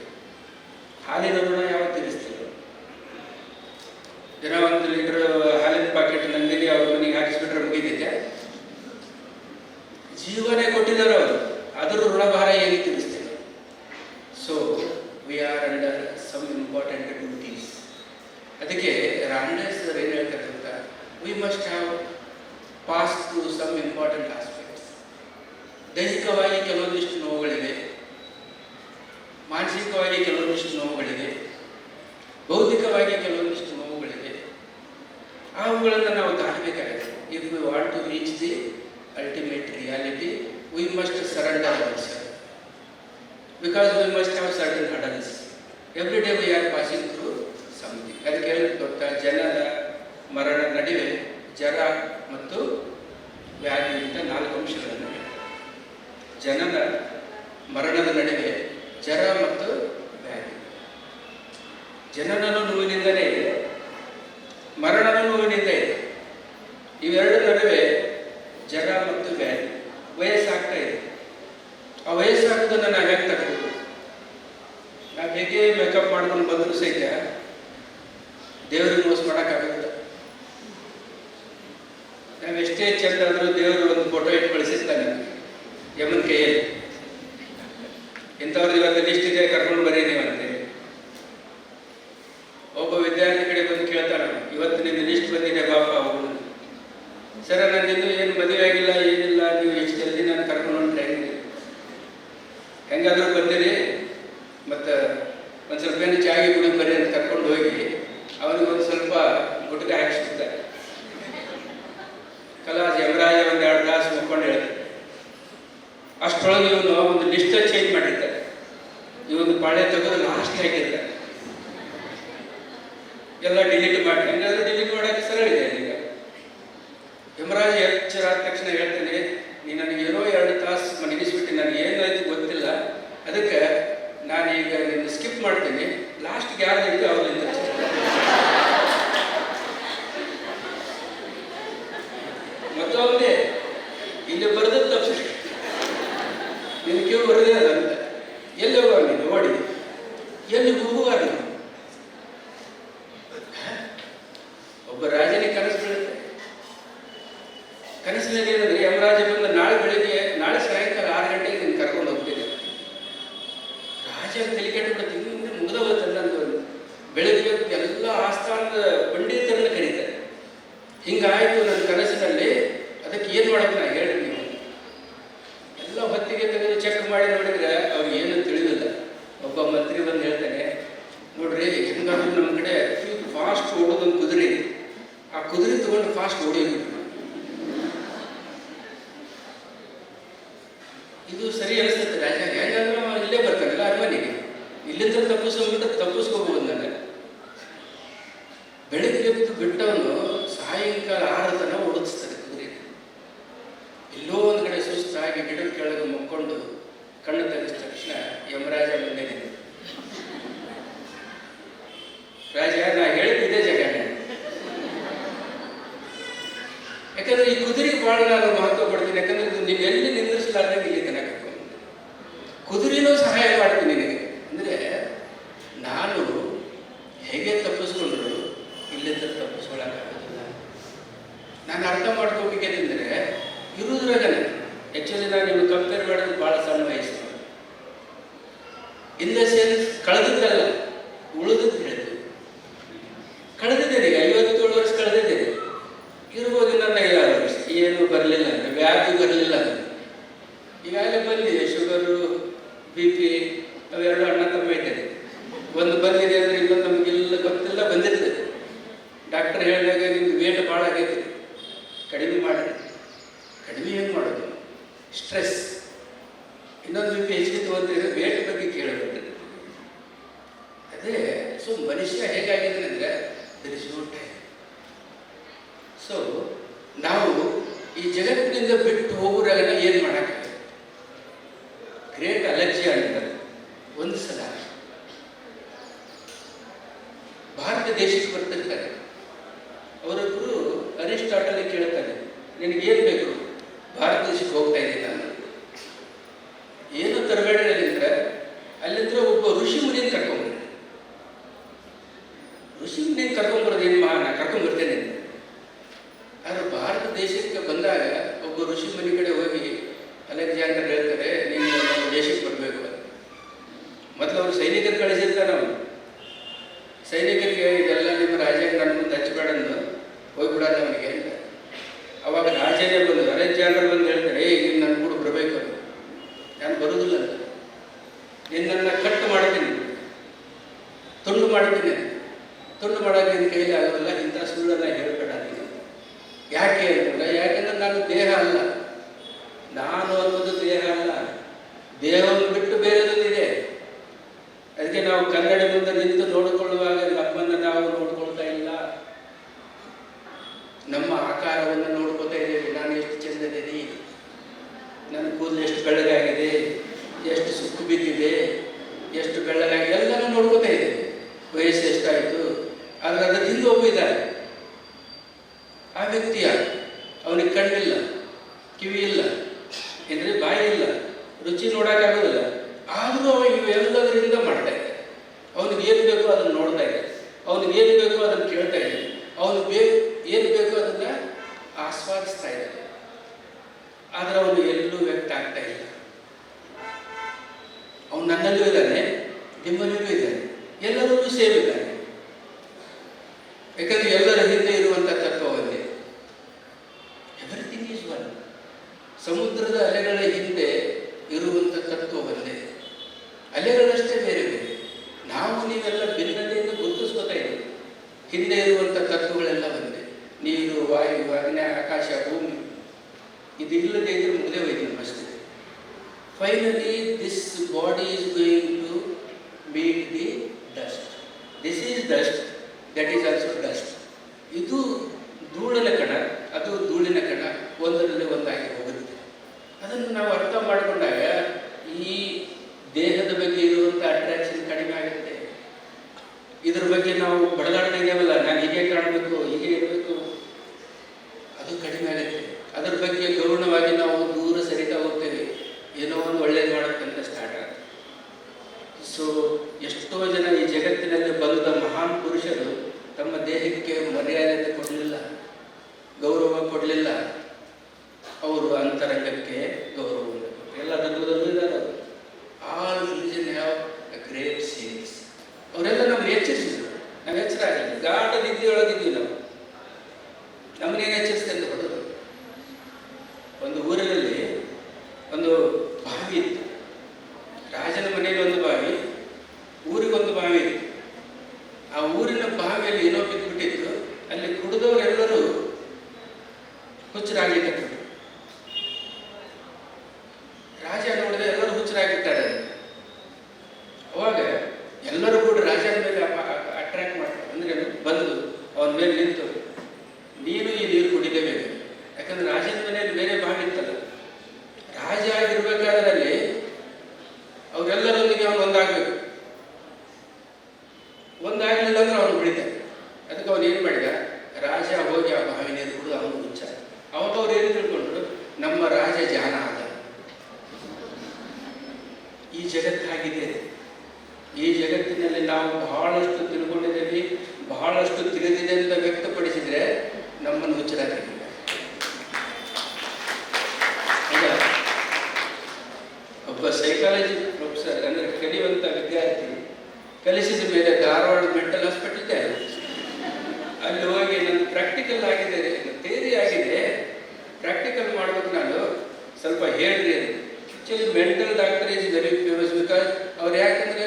ಹಾಲಿನ ಋಣ ಯಾವಾಗ ತೀರಿಸ್ತೀವಿ? ದಿನ 1 ಲೀಟರ್ ಹಾಲಿನ ಪಾಕೆಟ್ ನಂದಿನಿ ಅವ್ರ ಮನೆಗೆ ಹಾಕಿಸ್ಬಿಟ್ರೆ ಮುಗಿದಿದ್ದೆ. ಜೀವನೇ ಕೊಟ್ಟಿದ್ದಾರೆ ಅವರು, ಅದರ ಋಣಭಾರ ಹೇಗೆ ತಿಳಿಸ್ತೇವೆ? So we are under some important duties. ಅದಕ್ಕೆ ರಾಂಡೆ ಸರ್ ಏನು ಹೇಳ್ತಾರೆ ಅಂತ, we must have pass through some important aspects. ದೈಹಿಕವಾಗಿ ಕೆಲವೊಂದಿಷ್ಟು ನೋವುಗಳಿವೆ, ಮಾನಸಿಕವಾಗಿ ಕೆಲವೊಂದಿಷ್ಟು ನೋವುಗಳಿವೆ, ಬೌದ್ಧಿಕವಾಗಿ ಕೆಲವೊಂದಿಷ್ಟು ನೋವುಗಳಿವೆ. ಅವುಗಳನ್ನು ನಾವು ದಾಟಬೇಕಾಗಿದೆ. If we want to reach the ultimate reality, we must surrender ourself. Because we must have certain hurdles. Every day we are passing through something. ಅದಕ್ಕೆ ಹೇಳಿ ಗೊತ್ತಾ, ಜನನ ಮರಣ ನಡುವೆ ಜರ ಮತ್ತು ವ್ಯಾಧಿ ಅಂತ 4 ಅಂಶಗಳನ್ನು. ಜನನ ಮರಣದ ನಡುವೆ ಜರ ಮತ್ತು ವ್ಯಾಧಿ. ಜನನನು ನೋವಿನಿಂದಲೇ ಇದೆ, ಮರಣನೂ ನೋವಿನಿಂದ ಇದೆ. ಇವೆರಡರ ನಡುವೆ ಜರ ಮತ್ತು ವ್ಯಾಧಿ. ವಯಸ್ಸಾಗ್ತಾ ಇದೆ. ಆ ವಯಸ್ಸಾಗೋದನ್ನು ನಾವು ಹೇಗೆ ತಗೋಬೇಕು? ನಾವು ಹೇಗೆ ಮೇಕಪ್ ಮಾಡ್ಕೊಂಡು ಬಂದರೂ ಸಹಿತ ದೇವ್ರಿಗೆ ಮೋಸ ಮಾಡೋಕ್ಕಾಗೋದಿಲ್ಲ. ನಾವು ಎಷ್ಟೇ ಚೆಂದ ಆದರೂ ದೇವರು ಒಂದು ಫೋಟೋ ಇಟ್ಟು ಕಳಿಸಿರ್ತಾನೆ ಯಮನ್ ಕೈಯಲ್ಲಿ, ಇಂಥವ್ರದ್ದು ಇವತ್ತು ಲಿಸ್ಟ್ ಇದೆ, ಕರ್ಕೊಂಡು ಬರೀ ನೀವಂತೆ. ಒಬ್ಬ ವಿದ್ಯಾರ್ಥಿ ಕಡೆ ಬಂದು ಕೇಳ್ತಾನೆ, ಇವತ್ತು ನಿನ್ನ ಲಿಸ್ಟ್ ಬಂದಿದೆ ಬಾಪ ಅವನು. ಸರ ನನ್ನಿಂದು ಏನು ಮದುವೆ ಆಗಿಲ್ಲ, ಏನಿಲ್ಲ, ನೀವು ಎಷ್ಟು ಜಲ್ದಿ ನಾನು ಕರ್ಕೊಂಡು ಒಂದು ಟ್ರೈನ್ ಹೆಂಗಾದ್ರೂ ಬಂದಿರಿ, ಮತ್ತು ಒಂದು ಸ್ವಲ್ಪ ಏನು ಚಾಗಿ ಕುಡಿ ಬರೀ ಅಂತ ಕರ್ಕೊಂಡು ಹೋಗಿ ಅವನಿಗೆ ಒಂದು ಸ್ವಲ್ಪ ಗುಟ್ಕ ಹಾಕಿಸ್ಬಿಡ್ತಾರೆ. ಕಲಾಸ್ ಯಮರಾಜ ಒಂದು 2 ತಾಸು ಮುಕ್ಕೊಂಡು ಹೇಳ್ತಾರೆ. ಅಷ್ಟರೊಳಗೆ ಇವನು ಒಂದು ಲಿಸ್ಟ್ ಚೇಂಜ್ ಮಾಡಿರ್ತಾರೆ. ಇವನು ಪಾಳೆ ತೆಗೆದು ಲಾಸ್ಟ್ಗೆ ಹಾಕಿರ್ತಾರೆ. ಎಲ್ಲ ಡಿಲೀಟ್ ಮಾಡಿ, ಹೆಂಗಾದ್ರೂ ಡಿಲೀಟ್ ಮಾಡೋಕ್ಕೆ ಸರಳ ಇದೆ. ಈಗ ಯಮರಾಜ ಎಚ್ಚರಾದ ತಕ್ಷಣ ಹೇಳ್ತೇನೆ, ನೀ ನನಗೇನೋ 2 ತಾಸು ಮನಗಿಸ್ಬಿಟ್ಟು ನನಗೆ ಏನಾಯ್ತು ಗೊತ್ತಿಲ್ಲ, ಅದಕ್ಕೆ ನಾನೀಗ ನಿನ್ನ ಸ್ಕಿಪ್ ಮಾಡ್ತೀನಿ, ಲಾಸ್ಟ್ಗೆ ಯಾರು ಇದ್ದು ಅವ್ರಿಂದ ಮತ್ತೊಂದೇ ಇಲ್ಲಿ ಬರೆದದ್ದು ತಪ್ಪಿಸಿ ನಿನ್ನ ಕ್ಯೂ ಬರದೇ ಅದಂತ. ಎಲ್ಲಿ ಹೋಗುವ ನೀನು? ನೋಡಿ ಎಲ್ಲಿ ಹೋಗುವ ನೀನು? ಒಬ್ಬ ರಾಜನಿಗೆ ಕನಸು ಬೀಳುತ್ತೆ. ಕನಸಿನಲ್ಲಿ ಏನಂದ್ರೆ, ಯಮರಾಜ ಬಂದು ನಾಳೆ ಸಾಯಂಕಾಲ 6 ಗಂಟೆಗೆ ನೀನು ಕರ್ಕೊಂಡು ಹೋಗ್ತೀನಿ. ರಾಜ ತಲೆ ಕೆಟ್ಟಬಿಡುತ್ತೆ, ಇನ್ನು ಮುಗಿದೋಗುತ್ತಲ್ಲ ಅಂತ. ಬೆಳಗ್ಗೆ ಎಲ್ಲ ಆಸ್ಥಾನದ ಪಂಡಿತರನ್ನು ಕರೀತಾರೆ. ಹಿಂಗಾಯ್ತು ನನ್ನ ಕನಸಿನಲ್ಲಿ, ಅದಕ್ಕೆ ಏನು ಮಾಡೋದು ನಾ ಹೇಳ್ರಿ ನೀವು. ಎಲ್ಲ ಹೊತ್ತಿಗೆ ತೆಗೆದು ಚೆಕ್ ಮಾಡಿ ನೋಡಿದ್ರೆ ಇದು ಸರಿ ಅನಿಸ್ತದೆ ರಾಜ, ಹೆಂಗಂದ್ರೆ ಅವ ಇಲ್ಲೇ ಬರ್ತಾನಲ್ಲ ಅರಮನೆಗೆ, ಇಲ್ಲಿಂದ ತಪ್ಪಿಸ್ಕೋಬಹುದು ನಾನು. ಬೆಳಿಗ್ಗೆ ಬಿಟ್ಟವನು ಸಾಯಂಕಾಲ 6 ತನಕ ಓಡಿಸ್ತಾರೆ ಕುದುರೆ. ಎಲ್ಲೋ ಒಂದು ಕಡೆ ಸುಸ್ತಾಗಿ ಗಿಡದ ಕೆಳಗೆ ಮುಕ್ಕೊಂಡು ಕಣ್ಣು ತೆಗೆದ ತಕ್ಷಣ ಯಮರಾಜ ಮುಂದೆ ನಿಂತು, ರಾಜ ನಾ ಹೇಳಿದ್ದೆ ಜಾಗ, ಯಾಕಂದ್ರೆ ಈ ಕುದುರೆಗೆ ಭಾಳ ನಾನು ಮಹತ್ವ ಕೊಡ್ತೀನಿ. ಯಾಕಂದ್ರೆ ನೀವು ಎಲ್ಲಿ ನಿಂದಿರಿಸಲಾರ್ದಂಗೆ ಇಲ್ಲಿ ತನಕ ಕುದುರೆನೂ ಸಹಾಯ ಮಾಡ್ತೀನಿ ನಿನಗೆ. ಅಂದ್ರೆ ನಾನು ಹೇಗೆ ತಪ್ಪಿಸ್ಕೊಂಡ್ರು ಇಲ್ಲಿಂದ ತಪ್ಪಿಸ್ಕೊಳ್ಳೋಕ್ಕಾಗೋದಿಲ್ಲ. ನಾನು ಅರ್ಥ ಮಾಡ್ಕೋಬೇಕಂದ್ರೆ ಇರುವುದ್ರಾಗನೆ ಆ್ಯಕ್ಚುಲಿ ನಾನು ನೀವು ಕಂಪೇರ್ ಮಾಡೋದು ಭಾಳ ಸಣ್ಣ ವಯಸ್ಸು. ಇನ್ ದ ಸೆನ್ಸ್ ಕಳೆದದ್ದಲ್ಲ, ಉಳಿದದ್ದು ಹೇಳಿದ್ದು. ಕಳೆದಿದ್ದೇನೆ, ಈಗ 57 ವರ್ಷ ಕಳೆದಿದ್ದೇನೆ. ಇರ್ಬೋದು ನನ್ನ 56 ವರ್ಷ, ಏನು ಬರಲಿಲ್ಲ ಅಂದರೆ ವ್ಯಾಧಿ ಬರಲಿಲ್ಲ ಅಂದರೆ. ಈಗಾಗಲೇ ಬಂದಿದೆ ಶುಗರು, BP ಅವೆರಡು ಅಣ್ಣ ತಮ್ಮ ಇದ್ದೇನೆ. ಒಂದು ಬಂದಿದೆ ಅಂದರೆ ಇನ್ನೊಂದು ನಮಗೆಲ್ಲ ಗೊತ್ತಿಲ್ಲ, ಬಂದಿರ್ತದೆ. ಡಾಕ್ಟರ್ ಹೇಳಿದಾಗ ನಿಮ್ದು ವೇಟ್ ಭಾಳ ಆಗೈತೆ, ಕಡಿಮೆ ಮಾಡಿ. ಕಡಿಮೆ ಹೆಂಗೆ ಮಾಡೋದು? ಸ್ಟ್ರೆಸ್. ಇನ್ನೊಂದು BP ಹೆಚ್ಚಿಗೆ ತೊಗೊಂಡ್ರೆ ವೇಟ್ ಬಗ್ಗೆ ಕೇಳಬೇಕು. ಅದೇ ಸೊ ಮನುಷ್ಯ ಹೇಗಾಗಿದೆ ಅಂದರೆ there is no time. So ನಾವು ಈ ಜಗತ್ತಿನಿಂದ ಬಿಟ್ಟು ಹೋಗುವಾಗ ಏನು ಮಾಡೋಕ್ಕಾಗಲ್ಲ. ಗ್ರೇಟ್ ಅಲರ್ಜಿ ಅಂತಾರೆ. ಒಂದು ಸಲ ಭಾರತ ದೇಶಕ್ಕೆ ಬರ್ತಿರ್ತಾರೆ, ಅವರೊಬ್ಬರು ಅರಿಸ್ಟಾಟಲ್ ಕೇಳ್ತಾರೆ, ನಿನಗೇನು ಬೇಕು? ಭಾರತ ದೇಶಕ್ಕೆ ಹೋಗ್ತಾ ಇದ್ದೀನಿ ನಾನು, ಏನು ತರಬೇಡಿ ಅಲ್ಲಿಂದ್ರೆ. ಅಲ್ಲಿಂದ ಒಬ್ಬ ಋಷಿ ಮುನಿಯನ್ನು ಕರ್ಕೊಂಡ್ಬರ್ರಿ. ಋಷಿ ಮುನಿಯನ್ನು ಕರ್ಕೊಂಡ್ಬರೋದು ಏನು ಮಹಾ, ನಾನು ಕರ್ಕೊಂಡ್ಬರ್ತೇನೆ. ಆದರೆ ಭಾರತ ದೇಶಕ್ಕೆ ಬಂದಾಗ ಒಬ್ಬ ಋಷಿ ಮುನಿ ಕಡೆ ಹೋಗಿ ಅಲೆಕ್ಸಾಂಡರ್ ಹೇಳ್ತಾರೆ, ನೀನು ನಮ್ಮ ದೇಶಕ್ಕೆ ಬರಬೇಕು ಅಂತ. ಮೊದಲು ಅವರು ಸೈನಿಕರು ಕಳಿಸಿರ್ತಾರೆ. ಅವನು ಸೈನಿಕರಿಗೆ ಇದೆಲ್ಲ ನಿಮ್ಮ ರಾಜ್ಯ ನನ್ನ ಮುಂದೆ ಹಚ್ಚಬೇಡಂದು ಹೋಗ್ಬಿಡೋಣ ಅವನಿಗೆ ಅಂತ. ಅವಾಗ ರಾಜನೇ ಬಂದು ಅಲೆಕ್ಸಾಂಡರ್ ಬಂದು ಹೇಳ್ತಾರೆ, ನೀನು ನನ್ನ ಕೂಡ ಬರಬೇಕು. ನಾನು ಬರುವುದಿಲ್ಲ ಅಂತ, ನಿನ್ನನ್ನು ಕಟ್ಟು ಮಾಡ್ತೀನಿ, ತುಂಡು ಮಾಡ್ತೀನಿ. ತುಂಡು ಮಾಡೋಕ್ಕೆ ನಿನ್ನ ಕೈಲಿ ಆಗೋದಿಲ್ಲ, ಇಂಥ ಸುಳ್ಳನ್ನು ಹೇಳ್ಬೇಡ ನೀನು. ಯಾಕೆ ಅಂತಂದ್ರೆ, ಯಾಕೆಂದ್ರೆ ನಾನು ದೇಹ ಅಲ್ಲ, ನಾನು ಅನ್ನೋದು ದೇಹ ಅಲ್ಲ, ದೇಹವನ್ನು ಬಿಟ್ಟು ಬೇರೆದೊಂದಿದೆ. ಅದಕ್ಕೆ ನಾವು ಕನ್ನಡಿ ಮುಂದೆ ನಿಂತು ನೋಡಿಕೊಳ್ಳುವಾಗ ನಮ್ಮನ್ನು ನಾವು ನೋಡ್ಕೊಳ್ತಾ ಇಲ್ಲ, ನಮ್ಮ ಆಕಾರವನ್ನು ನೋಡ್ಕೊತಾ ಇದ್ದೇವೆ. ನಾನು ಎಷ್ಟು ಚೆಂದಿದ್ದೀನಿ, ನನ್ನ ಕೂದಲು ಎಷ್ಟು ಬೆಳ್ಳಗಾಗಿದೆ, ಎಷ್ಟು ಸುಕ್ಕು ಬಿದ್ದಿದೆ, ಎಷ್ಟು ಬೆಳ್ಳಗಾಗಿದೆ, ಎಲ್ಲನೂ ನೋಡ್ಕೊತಾ ಇದ್ದೇವೆ. ವಯಸ್ಸು ಎಷ್ಟಾಯಿತು. ಆದರೆ ಅದರ ಹಿಂದೆ ಒಬ್ಬ ಇದ್ದಾರೆ. ಆ ವ್ಯಕ್ತಿಯ ಅವನಿಗೆ ಕಣ್ಣಿಲ್ಲ, ಕಿವಿ ಇಲ್ಲ, ಅಂದರೆ ಬಾಯಿ ಇಲ್ಲ, ರುಚಿ ನೋಡೋಕ್ಕಾಗೋದಿಲ್ಲ. ಆದರೂ ಅವ ಇವೆಲ್ಲದರಿಂದ ಮಾಡ್ತಾ ಇದ್ದ. ಅವನಿಗೆ ಏನು ಬೇಕೋ ಅದನ್ನು ನೋಡ್ತಾ ಇದ್ದ, ಅವನಿಗೆ ಏನು ಬೇಕೋ ಅದನ್ನು ಕೇಳ್ತಾ ಇದ್ದ, ಅವನು ಏನು ಬೇಕೋ ಅದನ್ನು ಆಸ್ವಾದಿಸ್ತಾ ಇದ್ದ. ಆದರೆ ಅವನು ಎಲ್ಲೂ ವ್ಯಕ್ತ ಆಗ್ತಾ ಇಲ್ಲ. ಅವನು ನನ್ನಲ್ಲೂ ಇದ್ದಾನೆ, ನಿಮ್ಮಲ್ಲೂ ಇದ್ದಾನೆ, ಎಲ್ಲರಲ್ಲೂ ಸೇಮ್ ಇದ್ದಾನೆ. ಯಾಕಂದರೆ ಎಲ್ಲರ ಹಿಂದೆ ಇರುವಂಥ ತತ್ವ ಒಂದೇ. Everything is one. ಸಮುದ್ರದ ಅಲೆಗಳ ಹಿಂದೆ ಇರುವಂಥ ತತ್ವ ಒಂದೇ. ಅಲೆಗಳಷ್ಟೇ ಬೇರೆ ಬೇರೆ. ನಾವು ನೀವೆಲ್ಲ ಭಿನ್ನತೆಯಿಂದ ಗುರುತಿಸ್ಕೊತಾ ಇದ್ದೀವಿ. ಹಿಂದೆ ಇರುವಂಥ ತತ್ವಗಳೆಲ್ಲ ಒಂದೇ. ನೀರು, ವಾಯು, ಅಗ್ನಿ, ಆಕಾಶ, ಭೂಮಿ. ಇದಿಲ್ಲದೆ ಇದ್ರೆ ಮುಗಿದೇ ಹೋಯ್ತು ನಮ್ಮಷ್ಟೇ. Finally this body is going to meet the dust. This is dust, that is also dust. ಇದು ಧೂಳಿನ ಕಣ, ಅದು ಧೂಳಿನ ಕಣ, ಒಂದರಲ್ಲಿ ಒಂದಾಗಿ ಹೋಗುತ್ತೆ. ಅದನ್ನು ನಾವು ಅರ್ಥ ಮಾಡಿಕೊಂಡಾಗ ಈ ದೇಹದ ಬಗ್ಗೆ ಇರುವಂಥ ಅಟ್ರಾಕ್ಷನ್ ಕಡಿಮೆ ಆಗುತ್ತೆ. ಇದರ ಬಗ್ಗೆ ನಾವು ಬಡದಾಡ್ತಾ ಇದ್ದೇವಲ್ಲ, ನಾನು ಹೀಗೆ ಕಾಣಬೇಕು, ಹೀಗೆ ಇರಬೇಕು, ಅದು ಕಡಿಮೆ ಆಗುತ್ತೆ. ಅದರ ಬಗ್ಗೆ ಗೌರವವಾಗಿ ನಾವು ದೂರ ಸರಿತಾ ಹೋಗ್ತೇವೆ. ಏನೋ ಒಂದು ಒಳ್ಳೇದು ಮಾಡೋಕ್ಕಂತ ಸ್ಟಾರ್ಟ್ ಆಗುತ್ತೆ. ಸೊ ಎಷ್ಟೋ ಜನ ಈ ಜಗತ್ತಿನಲ್ಲಿ ಬಂದ ಮಹಾನ್ ಪುರುಷರು ತಮ್ಮ ದೇಹಕ್ಕೆ ಮರ್ಯಾದೆ ಕೊಡಲಿಲ್ಲ, ಗೌರವ ಕೊಡಲಿಲ್ಲ. ಅವರು ಅಂತರಂಗಕ್ಕೆ ಗೌರವವನ್ನು ರಾಜ ನೋಡಿದ್ರೆ ಎಲ್ಲರೂ ಹುಚ್ಚರಾಗಿರ್ತಾರೆ. ಅವಾಗ ಎಲ್ಲರೂ ಕೂಡ ರಾಜನ ಮೇಲೆ ಅಟ್ರಾಕ್ಟ್ ಮಾಡ್ತಾರೆ. ಅಂದ್ರೆ ಬಂದು ಅವನ ಮೇಲೆ ನಿಂತು ನೀನು ಈ ನೀರು ಕುಡಿಲೇಬೇಕು. ಯಾಕಂದ್ರೆ ರಾಜನ ಮನೆಯಲ್ಲಿ ಬೇರೆ ಬಾಗಿತ್ತಲ್ಲ, ರಾಜ ಆಗಿರ್ಬೇಕಾದ್ರಲ್ಲಿ ಅವರೆಲ್ಲರೊಂದಿಗೆ ಅವನು ಒಂದಾಗಬೇಕು. ಒಂದಾಗಲಿಲ್ಲ ಅಂದ್ರೆ ಅವನು ಬಿಡಿತಾನೆ. ಅದಕ್ಕೆ ಅವನು ಏನು ಮಾಡಿದ, ರಾಜ ಹೋಗಿ ಆ ಬಾವಿ ನೀರು ಕುಡಿದು ಅವನು ಹುಚ್ಚ. ಅವಾಗ ಅವ್ರು ಏನು ತಿಳ್ಕೊಂಡ್ರು, ನಮ್ಮ ರಾಜ ಜಾನ ಆದ. ಈ ಜಗತ್ತಾಗಿದೆ. ಈ ಜಗತ್ತಿನಲ್ಲಿ ನಾವು ಬಹಳಷ್ಟು ತಿಳ್ಕೊಂಡಿದ್ದೀವಿ, ಬಹಳಷ್ಟು ತಿಳಿದಿದೆ ಅಂತ ವ್ಯಕ್ತಪಡಿಸಿದ್ರೆ ನಮ್ಮನ್ನು ಹುಚ್ಚರಾಗಿಲ್ಲ. ಒಬ್ಬ ಸೈಕಾಲಜಿ ಪ್ರೊಫೆಸರ್ ಅಂದರೆ ಕಲಿಯುವಂಥ ವಿದ್ಯಾರ್ಥಿ ಕಲಿಸಿದ ಮೇಲೆ ಧಾರವಾಡ ಮೆಂಟಲ್ ಹಾಸ್ಪಿಟಲ್ ಇದೆ, ಅಲ್ಲಿ ಹೋಗಿ ನನ್ನ ಪ್ರಾಕ್ಟಿಕಲ್ ಆಗಿದೆ, ಥಿಯರಿ ಆಗಿದೆ, ಪ್ರಾಕ್ಟಿಕಲ್ ಮಾಡ್ಬೇಕು, ನಾನು ಸ್ವಲ್ಪ ಹೇಳ್ರಿ ಅದು. Actually mental doctor is very famous. Because ಅವ್ರು ಯಾಕಂದರೆ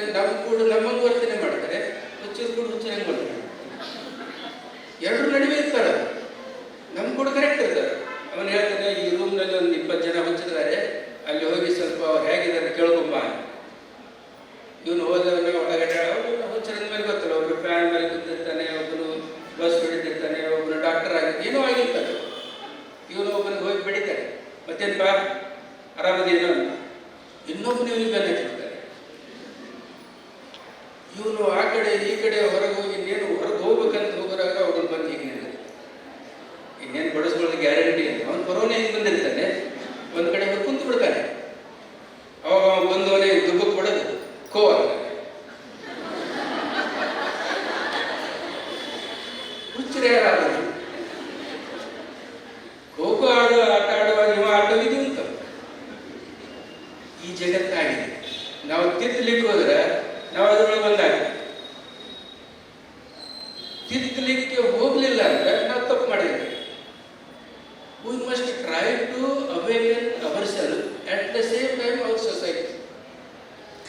ನಮ್ಮಂಗೆ ವರ್ತನೆ ಮಾಡ್ತಾರೆ, ಹುಚ್ಚರು ಕೂಡ ಹುಚ್ಚರಂಗೆ ಮಾಡ್ತಾರೆ. ಎರಡರ ನಡುವೆ ಇರ್ತಾರೆ. ನಮ್ಮ ಕೂಡ ಕರೆಕ್ಟ್ ಇರ್ತಾರೆ. ಅವನು ಹೇಳ್ತಾನೆ, ಈ ರೂಮ್ನಲ್ಲಿ ಒಂದು 20 ಜನ ಹುಚ್ಚಿದ್ದಾರೆ, ಅಲ್ಲಿ ಹೋಗಿ ಸ್ವಲ್ಪ ಅವ್ರು ಹೇಗಿದ್ದಾರೆ ಕೇಳ್ಕೊಂಬ. ಇವನು ಹೋದವನ್ನ ಒಳಗಡೆ ಹುಚ್ಚರಂದ ಮೇಲೆ ಗೊತ್ತಲ್ಲ, ಒಬ್ಬರು ಫ್ಯಾನ್ ಮೇಲೆ ಕೂತಿರ್ತಾನೆ, ಒಬ್ಬನು ಬಸ್ ಹೊಡಿತಿರ್ತಾನೆ, ಒಬ್ಬನು ಡಾಕ್ಟರ್ ಆಗಿ ಏನೋ ಆಗಿರ್ತಾರೆ. ಇವನು ಒಬ್ಬನಿಗೆ ಹೋಗಿ ಬಿಡಿತಾರೆ, ಮತ್ತೇನಪ್ಪ ಆರಾಮದೇನೋ ಅಂತ. ಇನ್ನೊಬ್ಬನು ಇವನಿಗೆ ಬೆನ್ನ ಹಚ್ಚಿರ್ತಾರೆ. ಇವನು ಆ ಕಡೆ ಈ ಕಡೆ ಹೊರಗೆ ಹೋಗಿ ಇನ್ನೇನು ಹೊರಗೆ ಹೋಗ್ಬೇಕಂತ ಹೋಗೋರಾಗ ಅವನು ಬಂದು ಹೀಗೆ ಇನ್ನೇನು ಬಡಿಸ್ಕೊಳ್ಳೋದು ಗ್ಯಾರಂಟಿ ಅಂತ. ಅವನು ಕೊರೋನಾ ಹಿಂಗೆ ಬಂದಿರ್ತಾನೆ, ಒಂದು ಕಡೆ ಹೋಗಿ ಕುಂತು ಬಿಡ್ತಾನೆ. ಅವಾಗ ಅವನು ಬಂದವನೇ ದುಬ್ಬಕ್ಕೆ ಹೊಡೆದು ಕೋ ಅಂತಾನೆ. ಹುಚ್ಚರೇ ಯಾರಾದ್ರು ಖೋಖೋ ಆಟ ಆಡುವಾಗ ಇವ ಆಟವಿದು ಅಂತ. ಈ ಜಗತ್ತಾಗಿದೆ. ನಾವು ತಿದ್ದಲಿಕ್ಕೆ ಹೋದ್ರೆ ನಾವು ಅದರೊಳಗೆ ಬಂದಾಗ್ತೀವಿ. ತಿದ್ದಲಿಕ್ಕೆ ಹೋಗ್ಲಿಲ್ಲ ಅಂದ್ರೆ ನಾವು ತಪ್ಪು ಮಾಡಿದ್ವಿ. We must try to awaken ourselves at the same time our society.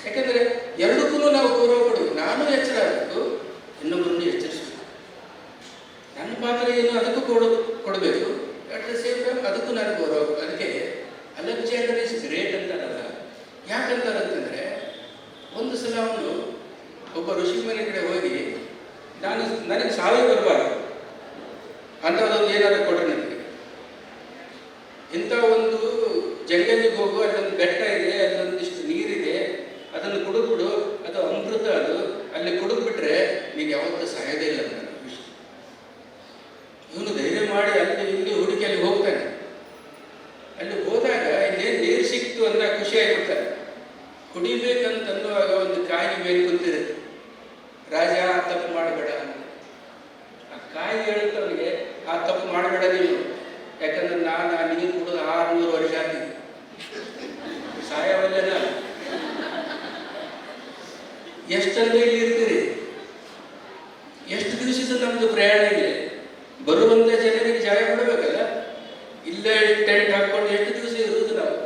ಯಾಕಂದ್ರೆ ಎರಡಕ್ಕೂ ನಾವು ಗೌರವ ಕೊಡಬೇಕು. ನಾನು ಎಚ್ಚರ ಆಗಬೇಕು, ಇನ್ನೊಬ್ಬರನ್ನು ಎಚ್ಚರಿಸಬೇಕು. ನನ್ನ ಪಾತ್ರ ಏನು ಅದಕ್ಕೂ ಕೊಡಬೇಕು, ಅಟ್ ದ ಸೇಮ್ ಟೈಮ್ ಅದಕ್ಕೂ ನಾನು ಗೌರವ. ಅದಕ್ಕೆ ಅಲೆಕ್ಸಾಂಡರ್ ಇಸ್ ಗ್ರೇಟ್ ಅಂತಾರಲ್ಲ. ಯಾಕಂತಾರಂತಂದ್ರೆ ಒಂದು ಸಲ ಅವನು ಒಬ್ಬ ಋಷಿ ಮನೆ ಕಡೆ ಹೋಗಿ, ನನಗೆ ಸಾವೇ ಬರಬಾರ್ದು ಅಂಥದ್ದೊಂದು ಏನಾದರೂ ಕೊಡ್ರಿ ನನಗೆ. ಇಂಥ ಒಂದು ಜಂಗಲಿಗೆ ಹೋಗು, ಅಲ್ಲೊಂದು ಬೆಟ್ಟ ಇದೆ, ಅಲ್ಲೊಂದಿಷ್ಟು ನೀರಿದೆ, ಅದನ್ನು ಕುಡಿದ್ಬಿಡು, ಅದು ಅಮೃತ, ಅದು ಅಲ್ಲಿ ಕುಡಿದ್ಬಿಟ್ರೆ ನೀನು ಯಾವತ್ತೂ ಸಾಯೋದೇ ಇಲ್ಲ ನನ್ನ ವಿಷಯ. ಇವನು ಧೈರ್ಯ ಮಾಡಿ ಅಲ್ಲಿ ಇಲ್ಲಿ ಹುಡುಕಿ ಅಲ್ಲಿ ಹೋಗ್ತಾನೆ. ಅಲ್ಲಿ ಹೋದಾಗ ಇನ್ನೇನು ನೀರು ಸಿಕ್ತು ಅಂತ ಖುಷಿಯಾಗಿರ್ತಾನೆ. ಕುಡಿಬೇಕಂತನ್ನುವಾಗ ಒಂದು ಕಾಯಿ ಮೇಲೆ ಕುಂತಿರುತ್ತೆ. ರಾಜ ತಪ್ಪು ಮಾಡಬೇಡ ಅಂತ. ಆ ಕಾಯಿ ಹೇಳುತ್ತೆ ಅವನಿಗೆ, ಆ ತಪ್ಪು ಮಾಡಬೇಡ ನೀನು, ಯಾಕಂದ್ರೆ ನಾನು ಆ ನೀರು ಕುಡಿದು 600 ವರ್ಷ ಆಗ್ತಿದ್ದೆ, ಸಾಯವಲ್ಲೇನ. ಎಷ್ಟಂದ್ರೆ ಇಲ್ಲಿ ಇರ್ತೀರಿ, ಎಷ್ಟು ದಿವಸದ ನಮ್ದು ಪ್ರಯಾಣ ಇದೆ, ಬರುವಂತ ಜನರಿಗೆ ಜಾಗ ಕೊಡಬೇಕಲ್ಲ. ಇಲ್ಲೇ ಟೆಂಟ್ ಹಾಕೊಂಡು ಎಷ್ಟು ದಿವಸ ಇರುವುದು ನಾವು.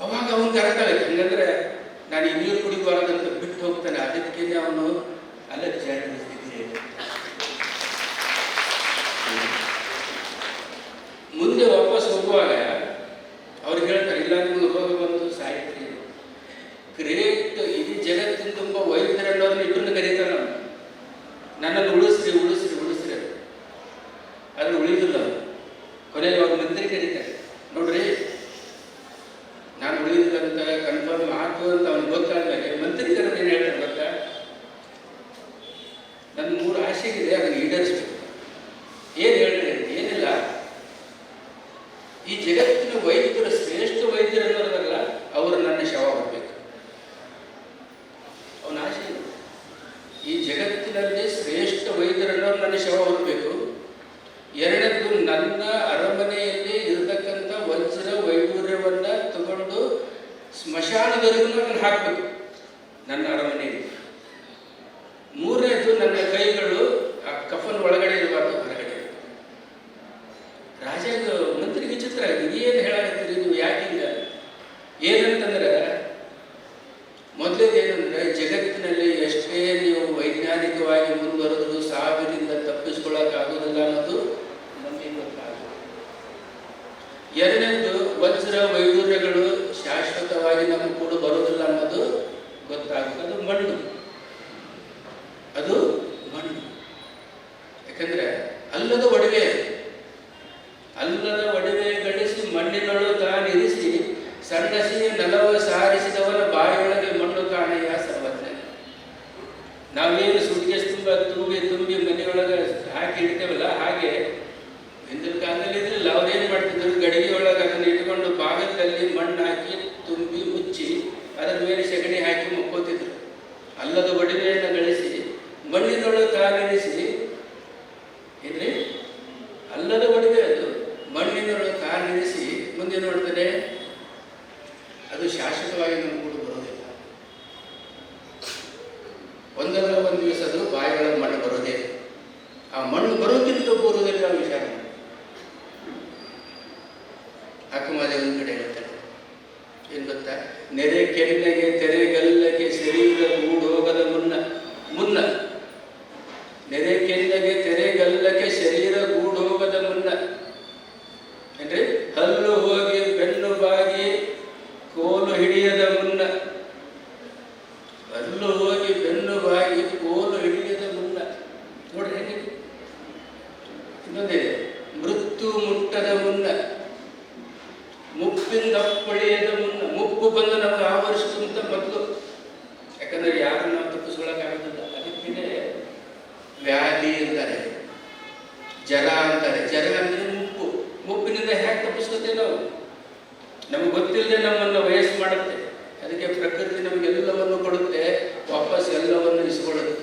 ಅವಾಗ ಅವನಿಗೆ ಅರ್ಥ ಆಗುತ್ತೆ, ಹಂಗಂದ್ರೆ ನಾನು ಈ ನೀರು ಕುಡಿಬಾರದಂತ ಬಿಟ್ಟು ಹೋಗ್ತಾನೆ. ಅದಕ್ಕೆ ಅವನು ಅಲೆಕ್ಸಾಂಡರ್ ಮುಂದೆ ವಾಪಸ್ ಹೋಗುವಾಗ ಅವ್ರಿಗೆ ಹೇಳ್ತಾರೆ, ಇಲ್ಲ ನಿಮ್ಗೆ ರೋಗ ಬಂದು ಸಾಯ್ತೀರಿ. ಗ್ರೇಟ್, ಇಡೀ ಜಗತ್ತಿನ ತುಂಬ ವೈದ್ಯರನ್ನೋರನ್ನ ಇಬ್ಬರನ್ನ ಕರೀತಾನೆ. ನನ್ನನ್ನು ಉಳಿಸ್ರಿ ಉಳಿಸ್ರಿ ಉಳಿಸ್ರಿ, ಆದ್ರೆ ಉಳಿದಿಲ್ಲ. ಕೊನೆಗೆ ಅವ್ರ ಮಂತ್ರಿ ಕರೀತಾರೆ, ನೋಡ್ರಿ ನಾನು ಉಳಿದಿಲ್ಲ ಅಂತ ಕನ್ಫರ್ಮ್ ಆಯ್ತು ಅಂತ ಅವ್ನಿಗೆ ಗೊತ್ತಾದ್ಮೇಲೆ ಮಂತ್ರಿ ಕರೆದು ಏನು ಹೇಳ್ತಾರೆ ಗೊತ್ತಾ, ನನ್ನ 3 ಆಸೆಗಿದೆ, ಅದನ್ನು ಈಡೇರಿಸ್ಬೇಕು. ಏನು ಹೇಳ್ರಿ? ಏನಿಲ್ಲ, ಈ ಜಗತ್ತಿನ ವೈದ್ಯರು ಶ್ರೇಷ್ಠ ವೈದ್ಯರು ಅನ್ನೋರಲ್ಲ, ಅವರು ನನ್ನ ಶವ ಬರಬೇಕು. ಅವನ ಆಸೆ ಈ ಜಗತ್ತಿನಲ್ಲಿ ಶ್ರೇಷ್ಠ ವೈದ್ಯರನ್ನೋರು ನನ್ನ ಶವ ಬರಬೇಕು. ಎರಡನೇದು, ನನ್ನ ಅರಮನೆಯಲ್ಲಿ ಇರತಕ್ಕಂಥ ವಜ್ರ ವೈಡೂರ್ಯವನ್ನ ತಗೊಂಡು ಸ್ಮಶಾನದವರೆಗೂ ನಾನು ಹಾಕಬೇಕು ನನ್ನ ಅರಮನೆಯಲ್ಲಿ. ಮೂರನೇದು, ನನ್ನ ಕೈಗಳು ಆ ಕಫನ್ ಒಳಗಡೆ ಇರಬಾರ್ದು, ಹೊರಗಡೆ. ರಾಜ ಮಂತ್ರಿಗೆ ವಿಚಿತ್ರ ಆಗಿದೆ, ಏನು ಹೇಳಾಕತ್ತೀರಿ ನೀವು, ಯಾಕಿಂಗ? ಏನಂತಂದ್ರೆ ಮೊದಲೇದೇನಂದ್ರೆ, ಜಗತ್ತಿನಲ್ಲಿ ಎಷ್ಟೇ ನೀವು ವೈಜ್ಞಾನಿಕವಾಗಿ ಮುಂದುವರೆದು ಸಾವಿರಿಂದ ತಪ್ಪಿಸ್ಕೊಳ್ಳೋಕ್ಕಾಗೋದಿಲ್ಲ ಅನ್ನೋದು ನಮಗೆ ಗೊತ್ತಾಗುತ್ತೆ. ಎರಡನೇದು, ವಜ್ರ ವಜ್ರ ವೈಡೂರ್ಯಗಳು ಶಾಶ್ವತವಾಗಿ ನಮ್ಮ ಕೂಡ ಬರೋದಿಲ್ಲ ಅನ್ನೋದು ಗೊತ್ತಾಗುತ್ತೆ. ಅದು ಮಣ್ಣು, ಅದು ಮಣ್ಣು. ಯಾಕಂದ್ರೆ ಅಲ್ಲದ ಒಡವೆ, ಅಲ್ಲದ ಒಡವೆ ಗಳಿಸಿ ಮಣ್ಣಿನೊಳು ತಾನಿರಿಸಿ ಸಣ್ಣಸಿ ನಲವ ಸಾರಿಸಿದವನ ಬಾಯೊಳಗೆ ಮಣ್ಣು ಕಾಣೆಯ ಸರ್ವಜ್ಞ. ನಾವೇನು ಸುಟ್ಕೇಸ್ ತುಂಬಿ ಮನೆಯೊಳಗೆ ಹಾಕಿ ಇಡ್ತೇವಲ್ಲ, ಹಾಗೆ ಹಿಂದಿನ ಕಾಲದಲ್ಲಿ ಇದ್ರಿಲ್ಲ. ಅವ್ರೇನು ಮಾಡ್ತಿದ್ರು, ಗಡಿಗೆ ಒಳಗೆ ಅದನ್ನು ಇಟ್ಕೊಂಡು ಭಾಗದಲ್ಲಿ ಮಣ್ಣು ಹಾಕಿ ತುಂಬಿ ಮುಚ್ಚಿ ಅದರ ಮೇಲೆ ಸಗಣಿ ಹಾಕಿ ಮುಕ್ಕೋತಿದ್ರು. ಅಲ್ಲದ ಒಡವೆಯನ್ನು ಗಳಿಸಿ ಮಣ್ಣಿನೊಳಗೆ ತಾನಿರಿಸಿ, ಏನ್ರಿ ಅಲ್ಲದ ಒಡವೆ ಅದು, ಮಣ್ಣಿನೊಳಗೆ ತಾನಿರಿಸಿ ಮುಂದೆ ನೋಡ್ತಾರೆ ಅದು ಶಾಶ್ವತವಾಗಿ ನಮ್ಮ ಕೂಡ ಬರೋದಿಲ್ಲ. ಒಂದಲ್ಲ ಒಂದು ದಿವಸ ಅದು ಬಾಯಿಯೊಳಗೆ ಮಣ್ಣು ಬರೋದೇ. ಆ ಮಣ್ಣು ಬರೋಕ್ಕಿಂತ ಪೂರ್ವದಲ್ಲಿ ನಾವು ವಿಚಾರ ಮಾಡಿ ಅಕ್ಕಮಾದೆ ಒಂದು ಕಡೆ ಹೇಳ್ತಾರೆ, ಏನು ಗೊತ್ತಾ, ನೆರೆ ಕೆನ್ನೆಗೆ ತೆರೆಗಲ್ಲಕ್ಕೆ ಶರೀರ ಗೂಡೋಗದ ಮುನ್ನ ನೆರೆ ಕೆನ್ನೆಗೆ ತೆರೆಗಲ್ಲಕ್ಕೆ ಶರೀರ ಗೂಡೋಗದ ಮುನ್ನ ಅಂದ್ರೆ ಹಲ್ಲು ಹೋಗಿ ಬೆನ್ನು ಬಾಗಿ ಕೋಲು ಹಿಡಿಯದ ಮುನ್ನ, ಹಲ್ಲು ಹೋಗಿ ಬೆನ್ನು ಬಾಗಿ ಕೋಲು ಹಿಡಿಯದ ಮುನ್ನ. ನೋಡ್ರಿ ಹೇಗೆ ಇನ್ನೊಂದಿದೆ, ಮೃತ್ಯು ಮುಟ್ಟದ ಮುನ್ನ, ಮುಪ್ಪಿಂದ ಪಳೆಯದ ಮುನ್ನ. ಮುಪ್ಪು ಬಂದು ನಮಗೆ ಆವರಿಸುವಂತ ಮೊದಲು, ಯಾಕಂದ್ರೆ ಯಾರು ನಾವು ತಪ್ಪಿಸ್ಕೊಳ್ಳೋಕ್ಕಾಗೋದಿಲ್ಲ. ಅದಕ್ಕೆ ವ್ಯಾಧಿ ಅಂತಾರೆ, ಜರ ಅಂತಾರೆ. ಜರ ಅಂದ್ರೆ ಮುಪ್ಪು. ಮುಪ್ಪಿನಿಂದ ಹೇಗೆ ತಪ್ಪಿಸ್ಕೊತೇವೆ ನಾವು? ನಮಗೆ ಗೊತ್ತಿಲ್ಲದೆ ನಮ್ಮನ್ನು ವಯಸ್ಸು ಮಾಡುತ್ತೆ. ಅದಕ್ಕೆ ಪ್ರಕೃತಿ ನಮಗೆಲ್ಲವನ್ನು ಕೊಡುತ್ತೆ, ವಾಪಸ್ ಎಲ್ಲವನ್ನು ಇಸ್ಕೊಳ್ಳುತ್ತೆ.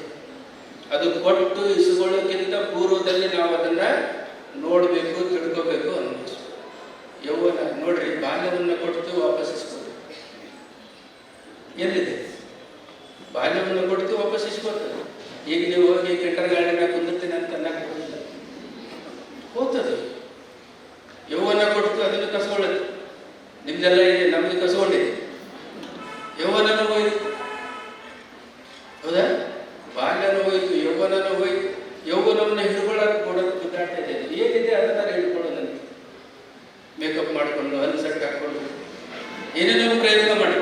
ಅದು ಕೊಟ್ಟು ಇಸ್ಕೊಳ್ಳೋಕ್ಕಿಂತ ಪೂರ್ವದಲ್ಲಿ ನಾವು ಅದನ್ನು ನೋಡಬೇಕು, ತಿಳ್ಕೋಬೇಕು ಅನ್ನಿಸ್ತು. ಯೌವನ ನೋಡ್ರಿ, ಬಾಲ್ಯವನ್ನು ಕೊಟ್ಟು ವಾಪಸ್ ಇಸ್ಕೋದು ಎಲ್ಲಿದೆ? ಬಾಲ್ಯವನ್ನು ಕೊಟ್ಟು ವಾಪಸ್ ಇಸ್ಕೋತದೆ. ಈಗ ನೀವು ಹೋಗಿ ಕಿಂಡರ್ ಗಾರ್ಡನ್ ಕುಂದಿರ್ತೀನಿ ಅಂತ ಅನ್ನಕ್ಕೆ ಹೋಗಿಲ್ಲ, ಹೋಗ್ತದೆ. ಯೌವನ ಕೊಟ್ಟು ಅದನ್ನು ಕಸ್ಕೊಳ್ಳುತ್ತೆ. ನಿಮ್ದೆಲ್ಲ ಇದೆ, ನಮ್ದು ಕಸ್ಕೊಂಡಿದೆ. ಯೌವನನೂ ಹೋಯ್ತು, ಹೌದಾ? ಬಾಲ್ಯನೂ ಹೋಯ್ತು, ಯೌವನನೂ ಹೋಯ್ತು. ಯೌವನವನ್ನು ಹಿಡ್ಕೊಳ್ಳೋಕೆ ಕೊಡೋದು ಗುದ್ದಾಡ್ತಾ ಇದೆ. ಏನಿದೆ ಅದನ್ನ ಹಿಡ್ಕೊಳ್ಳೋದು. ನನಗೆ ಮೇಕಪ್ ಮಾಡಿಕೊಂಡು ಹಲ್ಲು ಸೆಟ್ ಹಾಕೊಂಡು ಏನೇನೋ ಪ್ರಯತ್ನ ಮಾಡಿ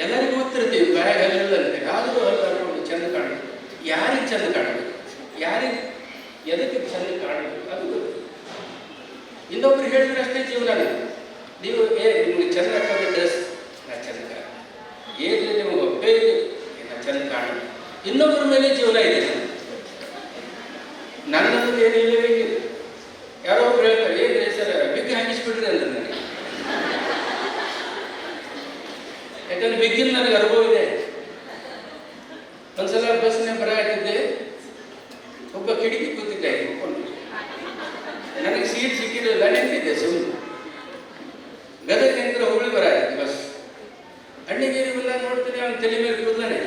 ಎಲ್ಲರಿಗೂ ಗೊತ್ತಿರ್ತೀವಿ, ಬ್ಯಾಗ್ ಹಲ್ಲಿಲ್ಲ ಅಂತೆ, ಆದರೂ ಹಲ್ಲು ಹಾಕೊಂಡು ಚೆಂದ ಕಾಣಬೇಕು. ಯಾರಿಗೆ ಚೆಂದ ಕಾಣಬೇಕು, ಯಾರಿಗೆ ಎದಕ್ಕೆ ಚೆಂದ ಕಾಣಬೇಕು ಅದು ಗೊತ್ತು. ಇನ್ನೊಬ್ರು ಹೇಳಿದ್ರೆ ಅಷ್ಟೇ ಜೀವನ. ನೀವು ನಿಮಗೆ ಚೆಂದ ಹಾಕೋದು ಡ್ರೆಸ್, ನಾ ಚೆಂದ ಕಾಣ, ಏನಿಲ್ಲ ನಿಮಗೆ ಒಬ್ಬೇ ನಾ ಚೆಂದ ಕಾಣ. ಇನ್ನೊಬ್ಬರ ಮೇಲೆ ಜೀವನ ಇದೆ. ನನ್ನದು ಏನು ಇಲ್ಲಬೇಕಿಲ್ಲ. ಯಾರೋ ಒಬ್ರು ಹೇಳ್ತಾರೆ, ಏನ್ರಿ ಸರ್ ಬಿಗ್ ಹಾಕಿಸ್ಬಿಡ್ರಿ ಅಂದ್ರೆ ನನಗೆ. ಯಾಕಂದ್ರೆ ಬಿಗ್ಗಿನ ನನಗೆ ಅನುಭವ ಇದೆ. ಒಂದ್ಸಲ ಬಸ್ನೇ ಬರಾಕಿದ್ದೆ, ಒಬ್ಬ ಕಿಟಕಿ ಕೂತಿದ್ದೆ ಕುತ್ಕೊಂಡು. ನನಗೆ ಸೀಟ್ ಸಿಕ್ಕಿರಲಿಲ್ಲ, ನಿಂತಿದ್ದೆ ಸುಮ್ಮನೆ. ಗದಗಿನಿಂದ ಹುಬ್ಳಿ ಬರಾಕಿದ್ದೆ ಬಸ್. ಹಳ್ಳಿಗೇರಿ ಹುಲ್ಲ ನೋಡ್ತೀನಿ, ಅವ್ನ ತಲೆ ಮೇಲೆ ಕೂದಲೇ.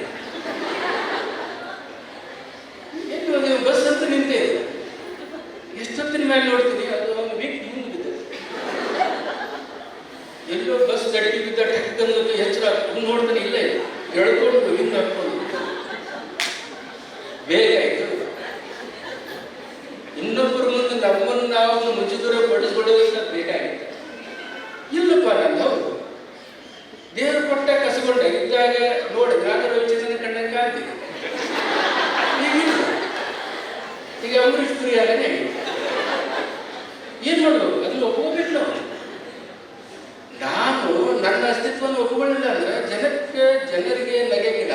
ಏನು ಬಸ್ ಅಂತ ನಿಂತೆ ಇಲ್ಲ. ಎಷ್ಟೊತ್ತಿನ ಮೇಲೆ ನೋಡ್ತೀನಿ, ಅದು ಅವನು ವೀಕ್ ಹಿಂದೆ ಬಿದ್ದ. ಎಲ್ಲೋ ಬಸ್ ಗಡಿಗೆ ಬಿದ್ದ ಟಕ್ಕಂದು ಹೆಚ್ಚು ನೋಡ್ತಾನೆ, ಇಲ್ಲೇ ಎಳ್ಕೊಂಡು ಹಿಂದೆ ಹಾಕೊಂಡು ಬೇಗ ಆಯ್ತು. ಇನ್ನೊಬ್ಬರ ಮುಂದೆ ನಮ್ಮನ್ನು ನಾವು ಮುಜುಗರ ಪಡಿಸ್ಕೊಳ್ಳೋದಕ್ಕೆ ಬೇಕಾಗಿತ್ತು. ಇಲ್ಲಪ್ಪ, ನಾನು ಹೌದು ದೇವರು ಕೊಟ್ಟ ಕಸಗೊಂಡ ಇದ್ದಾಗ ನೋಡಿ ನಾನು ಯೋಚನೆ ಕಂಡಂಗೆ ಆಗ್ತಿದೆ. ಈಗ ಅಂಬರೀಷ್ ಪುರಿ ಆಗನೇ ಏನ್ ಮಾಡೋದು? ಅದನ್ನು ಒಪ್ಕೋಬೇಕು ನಾವು. ನಾನು ನನ್ನ ಅಸ್ತಿತ್ವವನ್ನು ಒಪ್ಪಿಕೊಳ್ಳಿಲ್ಲ ಅಂದ್ರೆ ಜನರಿಗೆ ನಗೆಗಿಲ್ಲ.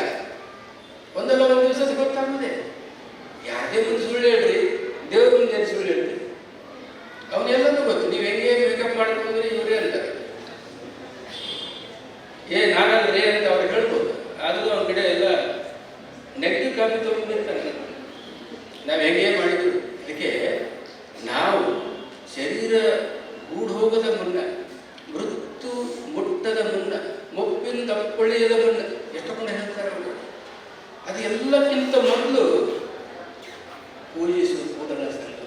ಒಂದಲ್ಲ ಒಂದು ದಿವಸ ಗೊತ್ತಾಗುದೇ. ಯಾರದೇ ಮುಂದೆ ಸುಳ್ಳು ಹೇಳ್ರಿ, ದೇವ್ರ ಮುಂದೆ ಸುಳ್ಳು ಹೇಳ್ರಿ, ಅವನೆಲ್ಲನೂ ಗೊತ್ತು. ನೀವು ಹೆಂಗೆ ಮೇಕಪ್ ಮಾಡ್ಕೊಂಡ್ರೆ ಇವರೇ ಅಂತಾರೆ, ನಾನಂದ್ರೆ ಅಂತ ಅವ್ರು ಹೇಳ್ಬೋದು. ಆದರೂ ಅವ್ನ ಕಡೆ ಎಲ್ಲ ನೆಗೆಟಿವ್ ಕಾಪಿ ತಗೊಂಡಿರ್ತಾನೆ. ನಾವು ಹೆಂಗೆ ಮಾಡಿದ್ರು. ಅದಕ್ಕೆ ನಾವು ಶರೀರ ಗೂಡು ಹೋಗದ ಮುನ್ನ, ಮೃತ್ಯು ಮುಟ್ಟದ ಮುನ್ನ, ಮುಪ್ಪಿನ ತಪ್ಪೊಳೆಯದ ಮುನ್ನ, ಎಷ್ಟೊಂದು ಹೇಳ್ತಾರೆ ಅವರು. ಅದು ಎಲ್ಲಕ್ಕಿಂತ ಮೊದಲು ಪೂಜಿಸುವ ಕೂದಲ ಸಂಕಲ್ಪ.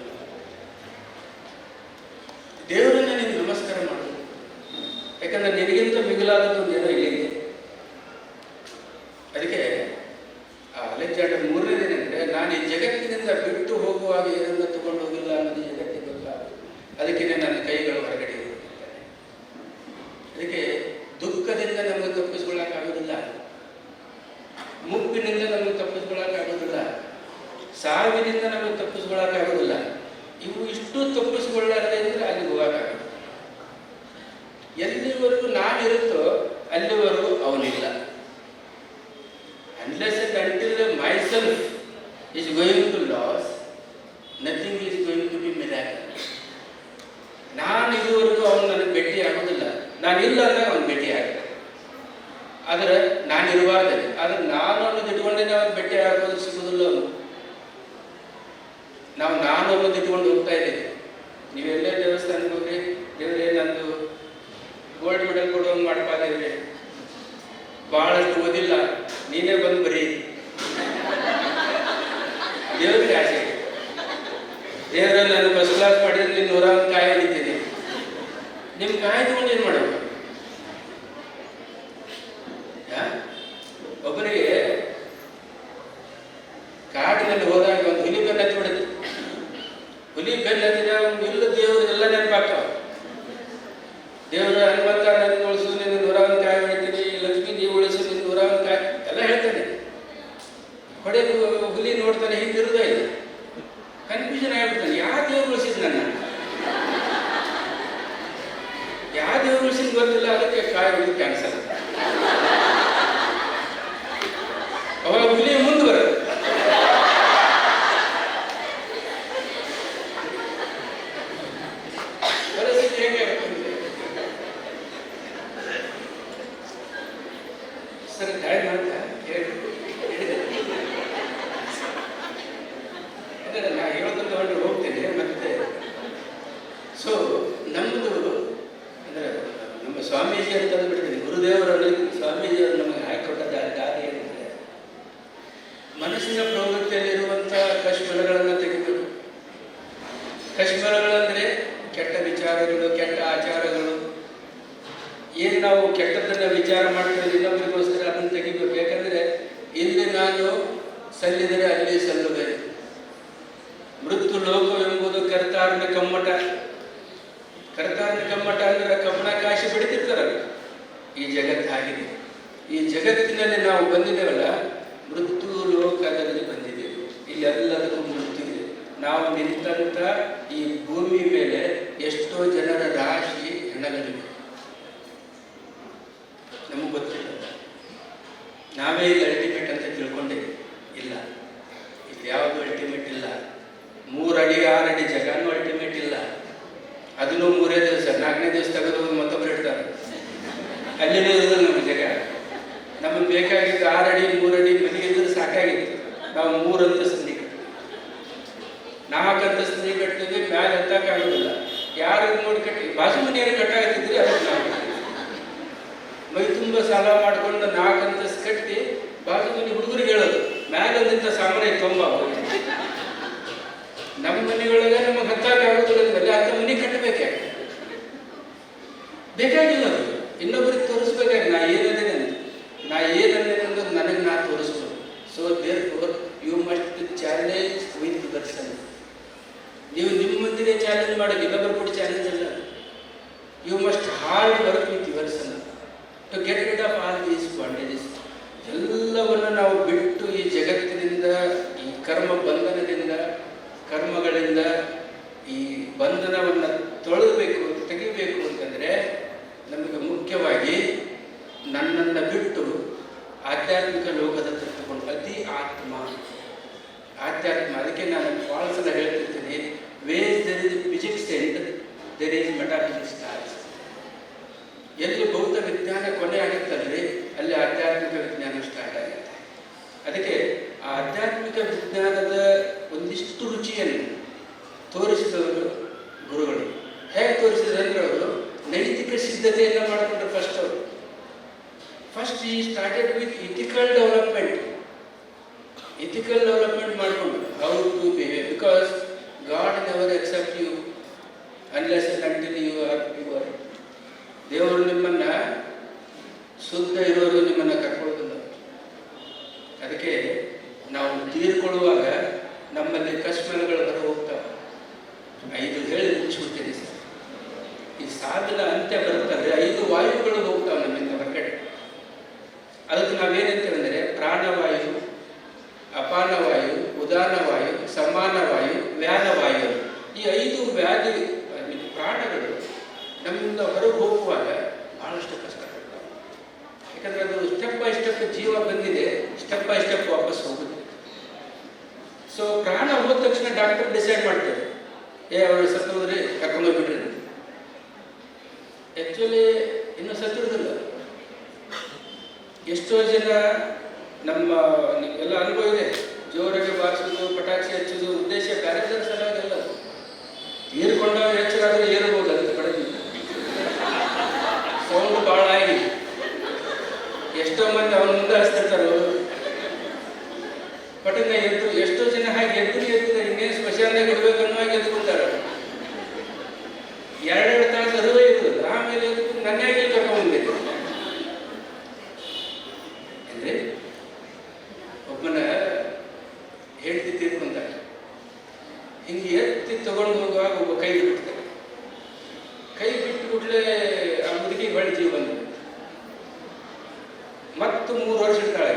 ದೇವರನ್ನ ನೀನು ನಮಸ್ಕಾರ ಮಾಡೋದು. ಯಾಕಂದ್ರೆ ನಿನಗಿಂತ ಮಿಗಿಲಾದದ್ದು ಒಂದು ಏನೋ ಇಲ್ಲಿದೆ. ಅದಕ್ಕೆ ಆ ಅಲೆಕ್ಸಾಂಡರ್ ಮೂರನೇದೇನೆಂದ್ರೆ, ನಾನು ಈ ಜಗತ್ತಿನಿಂದ ಬಿಟ್ಟು ಹೋಗುವಾಗ ಏನನ್ನ ತಗೊಂಡು ಹೋಗಿಲ್ಲ ಅನ್ನೋದು ಜಗತ್ತಿಗೆ ಗೊತ್ತಾಗ. ಅದಕ್ಕೆ ನನ್ನ ಕೈಗಳು ಹೊರಗಡೆ ಇರುತ್ತಾರೆ. ಅದಕ್ಕೆ ದುಃಖದಿಂದ ನಮಗೆ ತಪ್ಪಿಸ್ಕೊಳ್ಳೋಕ್ಕಾಗೋದಿಲ್ಲ, ಮುಪ್ಪಿನಿಂದ ನಮಗೆ ತಪ್ಪಿಸ್ಕೊಳ್ಳೋಕ್ಕಾಗೋದಿಲ್ಲ, ಸಾವಿನಿಂದ ನಮಗೆ ತಪ್ಪಿಸ್ಕೊಳ್ಳೋಕ್ಕಾಗೋದಿಲ್ಲ. ಇವು ಇಷ್ಟು ತಪ್ಪಿಸ್ಕೊಳ್ಳಾರದೆ ಅಂದರೆ ಅಲ್ಲಿ ಹೋಗೋಕ್ಕಾಗಲ್ಲ. ಎಲ್ಲಿವರೆಗೂ ನಾನಿರುತ್ತೋ ಅಲ್ಲಿವರೆಗೂ ಅವನಿಲ್ಲ. Unless and until myself is going to loss, nothing is going to be miracle. ನಾನು ಇದುವರೆಗೂ ಅವನು ನನಗೆ ಭೇಟಿ ಆಗೋದಿಲ್ಲ, ನಾನಿಲ್ಲ ಅಂದರೆ ಅವನು ಭೇಟಿ ಆಗ್ತಾನೆ. ಆದರೆ ನಾನಿರುವಾಗಲೇ, ಆದರೆ ನಾನು ಅನ್ನೋದು ಇಟ್ಕೊಂಡೇ ಅವನು ಭೇಟಿ ಆಗೋದು ಸಿಗೋದಿಲ್ಲ. ಅವನು ನಾನು ಅನ್ನೋದು ಇಟ್ಕೊಂಡು ಹೋಗ್ತಾ ಇದ್ದೀವಿ. ನೀವೆಲ್ಲೇ ದೇವಸ್ಥಾನಕ್ಕೆ ಹೋಗ್ರಿ, ದೇವರೇ ನಂದು ಗೋಲ್ಡ್ ಮೆಡಲ್ ಕೊಡೋಂಗೆ ಮಾಡ್ಪಾ ದೇವ್ರೆ, ಭಾಳಷ್ಟು ಓದಿಲ್ಲ, ನೀನೇ ಬಂದು ಬರೀ. ದೇವ್ರಿಗೆ ಆಸೆ, ದೇವರಲ್ಲಿ ನಾನು ಫಸ್ಟ್ ಕ್ಲಾಸ್ ಮಾಡಿದ್ರೆ ನೀನು 101 ಕಾಯಿ ಹೊಡಿತೀನಿ. ನಿಮ್ಮ ಕಾಯಿ ತಗೊಂಡು ಏನು ಮಾಡೋದು? ಒಬ್ಬನಿಗೆ ಕಾಡಿನಲ್ಲಿ ಹೋದಾಗ ಒಂದು ಹುಲಿ ಬೆನ್ನ ಹತ್ತಿ ಬಿಡುತ್ತೆ. ಹುಲಿ ಬೆನ್ನ ಹತ್ತಿರ ಎಲ್ಲ ದೇವರು ಎಲ್ಲ ನೆನಪಾಗ್ತಾವ. ದೇವರ ಹನುಮಂತ ನನ್ನ ಉಳಿಸು, ನಿನ್ನ 101 ಕಾಯಿ ಹೊಡಿತೀನಿ, ಲಕ್ಷ್ಮೀ ನೀವು ಉಳಿಸು, ನಿನ್ನ 101 ಕಾಯಿ ಎಲ್ಲ ಹೇಳ್ತಾನೆ. ಹೊಡೆದು ಹುಲಿ ನೋಡ್ತಾನೆ, ಹಿಂದಿರುವುದೇ ಇಲ್ಲ, ಕನ್ಫ್ಯೂಷನ್ ಆಗಿಬಿಡ್ತಾನೆ. ಯಾವ ದೇವ್ರು ಉಳಿಸಿದ್ ನನ್ನ, ಯಾವ ದೇವ್ರು ಉಳಿಸಿದ್ ಗೊತ್ತಿಲ್ಲ, ಅದಕ್ಕೆ ಕಾಯಿ ಹೊಡೆದು ಕ್ಯಾನ್ಸಲ್. ಅವಾಗ ಹುಲಿ ಮುಂದುವರೆದು ಪರಿಸ್ಥಿತಿ ಹೇಗೆ ಸರ್ ಗಾಡಿ ಮಾಡ್ತಾ ಅದೇ ನಾ ಹೇಳೋದನ್ನು ತಗೊಂಡು ಹೋಗ್ತೇನೆ. ಮತ್ತೆ ಸೊ ನಮ್ಮದು ಅಂದರೆ ನಮ್ಮ ಸ್ವಾಮೀಜಿ ಅಂತ ಅಂದ್ಬಿಡ್ತೀನಿ, ಗುರುದೇವರಲ್ಲಿ ಸ್ವಾಮೀಜಿಯವರು ನಮಗೆ ಹಾಕಿಕೊಟ್ಟ ದಾರಿ ಏನಂದರೆ ಮನಸ್ಸಿನ ಪ್ರವೃತ್ತಿಯಲ್ಲಿರುವಂಥ ಕಶ್ಮಲಗಳನ್ನು ತೆಗಿಬೇಕು. ಕಶ್ಮಲಗಳಂದರೆ ಕೆಟ್ಟ ವಿಚಾರಗಳು, ಕೆಟ್ಟ ಆಚಾರಗಳು. ಏನು ನಾವು ಕೆಟ್ಟದನ್ನು ವಿಚಾರ ಮಾಡ್ತೀವಿ ಇನ್ನೊಬ್ಬರಿಗೋಸ್ಕರ ಅದನ್ನು ತೆಗಿಬೇಕು. ಯಾಕಂದರೆ ಇಲ್ಲಿ ನಾನು ಸಲ್ಲಿದರೆ ಅಲ್ಲಿ ಸಲ್ಲುವೆ. ಮೃತ್ಯು ಲೋಕವೆಂಬುದು ಕರ್ತಾರ್ನ ಕಮ್ಮಟ. ಕರ್ತಾರ್ನ ಕಮ್ಮಟ ಅಂದರೆ ಕಬ್ಬಣ ಕಾಶಿ ಬಿಡ್ತಿರ್ತಾರಲ್ಲ, ಈ ಜಗತ್ತಾಗಿದೆ. ಈ ಜಗತ್ತಿನಲ್ಲಿ ನಾವು ಬಂದಿದ್ದೇವಲ್ಲ, ಮೃತ್ಯು ಲೋಕದಲ್ಲಿ ಬಂದಿದ್ದೇವೆ. ಇಲ್ಲಿ ಎಲ್ಲದಕ್ಕೂ ಮೃತ್ಯು ಇದೆ. ನಾವು ನಿಂತಂಥ ಈ ಭೂಮಿ ಮೇಲೆ ಎಷ್ಟೋ ಜನರ ರಾಶಿ ಹೆಣಗಳಿವೆ, ನಮಗೆ ಗೊತ್ತಿಲ್ಲ. ನಾವೇ ಇಲ್ಲಿ ಅಲ್ಟಿಮೇಟ್ ಅಂತ ತಿಳ್ಕೊಂಡೇ ಇಲ್ಲ. ಇಲ್ಲಿ ಯಾವುದು ಅಲ್ಟಿಮೇಟ್ ಇಲ್ಲ. 3 ಅಡಿ 6 ಅಡಿ ಜಗನೂ ಅಲ್ಟಿಮೇಟ್ ಇಲ್ಲ. ಅದನ್ನು 3 ದಿವಸ 4ನೇ ದಿವಸ ತೆಗೆದು ಮತ್ತೊಬ್ಬರು ಇಡ್ತಾರೆ. ಅಲ್ಲಿನೇ ಇರೋದಿಲ್ಲ ನಮ್ಮ ಜಗ. ನಮಗೆ ಬೇಕಾಗಿದ್ದು 6 ಅಡಿ 3 ಅಡಿ ಮನೆಗೆ ಇದ್ರೆ ಸಾಕಾಗಿತ್ತು. ನಾವು 3 ಅಂತಸ್ತು ನೀ ಕಟ್ತೀವಿ, 4 ಅಂತಸ್ತು ನೀ ಕಟ್ತೀವಿ, ಮ್ಯಾಲೆ ಹತ್ತಕ್ಕಾಗೋದಿಲ್ಲ. ಯಾರು ನೋಡಿ ಕಟ್ಟಿ ಬಾಜು ಮನೆಯನ್ನು ಕಟ್ಟಾಗ್ತಿದ್ರಿ, ಅದಕ್ಕೆ ನಾವು ಮೈ ತುಂಬ ಸಾಲ ಮಾಡಿಕೊಂಡು 4 ಅಂತಸ್ತು ಕಟ್ಟಿ ಬಾಜು ಮನೆ ಹುಡುಗರಿಗೆ ಹೇಳೋದು, ಮ್ಯಾಲೆ ನಿಂತ ಸಾಮಾನ್ಯ ತುಂಬ. ನಮ್ಮ ಮನೆಯೊಳಗೆ ನಮಗೆ ಹತ್ತಕ್ಕಾಗೋದಿಲ್ಲ ಅಂದಮೇಲೆ ಅಂತ ಮನೆ ಕಟ್ಟಬೇಕೆ? ಬೇಕಾಗಿಲ್ಲ. ಅದು ಇನ್ನೊಬ್ಬರಿಗೆ ತೋರಿಸ್ಬೇಕಾಗಿ ನಾ ಏನದೇನೆ ಅಂತ, ನಾ ಏನಂದ್ರೆ ಅನ್ನೋದು ನನಗೆ ನಾ ತೋರಿಸ್ಬೋದು. So therefore you must challenge with person. ನೀವು ನಿಮ್ಮ ಮುಂದೆ ಚಾಲೆಂಜ್ ಮಾಡೋದು, ಇನ್ನೊಬ್ಬರು ಕೂಡ ಚಾಲೆಂಜ್ ಅಲ್ಲ. You must hard work with yourself to get rid of all these bondages. ಎಲ್ಲವನ್ನು ನಾವು ಬಿಟ್ಟು ಈ ಜಗತ್ತಿನಿಂದ, ಈ ಕರ್ಮ ಬಂಧನದಿಂದ, ಕರ್ಮಗಳಿಂದ ಈ ಬಂಧನವನ್ನು ತೊಳೆಯಬೇಕು, ತೆಗಿಬೇಕು ಅಂತಂದರೆ ನಮಗೆ ಮುಖ್ಯವಾಗಿ ನನ್ನನ್ನು ಬಿಟ್ಟು ಆಧ್ಯಾತ್ಮಿಕ ಲೋಕದ ತಗೊಂಡು ಅತಿ ಆತ್ಮ, ಆಧ್ಯಾತ್ಮ. ಅದಕ್ಕೆ ನಾನು ಭಾಳ ಸಲ ಹೇಳ್ತಿರ್ತೀನಿ, where's there is physics end there is metaphysics starts. ಎಲ್ಲಿ ಭೌತ ವಿಜ್ಞಾನ ಕೊನೆ ಆಗುತ್ತಲ್ರಿ, ಅಲ್ಲಿ ಆಧ್ಯಾತ್ಮಿಕ ವಿಜ್ಞಾನ ಸ್ಟಾರ್ಟ್ ಆಗುತ್ತೆ. ಅದಕ್ಕೆ ಆ ಆಧ್ಯಾತ್ಮಿಕ ವಿಜ್ಞಾನದ ಒಂದಿಷ್ಟು ರುಚಿಯನ್ನು ತೋರಿಸಿದವರು ಗುರುಗಳು. ಹೇಗೆ ತೋರಿಸಿದ್ರಂದ್ರೆ ಅವರು ನೈತಿಕ ಸಿದ್ಧತೆಯನ್ನು ಮಾಡಿಕೊಂಡ್ರು. ಫಸ್ಟ್ ಈ started with ethical development. Ethical development ಮಾಡಿಕೊಂಡು how to behave, because God never accept you unless and until you are pure. ದೇವರು ನಿಮ್ಮನ್ನು ಶುದ್ಧ ಇರೋರು ನಿಮ್ಮನ್ನು ಕರ್ಕೊಳ್ಳೋದಿಲ್ಲ. ಅದಕ್ಕೆ ನಾವು ತೀರ್ಕೊಳ್ಳುವಾಗ ನಮ್ಮಲ್ಲಿ ಕಶ್ಮಲಗಳು ಹೊರ ಹೋಗ್ತಾವೆ. 5 ಹೇಳಿ ಮುಗಿಸ್ಬಿಡ್ತೀನಿ ಸರ್. ಈ ಸಾವಿನ ಅಂತ್ಯ ಬರುತ್ತಂದರೆ 5 ವಾಯುಗಳು ಹೋದ ತಕ್ಷಣ ಡಾಕ್ಟರ್ ಡಿಸೈಡ್ ಮಾಡ್ತಾರೆ, ಅವರು ಸತ್ತೋದ್ರಿ ಕರ್ಕೊಂಡೋಗ್ಬಿಟ್ರಿ ಅಂತ. ಆ್ಯಕ್ಚುಲಿ ಇನ್ನೂ ಸತ್ತಿರೋದಿಲ್ಲ. ಎಷ್ಟೋ ಜನ ನಮ್ಮ ಎಲ್ಲ ಅನುಭವ ಇದೆ, ಜೋರಾಗಿ ಬಾರಿಸೋದು, ಪಟಾಕ್ಷಿ ಹಚ್ಚೋದು ಉದ್ದೇಶ ಬೇರೆ ಬೇರೆ ಸಲುವಾಗೆಲ್ಲ ತೀರ್ಕೊಂಡಾಗ ಹೆಚ್ಚರಾದ್ರೆ ಏರ್ಬೋದು ಅಂತ ಕಡಿಮೆ ಸೌಂಡ್ ಭಾಳ ಆಗಿ ಎಷ್ಟೋ ಮಂದಿ ಅವನ ಮುಂದೆ ಹಚ್ತಿರ್ತಾರೋ ಪಟನ್ನ ಎದ್ದು. ಎಷ್ಟೋ ಜನ ಹಾಗೆ ಎದ್ದಿದ್ದಾರೆ, ಇನ್ನೇನು ಸ್ಮಶಾನದಾಗ ಇಡ್ಬೇಕನ್ನುವಾಗಿ ಎದ್ದುకుంటారు. 2 ತಾಸು ಅರಿವೇ ಇರೋದು. ಆಮೇಲೆ ನನ್ನಾಗಿ ಕರ್ಕೊಂಡ್ಬಂದಿದ್ದೆ ಅಂದ್ರೆ ಒಬ್ಬನ ಹೆಂಡತಿ ತೀರ್ಕೊಂತಾರೆ. ಹಿಂಗೆ ಎತ್ತಿ ತಗೊಂಡು ಹೋಗುವಾಗ ಒಬ್ಬ ಕೈ ಬಿಡ್ತಾರೆ. ಕೈ ಬಿಟ್ಟು ಕೂಡಲೇ ಆ ಮುದುಕಿ ಬಳಿ ಜೀವ ಬಂದ. ಮತ್ತು 3 ವರ್ಷ ಇರ್ತಾಳೆ.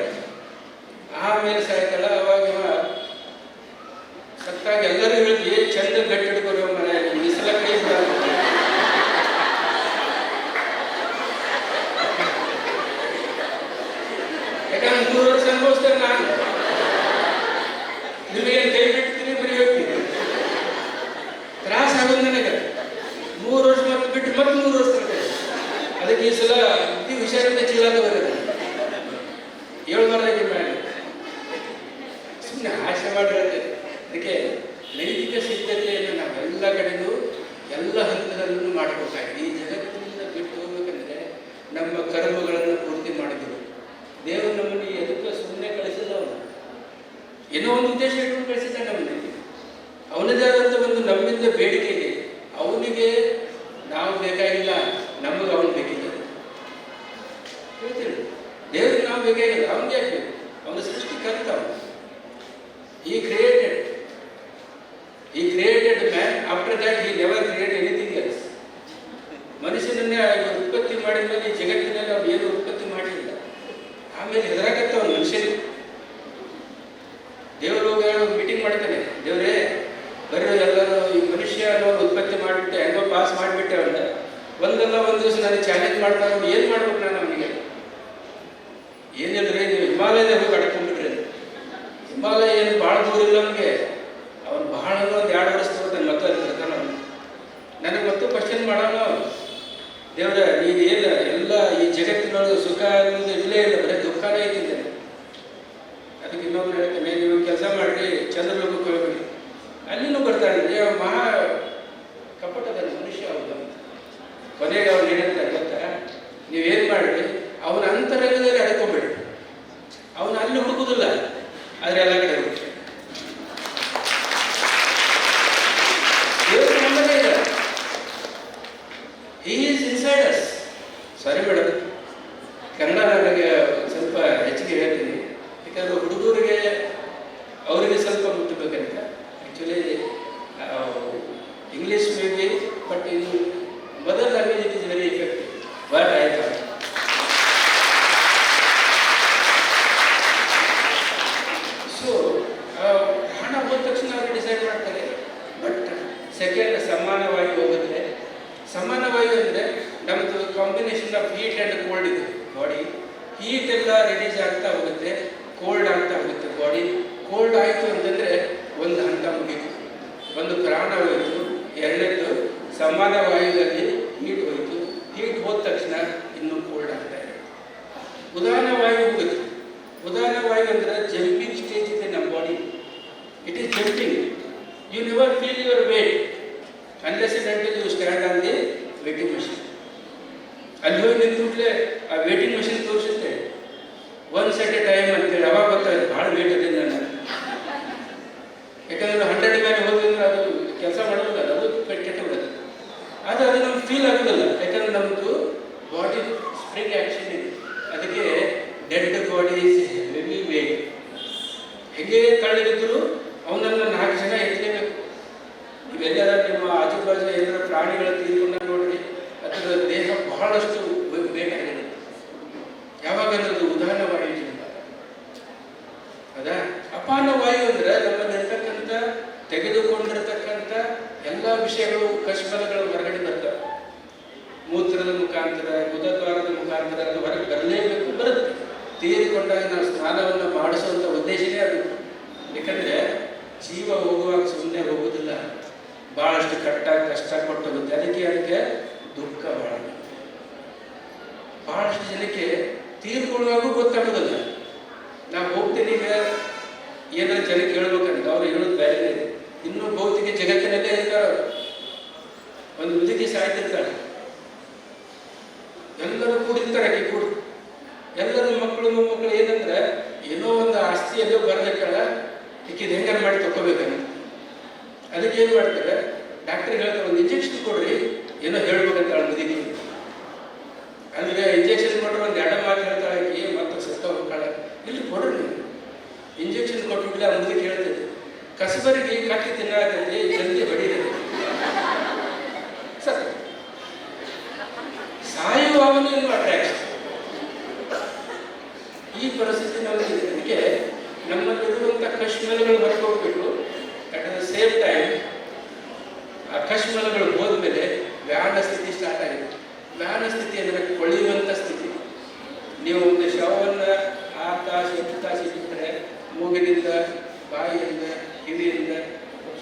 ಆಮೇಲೆ ಸಾಯ್ತಾಳ. ಅವಾಗ ಸತ್ತಾಗ ಎಲ್ಲರೂ ಹೇಳಿ ಚಂದ ಗಟ್ಟಿ ಹಿಡ್ಕೊರೋ ಮನೆ ಬಿಸಿಲ ಕೈ ಬಿಡ. ಯಾಕಂದ್ರೆ 3 ವರ್ಷ ಅನುಭವಿಸ್ತೇನೆ ನಾನು. ನಿಮಗೇನು ಕೈ ಬಿಡ್ತೀನಿ ಬರೀ ಹೋಗ್ತೀನಿ, ತ್ರಾಸ ಆಗೋದು ನನಗೆ. 3 ವರ್ಷ ಮತ್ತೆ ಬಿಟ್ಟು ಮತ್ತೆ 3 ವರ್ಷ ತರ್ತೇನೆ. ಅದಕ್ಕೆ ಈ ಸಲ ಅತಿ ಹುಷಾರಿಂದ ಚೀಲಾದ ಬರೋದು 7 ವಾರದಾಗಿ ಮಾಡಿ ಸುಮ್ಮನೆ ಆಶೆ ಮಾಡಿರುತ್ತೆ. ಅದಕ್ಕೆ ನೈತಿಕ ಸಿದ್ಧತೆಯನ್ನು ನಾವೆಲ್ಲ ಕಡೆಗೂ ಎಲ್ಲ ಹಂತದಲ್ಲೂ ಮಾಡಬೇಕಾಗಿದೆ. ಈ ಜಗತ್ತಿನಿಂದ ಬಿಟ್ಟು ಹೋಗ್ಬೇಕಂದ್ರೆ ನಮ್ಮ ಕರ್ಮಗಳನ್ನು ಪೂರ್ತಿ ಮಾಡಬೇಕು. ದೇವರು ನಮ್ಮನ್ನು ಎದಕ್ಕೆ ಸುಮ್ಮನೆ ಕಳಿಸಿಲ್ಲ, ಅವನು ಏನೋ ಒಂದು ಉದ್ದೇಶ ಇಟ್ಕೊಂಡು ಕಳಿಸಿದ್ದ ನಮ್ಮಲ್ಲಿ. ಅವನದೇ ಆದಂಥ ಒಂದು ನಮ್ಮಿಂದ ಬೇಡಿಕೆ ಇದೆ. ಅವನಿಗೆ ನಾವು ಬೇಕಾಗಿಲ್ಲ, ನಮಗೆ ಅವನು ಬೇಕಿಲ್ಲ. ಹೇಳ್ತೀನಿ, ದೇವರಿಗೆ ನಾವು ಬೇಕಾಗಿಲ್ಲ, ಅವನಿಗೆ ಆಗಬೇಕು. ಅವನ ಸೃಷ್ಟಿ ಕರ್ತ. He created man. After that he never created anything else. ಮನುಷ್ಯನನ್ನೇ ಉತ್ಪತ್ತಿ ಮಾಡಿದ ಮೇಲೆ ಈ ಜಗತ್ತಿನಲ್ಲಿ ಅವ್ನು ಏನು ಉತ್ಪತ್ತಿ ಮಾಡಲಿಲ್ಲ. ಆಮೇಲೆ ಹೆದರಾಕತ್ತ ಅವನು ಮನುಷ್ಯನಿಗೆ. ದೇವರು ಮೀಟಿಂಗ್ ಮಾಡ್ತಾನೆ, ದೇವರೇ ಬರೀ ಎಲ್ಲರೂ ಈ ಮನುಷ್ಯ ಅನ್ನೋರು ಉತ್ಪತ್ತಿ ಮಾಡಿಬಿಟ್ಟೆ, ಹೆಂಗೋ ಪಾಸ್ ಮಾಡಿಬಿಟ್ಟೆ. ಅವನ್ನ ಒಂದಲ್ಲ ಒಂದು ದಿವಸ ನನಗೆ ಚಾಲೆಂಜ್ ಮಾಡ್ತಾರೆ. ಏನು ಮಾಡ್ಬೇಕು ನಾನು ಅವನಿಗೆ? ಏನಿಲ್ಲರಿ, ನೀವು ಹಿಮಾಲಯದ ಹೋಗಿ ಅಡ್ಕೊಂಡ್ಬಿಟ್ರಿ. ಹಿಮಾಲಯ ಏನು ಭಾಳ ದೂರ ಇಲ್ಲ ನಮಗೆ. ಅವನು ಬಹಳ ಒಂದು 2 ವರ್ಷ ತಗೋತಾನೆ. ಮತ್ತೆ ಇರ್ತಾನೆ ಅವನು. ನನಗೆ ಮತ್ತು ಕ್ವಶನ್ ಮಾಡೋಣ, ದೇವ್ರ ನೀನು ಏನು ಎಲ್ಲ ಈ ಜಗತ್ತಿನೊಳಗೆ ಸುಖ ಅನ್ನೋದು ಇಲ್ಲೇ ಇಲ್ಲ, ಬರೀ ದುಃಖನೇ ಐತಿದ್ದೇನೆ. ಅದಕ್ಕೆ ಇನ್ನೊಬ್ರು ಹೇಳ್ತೇನೆ, ನೀವು ಕೆಲಸ ಮಾಡಿ ಚಂದ್ರಲೋಕಕ್ಕೆ ಹೋಗ್ಬಿಡಿ, ಅಲ್ಲಿನೂ ಬರ್ತಾನೆ. ಮಹಾ ಕಪಟದ ಮನುಷ್ಯ ಹೌದು. ಕೊನೆಗೆ ಅವ್ನು ಏನಂತ ಗೊತ್ತಾ, ನೀವೇನು ಮಾಡಿರಿ, ಅವನ ಅಂತರಂಗದಲ್ಲಿ ಅಡ್ಕೊಂಬೇಡಿ. ಅವನು ಅಲ್ಲಿ ಹುಡುಕುದಿಲ್ಲ, ಆದರೆ ಎಲ್ಲ ಕಡೆ ಹುಡುಕಿ. ದೇವರು ನಮ್ಮದೇ ಇಲ್ಲ. He is inside us. Sorry madam, Kannada ನನಗೆ ಸ್ವಲ್ಪ ಹೆಚ್ಚಿಗೆ ಹೇಳ್ತೀನಿ. ಯಾಕಂದ್ರೆ ಹುಡುಗರಿಗೆ ಅವರಿಗೆ ಸ್ವಲ್ಪ ಮುಟ್ಟಬೇಕಂತ. Actually English may be, but in mother language it is very effective. But I thought so ಹಣ ಹೋದ ತಕ್ಷಣ ಅವರು ಡಿಸೈಡ್ ಮಾಡ್ತಾರೆ. ಬಟ್ ಸೆಕೆಂಡ್ ಸಮಾನವಾಗಿ ಹೋಗುತ್ತೆ. ಸಮಾನವಾಗಿ ಅಂದರೆ ನಮ್ಮದು combination of heat and cold ಇದೆ ಬಾಡಿ. ಹೀಟ್ ಎಲ್ಲ ರಿಲೀಸ್ ಆಗ್ತಾ ಹೋಗುತ್ತೆ, ಕೋಲ್ಡ್ ಆಗ್ತಾ ಹೋಗುತ್ತೆ ಬಾಡಿ. ಕೋಲ್ಡ್ ಆಯಿತು ಅಂತಂದರೆ ಒಂದು ಹಂತ ಮುಗೀತು, ಒಂದು ಪ್ರಾಣ ಹೋಯಿತು. ಎರಡನೇದು ಸಮಾನ ವಾಯುದಲ್ಲಿ ಹೀಟ್ ಹೋಯಿತು. ಹೀಟ್ ಹೋದ ತಕ್ಷಣ ಇನ್ನೂ ಕೋಲ್ಡ್ ಆಗ್ತಾ ಇದೆ. ಉದಾಹರಣ ವಾಯು ಹೋಗುತ್ತೆ. ಉದಾಹರಣ ವಾಯು ಅಂದರೆ ಜಂಪಿಂಗ್ ಸ್ಟೇಜ್ ಇದೆ ನಮ್ಮ body. It is jumping. You never feel your weight unless and until you stand on the weighting machine. ಅಲ್ಲಿ ಹೋಗಿ ನಿಂತುಟ್ಲೆ ಆ ವೇಟಿಂಗ್ ಮಷಿನ್ ತೋರಿಸುತ್ತೆ ಒನ್ಸ್ ಎಟ್ ಎ ಟೈಮ್ ಅಂತೇಳಿ. ಅವಾಗ ಗೊತ್ತಾಯ್ತು ಭಾಳ ವೇಟ್ ಇದೆ ನಾನು. ಯಾಕಂದ್ರೆ 100 ಮೇಲೆ ಹೋದ್ರೆ ಅದು ಕೆಲಸ ಮಾಡೋದಿಲ್ಲ, ಅದು ಕೆಟ್ಟು ಬಿಡುತ್ತೆ. ಆದರೆ ಅದು ನಮ್ಗೆ ಫೀಲ್ ಆಗೋದಿಲ್ಲ. ಯಾಕಂದ್ರೆ ನಮ್ಮದು ಬಾಡಿ ಸ್ಪ್ರಿಂಗ್ ಆ್ಯಕ್ಷನ್ ಇದೆ. ಅದಕ್ಕೆ dead body is heavy wait. ಹೇಗೆ ತಳ್ಳಿದ್ರು ಅವನನ್ನು 4 ಜನ ಎತ್ತಲೇಬೇಕು. ಇವೆಲ್ಲ ನಿಮ್ಮ ಆಜುಬಾಜು ಏನಾದರೂ ಪ್ರಾಣಿಗಳ ತೀರ್ಕೊಂಡ ನೋಡ್ರಿ, ಅದರ ದೇಹ ಬಹಳಷ್ಟು ವೇಟ್ ಆಗಿದೆ. ಯಾವಾಗ ಅದು ಉದಾಹರಣ ವಾಯು ಅದಾ. ಅಪಾನ ವಾಯು ಅಂದರೆ ನಮ್ಮಲ್ಲಿರ್ತಕ್ಕಂಥ ತೆಗೆದುಕೊಂಡಿರ್ತಕ್ಕಂಥ ಎಲ್ಲ ವಿಷಯಗಳು ಕಶ್ಮಲಗಳು ಹೊರಗಡೆ ಬರ್ತವೆ. ಮೂತ್ರದ ಮುಖಾಂತರ, ಗುದದ್ವಾರದ ಮುಖಾಂತರ ಅದು ಹೊರಗೆ ಬರಲೇಬೇಕು, ಬರುತ್ತೆ. ತೀರಿಕೊಂಡಾಗ ನಾವು ಸ್ನಾನವನ್ನು ಮಾಡಿಸುವಂಥ ಉದ್ದೇಶನೇ ಅದು. ಯಾಕಂದರೆ ಜೀವ ಹೋಗುವಾಗ ಸುಮ್ಮನೆ ಹೋಗುವುದಿಲ್ಲ, ಭಾಳಷ್ಟು ಕಷ್ಟ ಕೊಟ್ಟೋಗುತ್ತೆ. ಅದಕ್ಕೆ ದುಃಖ ಭಾಳಷ್ಟು ಜನಕ್ಕೆ ತೀರ್ಕೊಳ್ಳುವಾಗೂ ಗೊತ್ತಾಗೋದಿಲ್ಲ. ನಾವು ಹೋಗ್ತೀನಿ ಈಗ ಏನಾದ್ರು ಜನಕ್ಕೆ ಹೇಳ್ಬೇಕಂತ ಅವ್ರು ಹೇಳೋದು ಬೇರೆ ಇದೆ. ಇನ್ನೂ ಭೌತಿಕ ಜಗತ್ತಿನಲ್ಲೇ ಇರ್ತಾರೆ. ಒಂದು ಮುದುಕಿ ಸಾಯ್ತಿರ್ತಾಳೆ, ಎಲ್ಲರೂ ಕೂಡಿರ್ತಾರೆ, ಆಕೆ ಕೂಡ ಎಲ್ಲರೂ ಮಕ್ಕಳು ಮೊಮ್ಮಕ್ಕಳು ಏನಂದ್ರೆ ಏನೋ ಒಂದು ಆಸ್ತಿ ಎಲ್ಲೋ ಬರಲಿಕ್ಕಲ್ಲ, ಈಕಿದು ಹೆಂಗಾರು ಮಾಡಿ ತಗೋಬೇಕಂತ. ಅದಕ್ಕೆ ಏನು ಮಾಡ್ತಾರೆ, ಡಾಕ್ಟರ್ ಹೇಳ್ತಾರೆ ಒಂದು ಇಂಜೆಕ್ಷನ್ ಕೊಡ್ರಿ, ಏನೋ ಹೇಳ್ಬೇಕಂತ ಮುದುಕಿ. ಅಂದ್ರೆ ಇಂಜೆಕ್ಷನ್ ಕೊಟ್ಟರೆ ಒಂದು ಎಡ ಮಾತು ಹೇಳ್ತಾಳೆ ಆಕೆ, ಮತ್ತೆ ಸತ್ತ ಹೋಗ್ತಾಳೆ. ಇಲ್ಲಿ ಕೊಡ್ರಿ ನೀವು ಇಂಜೆಕ್ಷನ್ ಕೊಟ್ಬಿಟ್ಲೆ ಆ ಮುದುಕಿ ಹೇಳ್ತೈತೆ, ಕಸಬರಿಗೆ ಕಟ್ಟಿ ತಿನ್ನತೈತಿ, ಜಲ್ದಿ ಬಡಿತೈತಿ, ಸತ್ತ ಸಾಯುವವನು ಅಟ್ರಾಕ್ಷನ್. ಈ ಪರಿಸ್ಥಿತಿ ನಮಗೆ ಅದಕ್ಕೆ ನಮ್ಮಲ್ಲಿರುವಂಥ ಕಶ್ಮಲಗಳು ಹೊರಟೋಗ್ಬಿಟ್ಟು ಅಟ್ ದ ಸೇಮ್ ಟೈಮ್ ಆ ಕಶ್ಮಲಗಳು ಹೋದ್ಮೇಲೆ ವ್ಯಾನ ಸ್ಥಿತಿ ಸ್ಟಾರ್ಟ್ ಆಗಿದೆ. ವ್ಯಾನ ಸ್ಥಿತಿ ಅಂದರೆ ಕೊಳೆಯುವಂಥ ಸ್ಥಿತಿ. ನೀವು ಒಂದು ಶವವನ್ನು 6 ತಾಸು 8 ತಾಸು ಇಟ್ಟರೆ ಮೂಗಿನಿಂದ, ಬಾಯಿಯಿಂದ, ಕಿವಿಯಿಂದ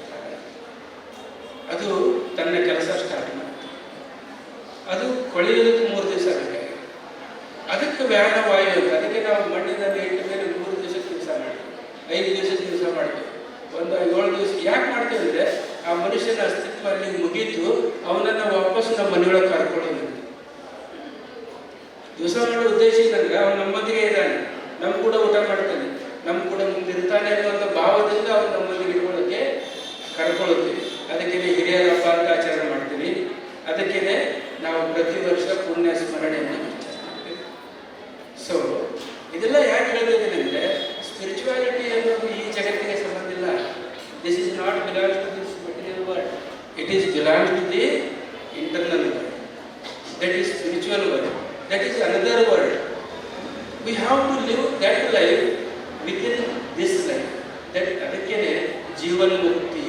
ಸ್ಟಾರ್ಟ್ ಆಗಿದೆ. ಅದು ತನ್ನ ಕೆಲಸ ಸ್ಟಾರ್ಟ್ ಮಾಡುತ್ತೆ. ಅದು ಕೊಳೆಯೋದಕ್ಕೆ 3 ದಿವಸ ಬೇಕಾಗಿದೆ. ಅದಕ್ಕೆ ವ್ಯಾನ ವಾಯು ಅಂತ. ಅದಕ್ಕೆ ನಾವು ಮಣ್ಣಿನಲ್ಲಿ ಇಟ್ಟ ಮೇಲೆ 3 ದಿವಸಕ್ಕೆ ಕೆಲಸ ಮಾಡ್ತೀವಿ, 5 ದಿವಸಕ್ಕೆ ಕೆಲಸ ಮಾಡ್ತೀವಿ, ಒಂದು 7 ದಿವಸ. ಯಾಕೆ ಮಾಡ್ತೀವಿ ಅಂದರೆ ಆ ಮನುಷ್ಯನ ಅಸ್ತಿತ್ವ ಅಲ್ಲಿ ಮುಗೀತು, ಅವನನ್ನು ವಾಪಸ್ ನಮ್ಮ ಮನೆಯೊಳಗೆ ಕರ್ಕೊಳ್ಳೋದು. ದಿವಸ ಮಾಡೋ ಉದ್ದೇಶ ಏನಂದ್ರೆ ಅವನು ನಮ್ಮೊಂದಿಗೆ ಇದ್ದಾನೆ, ನಮ್ಮ ಕೂಡ ಊಟ ಮಾಡ್ತಾನೆ, ನಮ್ಮ ಕೂಡ ಮುಂದಿರ್ತಾನೆ ಅನ್ನುವಂಥ ಭಾವದಿಂದ ಅವನು ನಮ್ಮೊಂದಿಗೆ ಇಟ್ಕೊಳ್ಳೋಕ್ಕೆ ಕರ್ಕೊಳ್ಳುತ್ತೀವಿ. ಅದಕ್ಕೆ ಹಿರಿಯರ ಹಬ್ಬ ಅಂತ ಆಚರಣೆ ಮಾಡ್ತೀವಿ. ಅದಕ್ಕೆ ನಾವು ಪ್ರತಿ ವರ್ಷ ಪುಣ್ಯ ಸ್ಮರಣೆಯನ್ನು ಮಾಡ್ತೀವಿ. ಸೊ ಇದೆಲ್ಲ ಯಾಕೆ ಹೇಳ್ತಿದ್ದೀನಿ ಅಂದರೆ ಸ್ಪಿರಿಚುವಾಲಿಟಿ ಅನ್ನೋದು ಈ ಜಗತ್ತಿಗೆ ಸಂಬಂಧ ಇಲ್ಲ. This is not belongs to this material world, it is belongs to the internal world. That is spiritual world, that is another world. We have to live that life within this life. That ಅದಕ್ಕೇನೆ ಜೀವನ ಮುಕ್ತಿ.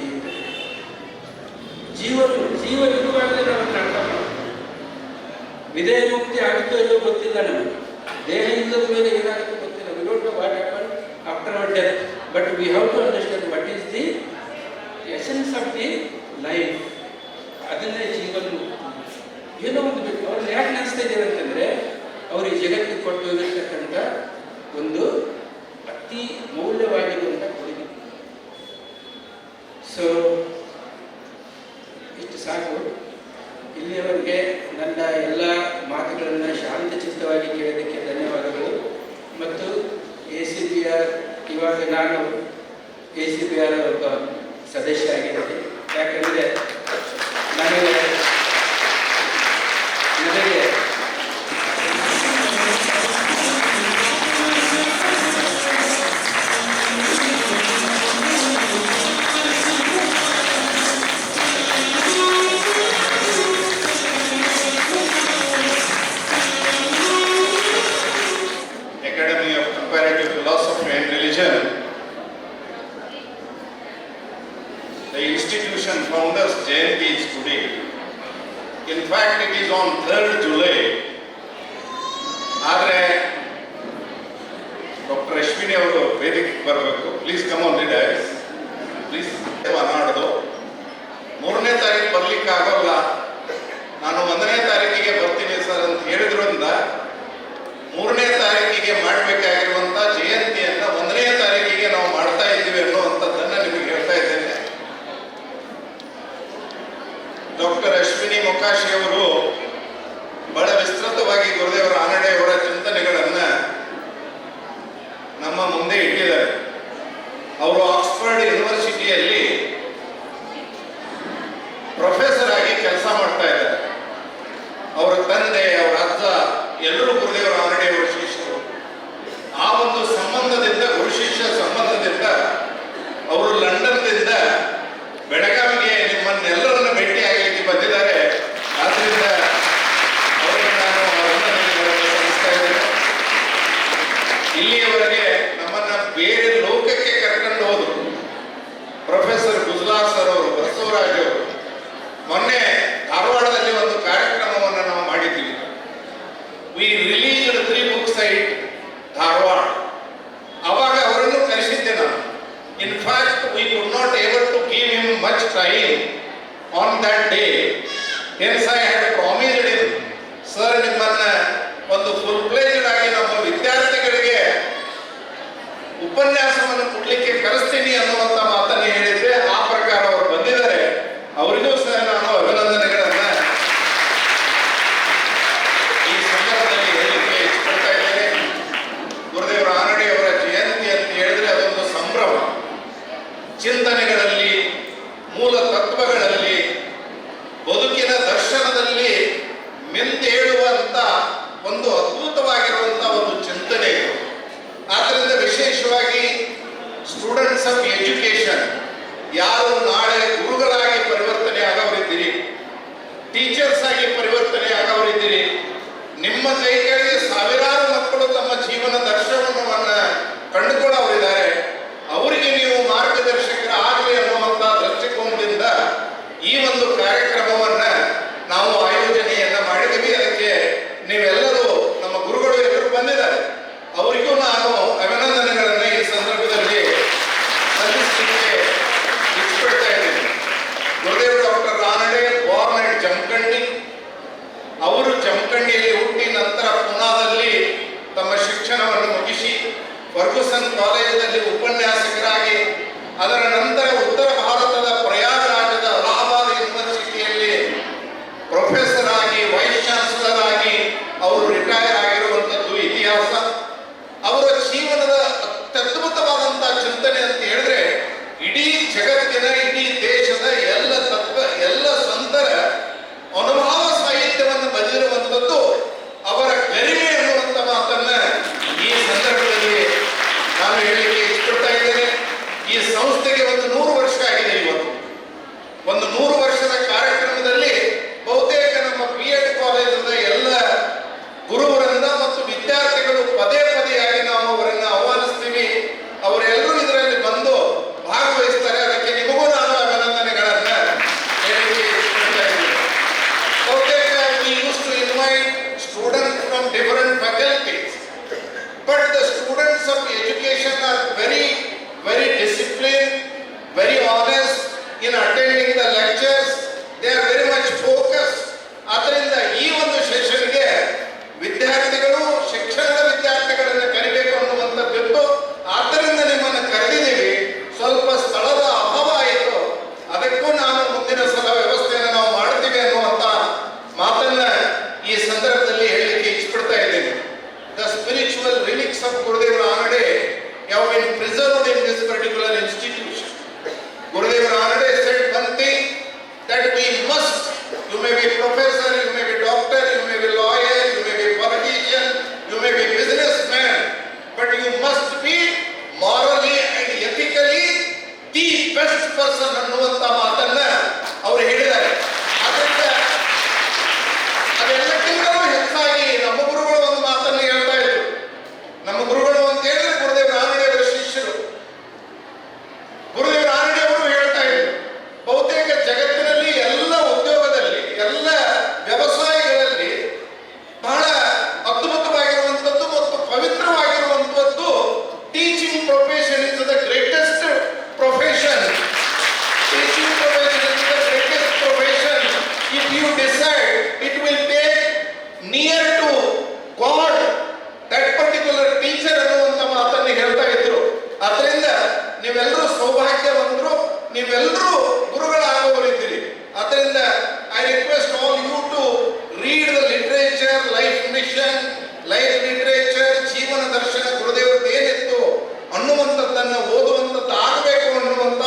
ಜೀವ ಇರುವಾಗಲೇ ನಾವು ಅರ್ಥ ಮಾಡ್ತೀವಿ. ವಿದೇಹ ಮುಕ್ತಿ ಆಗುತ್ತೋ ಇಲ್ಲೋ ಗೊತ್ತಿಲ್ಲ ನಮಗೆ. ದೇಹ ಇಲ್ಲದ ಮೇಲೆ ಏನಾಗುತ್ತೋ ಗೊತ್ತಿಲ್ಲ. We don't know what happened after our death, but we have to understand what is the essence of the life. ಅದನ್ನೇ ಜೀವನ ಮುಕ್ತಿ. ಏನೋ ಒಂದು ಬೇಕು. ಅವ್ರನ್ನ ಯಾಕೆ ನೆನೆಸ್ತಾ ಇದ್ದೇವೆ ಅಂತಂದರೆ ಅವರು ಈ ಜಗತ್ತಿಗೆ ಕೊಟ್ಟು ಹೋಗಿರ್ತಕ್ಕಂಥ ಒಂದು ಅತಿ ಮೌಲ್ಯವಾಗಿರುವಂಥ ಕೊಡುಗೆ. ಸೊ ಇಷ್ಟು ಸಾಕು. ಇಲ್ಲಿಯವರೆಗೆ ನನ್ನ ಎಲ್ಲ ಮಾತುಗಳನ್ನು ಶಾಂತಚಿತ್ತವಾಗಿ ಕೇಳೋದಕ್ಕೆ ಧನ್ಯವಾದಗಳು. ಮತ್ತು ACPR ಇವಾಗ ನಾನು ACPR ಒಬ್ಬ ಸದಸ್ಯ ಆಗಿದ್ದೀನಿ. ಯಾಕಂದರೆ ನನಗೆ Academy of Comparative Philosophy and Religion, the institution founders Jayanti is today. In fact, it is on 3rd July. ಆದರೆ ಡಾಕ್ಟರ್ ಅಶ್ವಿನಿ ಅವರು ವೇದಿಕೆಗೆ ಬರಬೇಕು. Please come on the Dias please. ನಾಡ್ದು 3ನೇ ತಾರೀಕು ಬರ್ಲಿಕ್ಕೆ ಆಗೋಲ್ಲ, ನಾನು 1ನೇ ತಾರೀಕಿಗೆ ಬರ್ತೀನಿ ಸರ್ ಅಂತ ಹೇಳಿದ್ರಿಂದ 3ನೇ ತಾರೀಕಿಗೆ ಮಾಡಬೇಕಾಗಿರುವಂಥ ಜಯಂತಿಯನ್ನು 1ನೇ ತಾರೀಕಿಗೆ ನಾವು ಮಾಡ್ತಾ ಇದ್ದೀವಿ ಅನ್ನುವಂಥದ್ದನ್ನು ನಿಮಗೆ ಹೇಳ್ತಾ ಇದ್ದೇನೆ. ಡಾಕ್ಟರ್ ಅಶ್ವಿನಿ ಮೊಕಾಶಿ ಅವರು ಬಹಳ ವಿಸ್ತೃತವಾಗಿ ಗುರುದೇವರ ರಾನಡೆ ಅವರ ಚಿಂತನೆಗಳನ್ನು ನಮ್ಮ ಮುಂದೆ ಇಟ್ಟಿದ್ದಾರೆ. ಅವರು ಆಕ್ಸ್ಫರ್ಡ್ ಯೂನಿವರ್ಸಿಟಿಯಲ್ಲಿ ಪ್ರೊಫೆಸರ್ ಆಗಿ ಕೆಲಸ ಮಾಡ್ತಾ ಇದ್ದಾರೆ. ಅವರ ತಂದೆ, ಅವರ ಅಜ್ಜ ಎಲ್ಲರೂ ಗುರುದೇವರ ರಾನಡೆ ಅವರ ಶಿಷ್ಯರು. ಆ ಒಂದು ಸಂಬಂಧದಿಂದ, ಗುರು ಶಿಷ್ಯ ಸಂಬಂಧದಿಂದ ಅವರು ಲಂಡನ್ನಿಂದ ಬೆಳಗಾವಿಗೆ ನಿಮ್ಮನ್ನೆಲ್ಲರನ್ನ ಭೇಟಿ ಆಗಲಿಕ್ಕೆ ಬಂದಿದ್ದಾರೆ. ಆದ್ದರಿಂದ ಅವರಿಗೆ ನಾನು ಅಭಿನಂದನೆಗಳನ್ನು ಸಲ್ಲಿಸ್ತಾ ಇದ್ದೇನೆ. ಇಲ್ಲಿಯವರೆಗೆ ನಮ್ಮನ್ನ ಬೇರೆ ಲೋಕಕ್ಕೆ ಕರ್ಕೊಂಡು ಹೋದರು ಪ್ರೊಫೆಸರ್ ಗುಜಲಾರ್ ಸರ್ ಅವರು, ಬಸವರಾಜ್ ಅವರು. ಮೊನ್ನೆ ಧಾರವಾಡದಲ್ಲಿ ಒಂದು ಕಾರ್ಯಕ್ರಮವನ್ನು ನಾವು ಮಾಡಿದ್ದೀವಿ. We released 3 books at Dharwad. ಅವಾಗ ಅವರನ್ನು ಕರೆಸಿದ್ದೆ ನಾನು. ಇನ್ಫ್ಯಾಕ್ಟ್ ವಿ ಕುಡ್ ನಾಟ್ ಕೆಳಗೆ ಸಾವಿರಾರು ಮಕ್ಕಳು ತಮ್ಮ ಜೀವನ ದರ್ಶನವನ್ನು ಕಂಡುಕೊಳ್ಳೋರಿದ್ದಾರೆ. ಅವರಿಗೆ ನೀವು ಮಾರ್ಗದರ್ಶಕರಾಗಲಿ ಅನ್ನುವಂಥ ದೃಷ್ಟಿಕೋನದಿಂದ ಈ ಒಂದು ಕಾರ್ಯಕ್ರಮವನ್ನ ನಾವು ಆಯೋಜನೆಯನ್ನ ಮಾಡಿದ್ದೀವಿ. ಅದಕ್ಕೆ ನೀವೆಲ್ಲರೂ ನಮ್ಮ ಗುರುಗಳು ಎಲ್ಲರೂ ಬಂದಿದ್ದಾರೆ. ಅವರಿಗೂ ನಾನು ಅಭಿನಂದನೆಗಳನ್ನು ಈ ಸಂದರ್ಭದಲ್ಲಿ ಸಲ್ಲಿಸಲಿಕ್ಕೆ ಇಚ್ಛಪಡ್ತಾ ಇದ್ದೀನಿ. Gurudev doctor Ranade Born at Jamkhandi. ಅವರು ಜಮಖಂಡಿಯಲ್ಲಿ ಹುಟ್ಟಿ ನಂತರ ಪುನಾದಲ್ಲಿ ತಮ್ಮ ಶಿಕ್ಷಣವನ್ನು ಮುಗಿಸಿ ಫರ್ಗುಸನ್ ಕಾಲೇಜಿನಲ್ಲಿ ಉಪನ್ಯಾಸಕರಾಗಿ, ಅದರ ನಂತರ ಉತ್ತರ ಭಾರತದ ಪ್ರಯಾಗರಾಜದ ಅಲಹಾಬಾದ್ ಯೂನಿವರ್ಸಿಟಿಯಲ್ಲಿ ಪ್ರೊಫೆಸರ್ ಆಗಿ, ವೈಸ್ ಚಾನ್ಸಲರ್ ಆಗಿ ಅವರು ರಿಟೈರ್ ಆಗಿರುವಂಥದ್ದು ಇತಿಹಾಸ. ಅವರ ಜೀವನದ ಅತ್ಯದ್ಭುತವಾದಂತಹ ಚಿಂತನೆ ಅಂತ ಹೇಳಿದ್ರೆ, ಇಡೀ ಜಗತ್ತಿನ, ಇಡೀ ದೇಶದ ಎಲ್ಲ ಸಂತರ ಅನುಭವ ಸಾಹಿತ್ಯವನ್ನು ಬರೆದಿರುವಂಥದ್ದು ಅವರ ಗರಿಮೆ ಅನ್ನುವಂಥ ಮಾತನ್ನ ಈ ಸಂದರ್ಭದಲ್ಲಿ ನಾನು ಹೇಳಲಿಕ್ಕೆ ಇಷ್ಟಪಡ್ತಾ ಇದ್ದೇನೆ. ಈ ಸಂಸ್ಥೆಗೆ ಒಂದು 100 ವರ್ಷ ಆಗಿದೆ. ಇವತ್ತು ಒಂದು 100 ವರ್ಷದ ಕಾರ್ಯಕ್ರಮದಲ್ಲಿ ಬಹುತೇಕ ನಮ್ಮ BEd ಕಾಲೇಜದ ಎಲ್ಲ ಗುರುವರಿಂದ ಮತ್ತು ವಿದ್ಯಾರ್ಥಿಗಳು ಪದೇ ಪದೇಯಾಗಿ ನಾವು ಅವರನ್ನು ಆಹ್ವಾನಿಸ್ತೀವಿ. ಅವರೆಲ್ಲರೂ ಇದರಲ್ಲಿ ಬಂದು ಭಾಗವಹಿಸ್ತಾರೆ. ಅದಕ್ಕೆ ನಿಮಗೂ ನಾನು ಅಭಿನಂದನೆಗಳನ್ನ ಹೇಳಲಿಕ್ಕೆ ಇಷ್ಟಪಡ್ತಾ ಇದ್ದೀನಿ. ಬಹುತೇಕ we used to invite students from different faculties, but the students of education are very, very disciplined, very honest in attending the lectures. They are very much focused. ಆದ್ದರಿಂದ ಈ ಒಂದು ಸೆಷನ್ಗೆ ವಿದ್ಯಾರ್ಥಿಗಳು, ಶಿಕ್ಷಣದ ವಿದ್ಯಾರ್ಥಿಗಳನ್ನು ಕರಿಬೇಕು ಅನ್ನುವಂಥದ್ದು. ಆದ್ದರಿಂದ ನಿಮ್ಮನ್ನು ಕರೆದಿದ್ದೀವಿ. ಸ್ವಲ್ಪ ಸ್ಥಳದ ಅಭಾವ ಆಯಿತು, ಅದಕ್ಕೂ ನಾನು ಮುಂದಿನ ಸಲ ವ್ಯವಸ್ಥೆಯನ್ನು ನಾವು ಮಾಡ್ತೀವಿ ಅನ್ನುವಂಥ ಮಾತನ್ನ ಈ ಸಂದರ್ಭದಲ್ಲಿ ಹೇಳಲಿಕ್ಕೆ ಇಚ್ಛಪಡ್ತಾ ಇದ್ದೇನೆ. The spiritual relics of Gurudev Ranade have been preserved in this particular institution. Gurudev Ranade said one thing, that we must, you may be professor, you may be doctor, you may be lawyer, you may be politician, you may be businessman, but you must be morally and ethically the best person ಅನ್ನುವಂಥ ಮಾತನ್ನ ಅವರು ಹೇಳಿದ್ದಾರೆ. ಅದರಿಂದ ಅದೆಲ್ಲಕ್ಕಿಂತಲೂ ಹೆಚ್ಚಾಗಿ ನಮ್ಮ ಗುರುಗಳು ಒಂದು ಮಾತನ್ನು ಹೇಳ್ತಾ ಇದ್ರು. ನಮ್ಮ ಗುರುಗಳು ಅಂತ ಹೇಳಿದ್ರೆ ಗುರುದೇವ್ ರಾನಡೆ ಅವರ ಶಿಷ್ಯರು. ಗುರುದೇವ್ ರಾನಡೆ ಅವರು ಹೇಳ್ತಾ ಇದ್ರು, ಬಹುತೇಕ ಜಗತ್ತಿನಲ್ಲಿ ಎಲ್ಲ ಉದ್ಯೋಗದಲ್ಲಿ, ಎಲ್ಲ ವ್ಯವಸಾಯಗಳಲ್ಲಿ ಬಹಳ ಅದ್ಭುತವಾಗಿರುವಂಥದ್ದು ಮತ್ತು ಪವಿತ್ರವಾಗಿರುವಂಥದ್ದು teaching profession is the greatest profession. Teaching profession is the greatest profession. If you decide it will take near to God that particular teacher ಅನ್ನುವಂಥ ಮಾತನ್ನು ಹೇಳ್ತಾ ಇದ್ರು. ಅದರಿಂದ ನೀವೆಲ್ಲರೂ ಸೌಭಾಗ್ಯವಂತರು, ನೀವೆಲ್ಲರೂ ಗುರುಗಳಾಗುವವರಿದ್ದೀರಿ. ಅದರಿಂದ I request all you to read the literature, life mission, life literature, ಜೀವನ ದರ್ಶನ ಗುರುದೇವರದ್ದು ಏನಿತ್ತು ಅನ್ನುವಂಥದ್ದನ್ನು ಓದುವಂಥದ್ದು ಆಗಬೇಕು ಅನ್ನುವಂಥ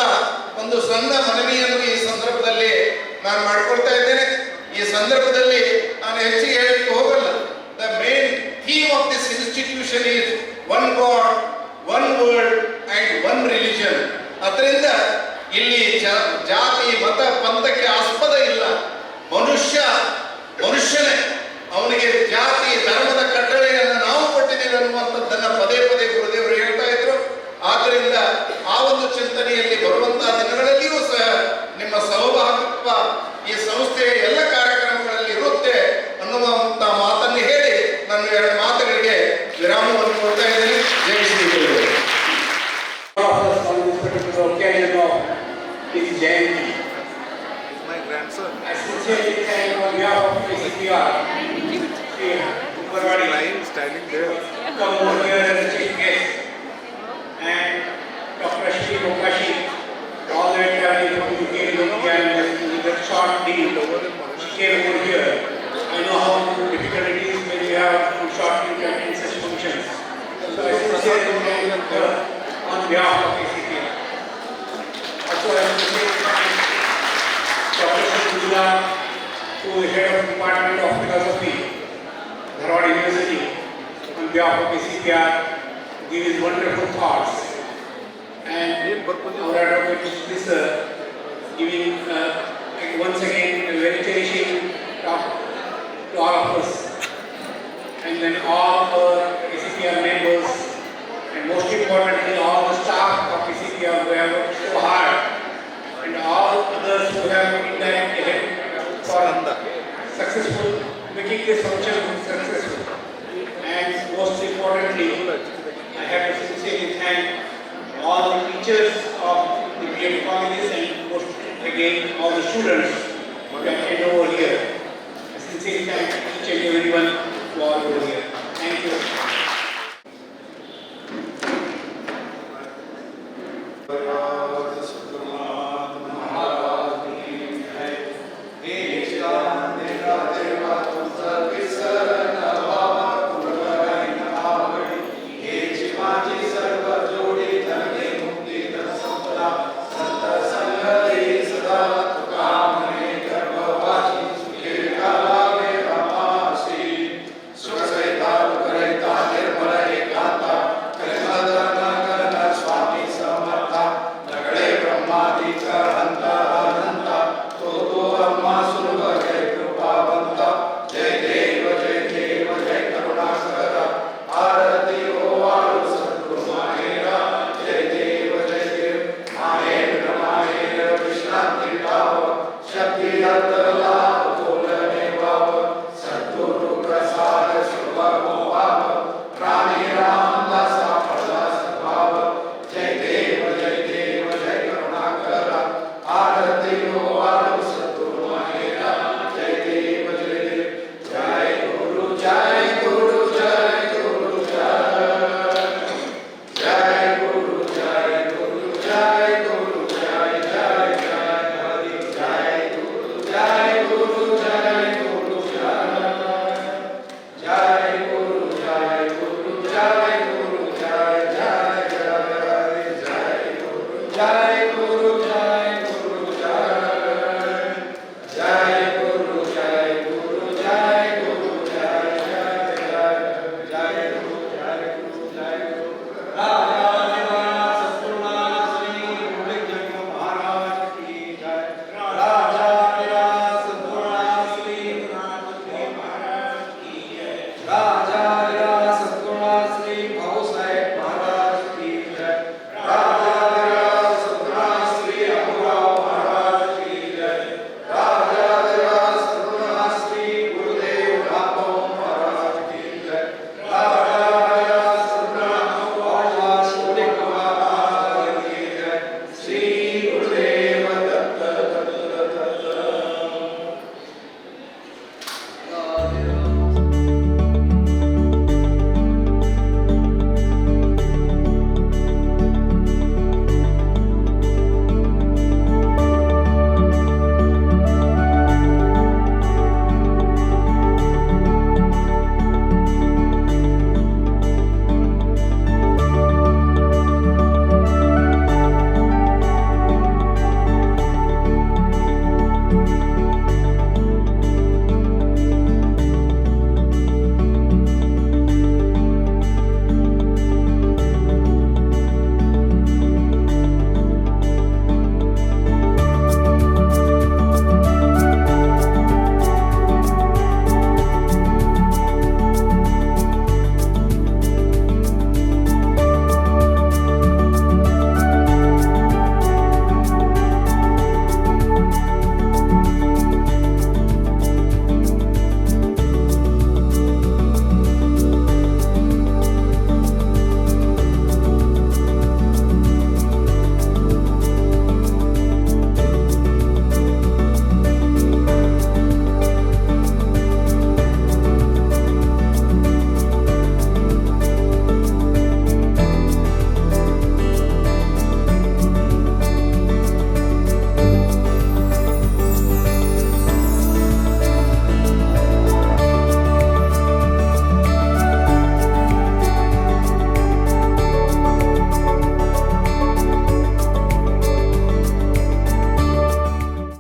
ಒಂದು ಸಣ್ಣ ಮನವಿಯನ್ನು ಈ ಸಂದರ್ಭದಲ್ಲಿ ನಾನು ಮಾಡ್ಕೊಳ್ತಾ ಇದ್ದೇನೆ. ಈ ಸಂದರ್ಭದಲ್ಲಿ ನಾನು ಹೆಚ್ಚಿಗೆ ಹೇಳಲಿಕ್ಕೆ ಹೋಗಲ್ಲ. The main theme of this institution is one god, one world and one religion. ಅದರಿಂದ ಇಲ್ಲಿ ಜಾತಿ, ಮತ, ಪಂಥಕ್ಕೆ ಆಸ್ಪದ ಇಲ್ಲ. ಮನುಷ್ಯನೇ, ಅವನಿಗೆ ಜಾತಿ ಧರ್ಮದ ಕಟ್ಟಳೆಯನ್ನು ನಾವು ಕೊಟ್ಟಿದ್ದೇವೆ ಅನ್ನುವಂಥದ್ದನ್ನು ಪದೇ ಪದೇ ಗುರುದೇವರು ಹೇಳ್ತಾ ಇದ್ರು. ಆದ್ದರಿಂದ ಆ ಒಂದು ಚಿಂತನೆಯಲ್ಲಿ ಬರುವಂತಹ ದಿನಗಳಲ್ಲಿಯೂ ಸಹ ನಿಮ್ಮ ಸಹಭಾಗಿತ್ವ ಈ ಸಂಸ್ಥೆಯ ಎಲ್ಲ ಕಾರ್ಯಕ್ರಮಗಳಲ್ಲಿ ಇರುತ್ತೆ ಅನ್ನುವಂಥ ಮಾತನ್ನು ಹೇಳಿ ನನ್ನ 2 ಮಾತುಗಳಿಗೆ ವಿರಾಮವನ್ನು ಕೊಡ್ತಾ ಇದ್ದೇನೆ. ಜೈ Shri Gurudev. Jayanti. My grandson. I sincerely thank on behalf of ACPR, Shri Humbarwadi, Lying, standing there. come over here as a chief guest, and Dr. Ashwini Mokashi, all the way traveling from UK to India with a short deal. She came over here. I know how difficult it is when you have short deal to attend such functions. So I sincerely thank her on behalf of ACPR. Also, I want to say thank Dr. Shri Gurudev, who is head of Department of Philosophy, Karnatak University, on behalf of ACPR, give his wonderful thoughts. And our advocate is giving once again a very cherishing talk to all of us. And and then all our ACPR members, and most importantly all the staff of ACPR who have worked so hard, and all others who have indirectly helped for successful, making this function successful. And most importantly, I have to sincerely thank all the teachers of the BEd colleges and most again all the students who have attended over here. I sincerely thank each and everyone who are over here. Thank you. Raja